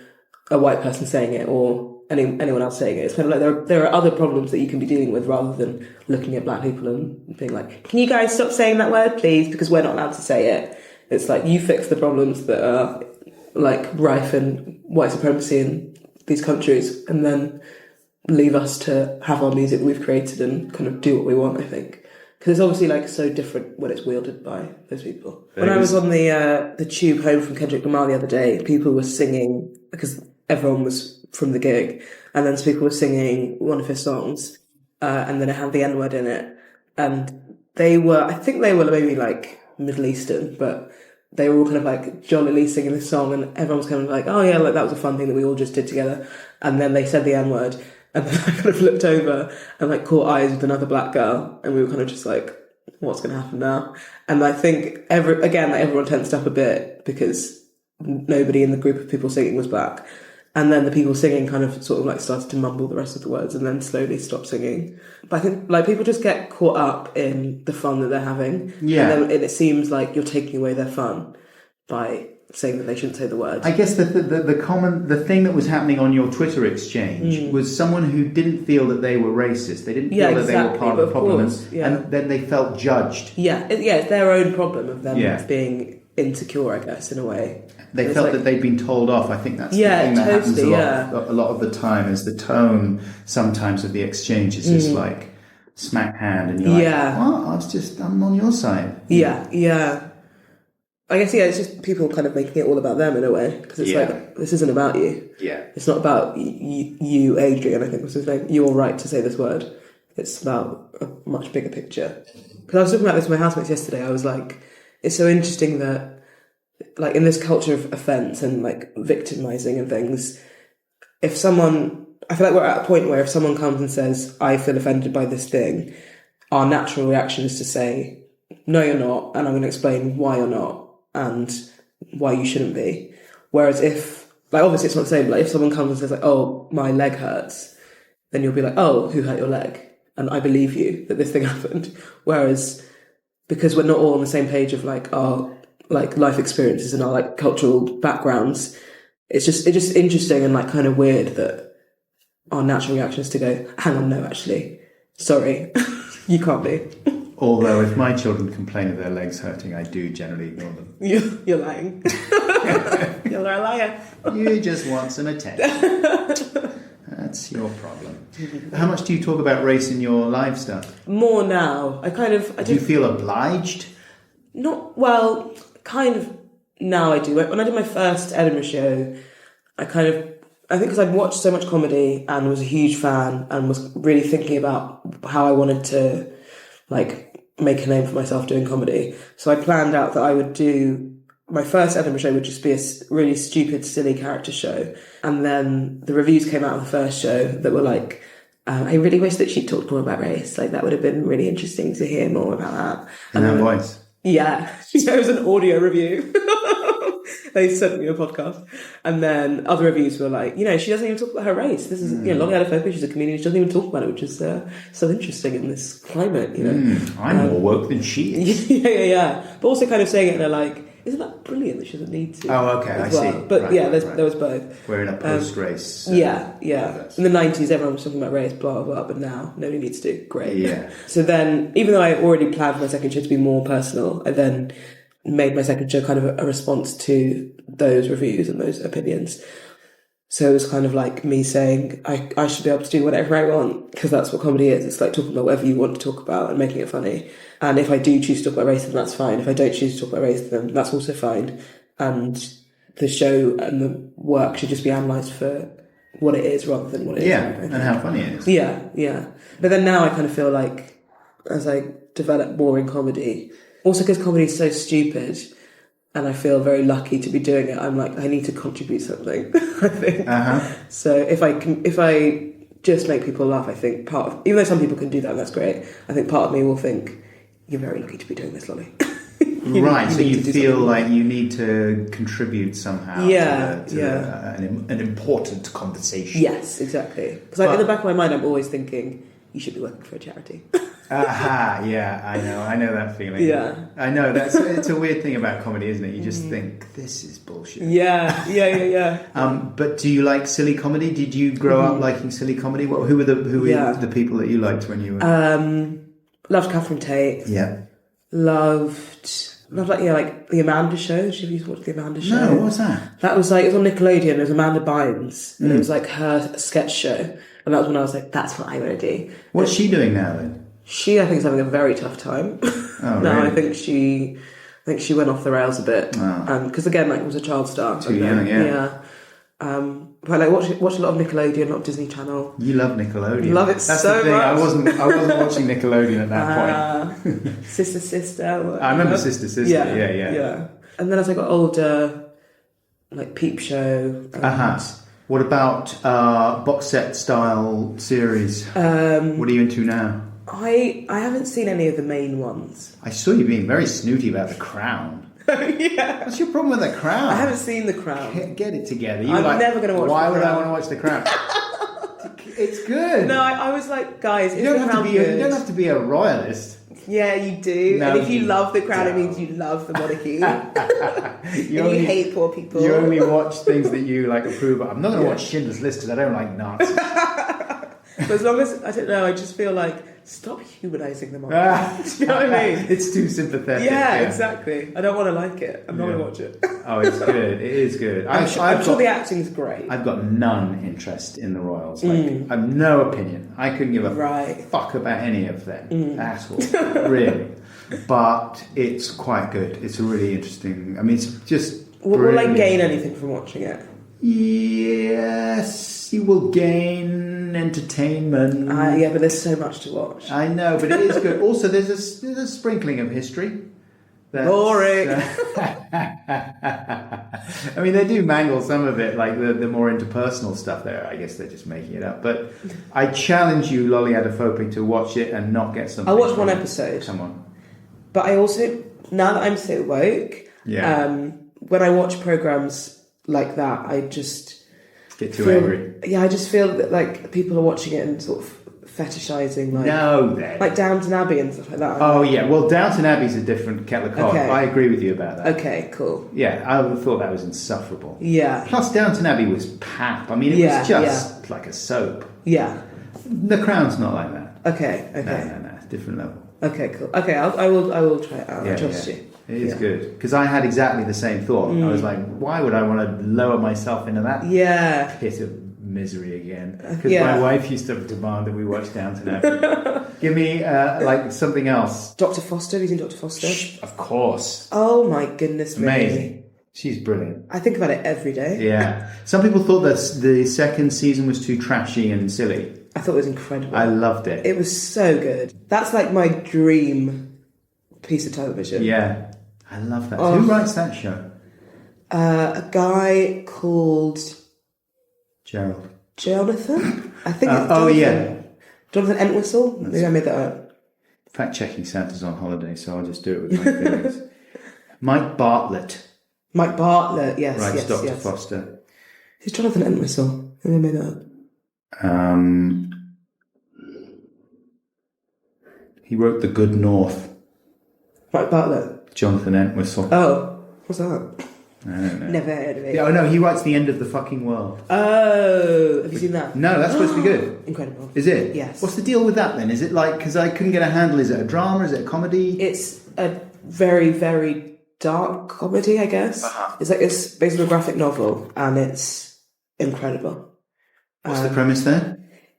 a white person saying it or anyone else saying it. It's kind of like there are other problems that you can be dealing with rather than looking at black people and being like, can you guys stop saying that word, please? Because we're not allowed to say it. It's like, you fix the problems that are like rife in white supremacy in these countries, and then leave us to have our music we've created and kind of do what we want, I think. Because it's obviously like so different when it's wielded by those people. When I was on the tube home from Kendrick Lamar the other day, people were singing, because everyone was from the gig, and then people were singing one of his songs, and then it had the N-word in it. And I think they were maybe like Middle Eastern, but they were all kind of like jollily singing this song, and everyone was kind of like, oh yeah, like that was a fun thing that we all just did together. And then they said the N-word, and then I kind of looked over and like caught eyes with another black girl, and we were kind of just like, what's going to happen now? And I think everyone tensed up a bit because nobody in the group of people singing was black. And then the people singing kind of sort of like started to mumble the rest of the words and then slowly stopped singing. But I think like people just get caught up in the fun that they're having. Yeah. And then it seems like you're taking away their fun by saying that they shouldn't say the word. I guess the thing that was happening on your Twitter exchange was someone who didn't feel that they were racist. They didn't feel that they were part of the problem. And then they felt judged. Yeah, it's their own problem of them being insecure, I guess, in a way. They felt that they'd been told off. I think that's the thing that happens a lot of the time, is the tone sometimes of the exchange is just like smack hand, and you're like, well, I'm on your side. Yeah. I guess, it's just people kind of making it all about them in a way, because it's like, this isn't about you. Yeah. It's not about you, Adrian, I think was his name. You're right to say this word. It's about a much bigger picture. Because I was talking about this with my housemates yesterday. I was like, it's so interesting that like in this culture of offence and like victimising and things, I feel like we're at a point where if someone comes and says, I feel offended by this thing, our natural reaction is to say, no, you're not, and I'm going to explain why you're not and why you shouldn't be. Whereas if, like, obviously it's not the same, but like if someone comes and says like, oh, my leg hurts, then you'll be like, oh, who hurt your leg? And I believe you that this thing happened. Whereas because we're not all on the same page of like our like life experiences and our like cultural backgrounds, it's just interesting and like kind of weird that our natural reaction is to go, hang on, no, actually, sorry, you can't be. Although if my children complain of their legs hurting, I do generally ignore them. You're lying. You're a liar. You just want some attention. That's your problem. How much do you talk about race in your live stuff? More now. Do you feel obliged? Not, well, kind of now I do. When I did my first Edinburgh show, I think because I'd watched so much comedy and was a huge fan and was really thinking about how I wanted to like make a name for myself doing comedy. So I planned out that I would do, my first Edinburgh show would just be a really stupid, silly character show. And then the reviews came out of the first show that were like, I really wish that she talked more about race. Like, that would have been really interesting to hear more about that. And her voice. Yeah. It was an audio review. They sent me a podcast. And then other reviews were like, she doesn't even talk about her race. This is, long ADEFOPE, she's a comedian, she doesn't even talk about it, which is so interesting in this climate, I'm more woke than she is. Yeah. But also kind of saying it in a like, isn't that brilliant that she doesn't need to? Oh, okay, I see. But there was both. We're in a post-race. Yeah. In the 90s, everyone was talking about race, blah, blah, blah, but now nobody needs to. Great. Yeah. So then, even though I already planned for my second show to be more personal, I then made my second show kind of a response to those reviews and those opinions. So it was kind of like me saying, I should be able to do whatever I want, because that's what comedy is. It's like talking about whatever you want to talk about and making it funny. And if I do choose to talk about race, then that's fine. If I don't choose to talk about race, then that's also fine. And the show and the work should just be analysed for what it is rather than what it is. Yeah, and how funny it is. Yeah. But then now I kind of feel like, as I develop more in comedy, also because comedy is so stupid, and I feel very lucky to be doing it, I'm like, I need to contribute something, I think. So if I just make people laugh, I think even though some people can do that, and that's great, I think part of me will think, you're very lucky to be doing this, Lolly. Right, so you feel like you need to contribute somehow to an important conversation. Yes, exactly. Because in the back of my mind, I'm always thinking, you should be working for a charity. Aha, yeah, I know that feeling. Yeah. I know, it's a weird thing about comedy, isn't it? You just think, this is bullshit. Yeah. But do you like silly comedy? Did you grow up liking silly comedy? Who were the people that you liked when you were... Loved Catherine Tate. Yeah. Loved like the Amanda Show. Have you watched the Amanda Show? No, what was that? That was like, it was on Nickelodeon. It was Amanda Bynes. And it was like her sketch show. And that was when I was like, that's what I want to do. What's she doing now then? She, I think, is having a very tough time. Oh, no, really? I think she went off the rails a bit. Because again, like, it was a child star. Too young, yeah. Yeah. But I watch a lot of Nickelodeon, a lot of Disney Channel. You love Nickelodeon. Love it That's so the thing. much. I wasn't watching Nickelodeon at that point. Sister. I remember Sister. Yeah. And then as I got older, like Peep Show. What about box set style series? What are you into now? I haven't seen any of the main ones. I saw you being very snooty about The Crown. Yeah. What's your problem with The Crown? I haven't seen The Crown. Get it together. I'm never going to watch Why The would Crown. I want to watch The Crown? It's good. No, I was like, guys, you don't have to be a royalist. Yeah, you do. No, and if you you love The Crown, don't. it means you love the monarchy. and you hate poor people. You only watch things that you like approve of. I'm not going to watch Schindler's List because I don't like Nazis. But as long as, I don't know, I just feel like, stop humanising the monarchy. Do you know what I mean? It's too sympathetic. Yeah, exactly. I don't want to like it. I'm not going to watch it. Oh, it's good. It is good. I'm sure the acting's great. I've got none interest in the royals. Like, I've no opinion. I couldn't give a fuck about any of them at all, really. But it's quite good. It's really interesting. I mean, it's just. Will I gain anything from watching it? Yes, you will gain entertainment. Yeah, but there's so much to watch. I know, but it is good. Also, there's a sprinkling of history. Boring. I mean, they do mangle some of it, like the more interpersonal stuff there. I guess they're just making it up. But I challenge you, Lolly ADEFOPE, to watch it and not get something. I'll watch one episode. Come on. But I also, now that I'm so woke, when I watch programmes like that, I just get too angry. Yeah, I just feel that like people are watching it and sort of fetishizing like Downton Abbey and stuff like that. Oh yeah, well Downton Abbey's a different kettle of cod. Okay. I agree with you about that. Okay, cool. Yeah, I would have thought that was insufferable. Yeah. Plus Downton Abbey was pap. I mean, it was just like a soap. Yeah. The Crown's not like that. Okay. No, it's a different level. Okay, cool. Okay, I will try it out. I trust you. It is good because I had exactly the same thought. I was like, why would I want to lower myself into that pit of misery again? Because my wife used to demand that we watch Downton Abbey. Give me like something else. Dr. Foster. Have you seen Dr. Foster? Of course. Oh my goodness me. Amazing. She's brilliant. I think about it every day. Yeah. Some people thought that the second season was too trashy and silly. I thought it was incredible. I loved it. It was so good. That's like my dream piece of television. Yeah. I love that. Who writes that show? A guy called Gerald. Jonathan? I think it's Jonathan. Jonathan Entwistle? Maybe I made that up. Fact checking Santa's on holiday, so I'll just do it with my feelings. Mike Bartlett. Mike Bartlett, yes. Writes yes, Dr. Foster. Who's Jonathan Entwistle? Maybe I made that up. He wrote The Good North. Mike Bartlett. Jonathan Entwistle. Oh, what's that? I don't know. Never heard of it. Yeah, oh no, he writes The End of the Fucking World. Oh, have you seen that? No, that's supposed to be good. Incredible. Is it? Yes. What's the deal with that then? Is it like, because I couldn't get a handle, is it a drama, is it a comedy? It's a very, very dark comedy, I guess. It's based on a graphic novel and it's incredible. What's the premise there?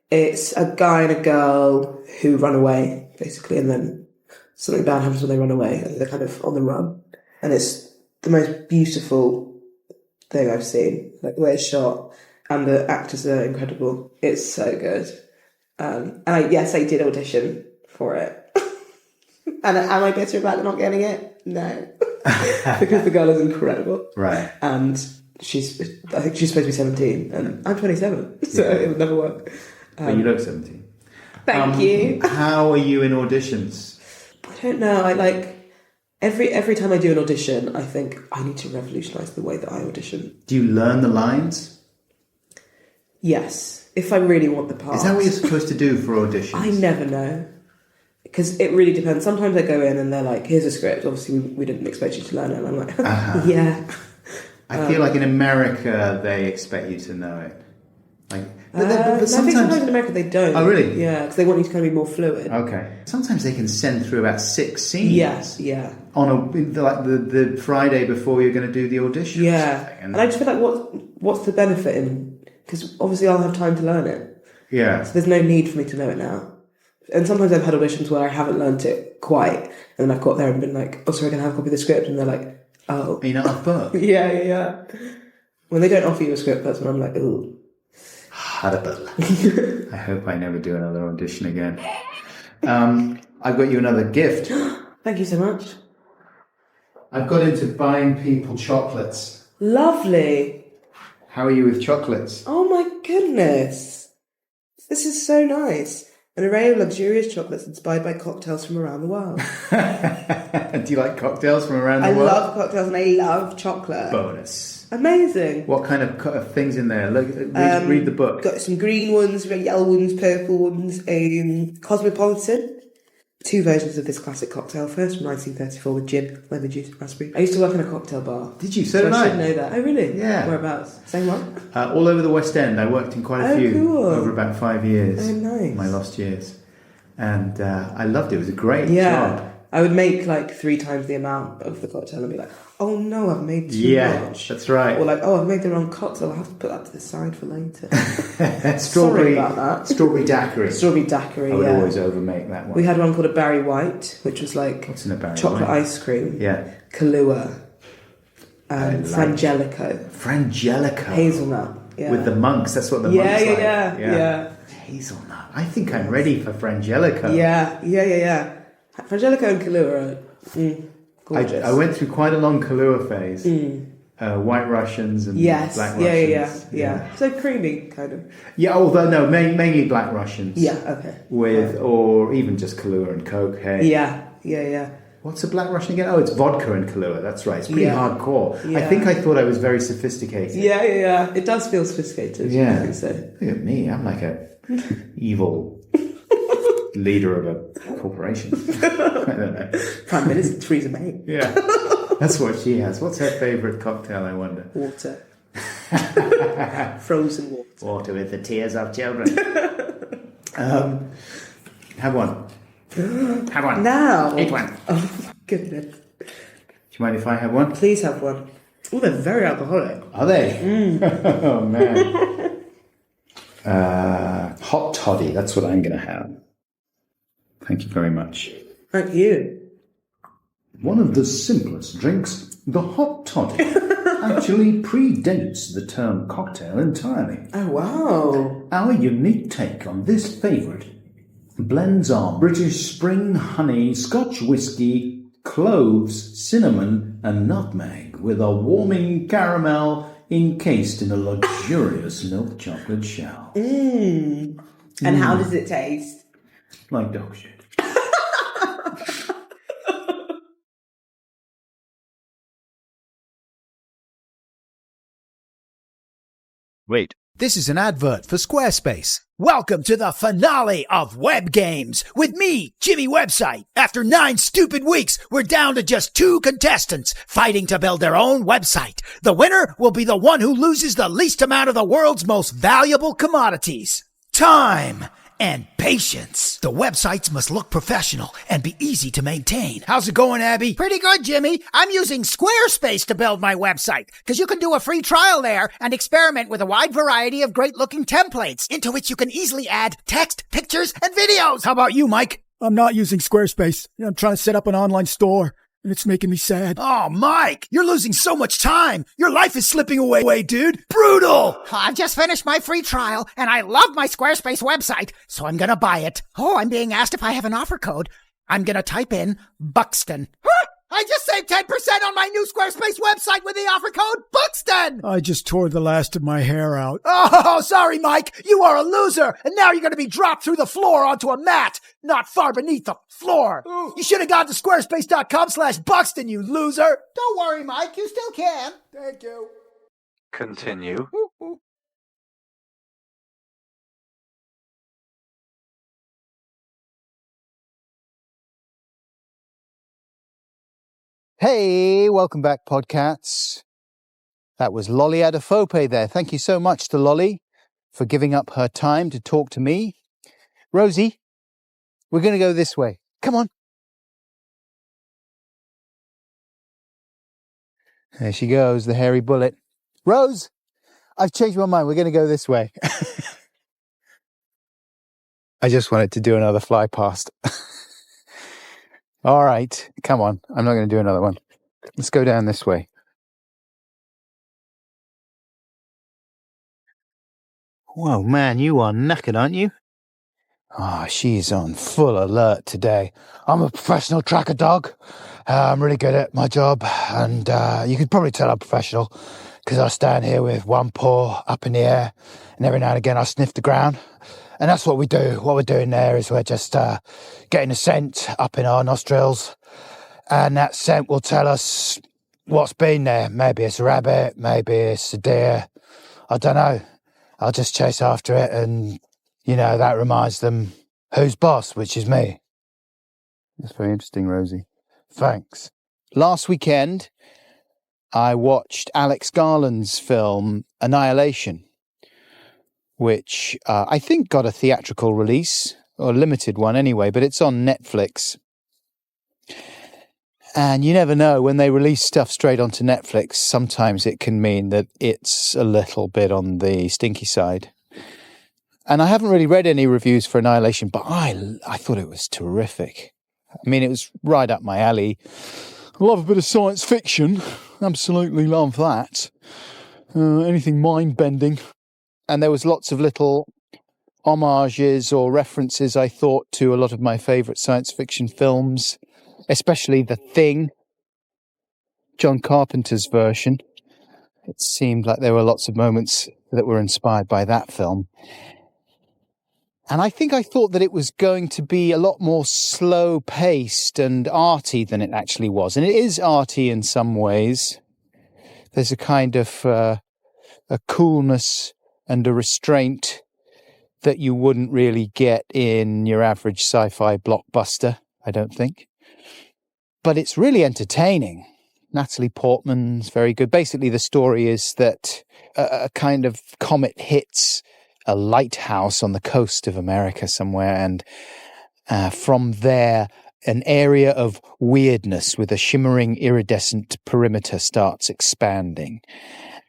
It's a guy and a girl who run away, basically, and then something bad happens when they run away and they're kind of on the run. And it's the most beautiful thing I've seen, like the way it's shot, and the actors are incredible. It's so good. And I did audition for it. And am I bitter about not getting it? No. Because the girl is incredible. Right. And I think she's supposed to be 17, and I'm 27, so it would never work. But you look 17. Thank you. How are you in auditions? I don't know. I like every time I do an audition, I think I need to revolutionise the way that I audition. Do you learn the lines? Yes, if I really want the part. Is that what you're supposed to do for auditions? I never know. Because it really depends. Sometimes I go in and they're like, here's a script. Obviously, we didn't expect you to learn it. And I'm like, yeah. I feel like in America, they expect you to know it. But I think sometimes in America they don't. Oh, really? Yeah, because they want you to kind of be more fluid. Okay. Sometimes they can send through about 6 scenes. Yes, yeah. On the Friday before you're going to do the audition. Yeah. And I just feel like, what's the benefit in... Because obviously I'll have time to learn it. Yeah. So there's no need for me to know it now. And sometimes I've had auditions where I haven't learnt it quite, and then I've got there and been like, "Oh, sorry, I can have a copy of the script," and they're like, "Oh, are you not off book?" yeah. When they don't offer you a script, that's when I'm like, "Ooh, horrible." I hope I never do another audition again. I've got you another gift. Thank you so much. I've got into buying people chocolates. Lovely. How are you with chocolates? Oh my goodness, this is so nice. An array of luxurious chocolates inspired by cocktails from around the world. Do you like cocktails from around the world? I love cocktails and I love chocolate. Bonus. Amazing. What kind of things in there? Look, read the book. Got some green ones, yellow ones, purple ones, Cosmopolitan. 2 versions of this classic cocktail. First from 1934 with gin, lemon juice, raspberry. I used to work in a cocktail bar. Did you? So did I should know that. Oh, really? Yeah. Whereabouts? Same one? All over the West End. I worked in quite a few cool. over about 5 years. Oh, nice. My lost years. And I loved it. It was a great job. job. I would make like 3 times the amount of the cocktail and be like, oh no, I've made too much. That's right. Or like, oh, I've made the wrong cocktail, I'll have to put that to the side for later. Strawberry, Sorry about that. Strawberry daiquiri. Strawberry daiquiri, I would always overmake that one. We had one called a Barry White, which was like What's in a Barry chocolate White? ice cream, Yeah. Kahlua, Frangelico. Frangelico. Hazelnut. Yeah. With the monks, that's what the monks like. Yeah. Hazelnut. I think I'm ready for Frangelico. Yeah. Frangelico and Kahlua are gorgeous. I went through quite a long Kahlua phase. White Russians and Black Russians. Yeah. So creamy, kind of. Yeah, although no, mainly Black Russians. Yeah, okay. Or even just Kahlua and Coke. Hey. Yeah. What's a Black Russian again? Oh, it's vodka and Kahlua. That's right. It's pretty hardcore. Yeah. I think I thought I was very sophisticated. Yeah. It does feel sophisticated. Yeah. I think so. Look at me. I'm like a evil leader of a corporation. I don't know. Prime Minister Theresa May. Yeah. That's what she has. What's her favourite cocktail, I wonder? Water. Frozen water. Water with the tears of children. Have one. Have one. Now. Eat one. Oh, my goodness. Do you mind if I have one? Please have one. Oh, they're very alcoholic. Are they? Oh, man. Hot toddy. That's what I'm going to have. Thank you very much. Thank you. One of the simplest drinks, the hot toddy, actually predates the term cocktail entirely. Oh, wow. Our unique take on this favourite blends our British spring honey, Scotch whisky, cloves, cinnamon and nutmeg with a warming caramel encased in a luxurious milk chocolate shell. And how does it taste? Like dog shit. Wait. This is an advert for Squarespace. Welcome to the finale of Web Games with me, Jimmy Website. After 9 stupid weeks, we're down to just 2 contestants fighting to build their own website. The winner will be the one who loses the least amount of the world's most valuable commodities. Time and patience. The websites must look professional and be easy to maintain. How's it going, Abby? Pretty good, Jimmy. I'm using Squarespace to build my website because you can do a free trial there and experiment with a wide variety of great-looking templates into which you can easily add text, pictures, and videos. How about you, Mike? I'm not using Squarespace. I'm trying to set up an online store, and it's making me sad. Oh, Mike, you're losing so much time. Your life is slipping away, dude. Brutal. I've just finished my free trial, and I love my Squarespace website, so I'm going to buy it. Oh, I'm being asked if I have an offer code. I'm going to type in Buxton. I just saved 10% on my new Squarespace website with the offer code Buxton! I just tore the last of my hair out. Oh, sorry, Mike. You are a loser, and now you're going to be dropped through the floor onto a mat, not far beneath the floor. You should have gone to squarespace.com/Buxton, you loser. Don't worry, Mike. You still can. Thank you. Continue. Hey, welcome back, Podcats. That was Lolly ADEFOPE there. Thank you so much to Lolly for giving up her time to talk to me. Rosie, we're going to go this way. Come on. There she goes, the hairy bullet. Rose, I've changed my mind. We're going to go this way. I just wanted to do another fly past. All right, come on. I'm not going to do another one. Let's go down this way. Whoa, man, you are knackered, aren't you? Ah, she's on full alert today. I'm a professional tracker dog. I'm really good at my job, and you could probably tell I'm professional because I stand here with one paw up in the air, and every now and again I sniff the ground. And that's what we do. What we're doing there is we're just getting a scent up in our nostrils, and that scent will tell us what's been there. Maybe it's a rabbit, maybe it's a deer. I don't know. I'll just chase after it, and, you know, that reminds them who's boss, which is me. That's very interesting, Rosie. Thanks. Last weekend, I watched Alex Garland's film Annihilation, which I think got a theatrical release, or a limited one anyway, but it's on Netflix. And you never know, when they release stuff straight onto Netflix, sometimes it can mean that it's a little bit on the stinky side. And I haven't really read any reviews for Annihilation, but I thought it was terrific. I mean, it was right up my alley. I love a bit of science fiction. Absolutely love that. Anything mind-bending. And there was lots of little homages or references, I thought, to a lot of my favourite science fiction films, especially The Thing, John Carpenter's version. It seemed like there were lots of moments that were inspired by that film. And I thought that it was going to be a lot more slow-paced and arty than it actually was. And it is arty in some ways. There's a kind of a coolness and a restraint that you wouldn't really get in your average sci-fi blockbuster, I don't think. But it's really entertaining. Natalie Portman's very good. Basically, the story is that a kind of comet hits a lighthouse on the coast of America somewhere, and from there, an area of weirdness with a shimmering iridescent perimeter starts expanding.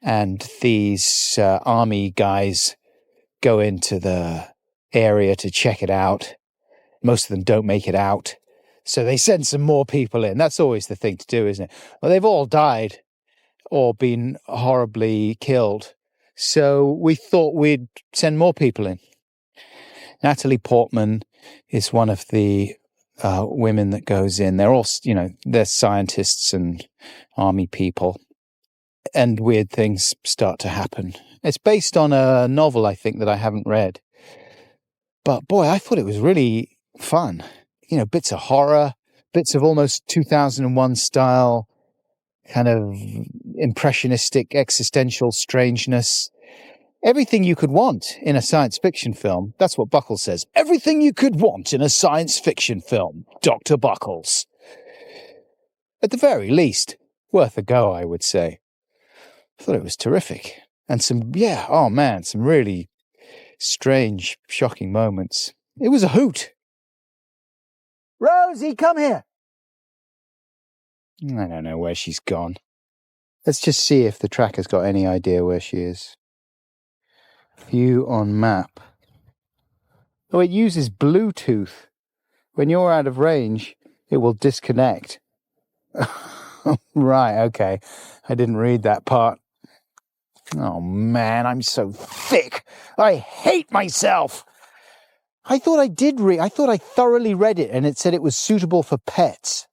And these army guys go into the area to check it out. Most of them don't make it out. So they send some more people in. That's always the thing to do, isn't it? Well, they've all died or been horribly killed. So we thought we'd send more people in. Natalie Portman is one of the women that goes in. They're all, you know, they're scientists and army people. And weird things start to happen. It's based on a novel, I think, that I haven't read. But boy, I thought it was really fun. You know, bits of horror, bits of almost 2001 style, kind of impressionistic existential strangeness. Everything you could want in a science fiction film. That's what Buckles says. Everything you could want in a science fiction film, Dr. Buckles. At the very least, worth a go, I would say. I thought it was terrific. And some really strange, shocking moments. It was a hoot. Rosie, come here. I don't know where she's gone. Let's just see if the tracker's got any idea where she is. View on map. Oh, it uses Bluetooth. When you're out of range, it will disconnect. Right, okay. I didn't read that part. Oh, man, I'm so thick. I hate myself. I thought I thoroughly read it, and it said it was suitable for pets.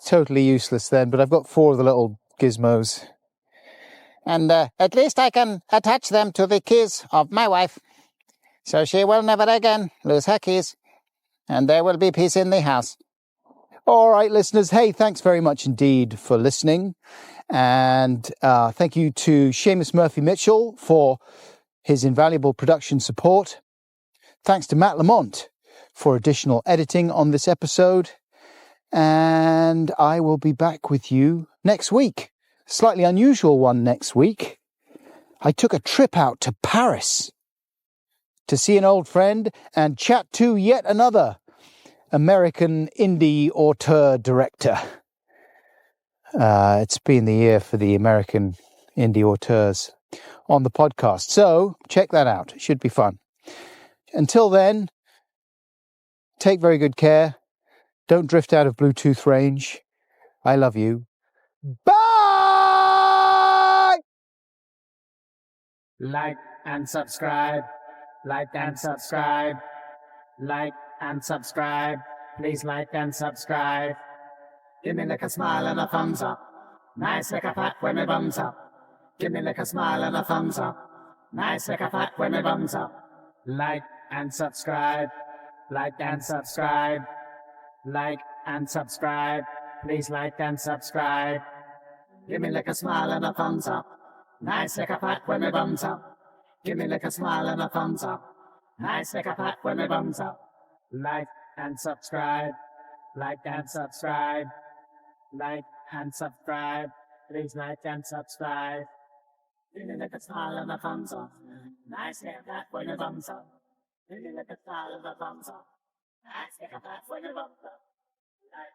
Totally useless then, but I've got 4 of the little gizmos. And at least I can attach them to the keys of my wife. So she will never again lose her keys. And there will be peace in the house. All right, listeners. Hey, thanks very much indeed for listening. And thank you to Seamus Murphy-Mitchell for his invaluable production support. Thanks to Matt Lamont for additional editing on this episode. And I will be back with you next week. Slightly unusual one next week. I took a trip out to Paris to see an old friend and chat to yet another American indie auteur director. It's been the year for the American indie auteurs on the podcast. So check that out. It should be fun. Until then, take very good care. Don't drift out of Bluetooth range. I love you. Bye! Like and subscribe. Like and subscribe. Like and subscribe. Please like and subscribe. Give me like a smile and a thumbs up. Nice like a fat when my bum's up. Give me like a smile and a thumbs up. Nice like a fat when my bum's up. Like and subscribe. Like and subscribe. Like and subscribe. Please like and subscribe. Give me like a smile and a thumbs up. Nice like a fat when my bum's up. Give me like a smile and a thumbs up. Nice like a fat when my bum's up. Like and subscribe. Like and subscribe. Like and subscribe. Please like and subscribe. Give me like a smile and a thumbs up. Nice like a fat when my bum's up. Give me like a smile and a thumbs up. Nice like a fat when my bum's up. Like,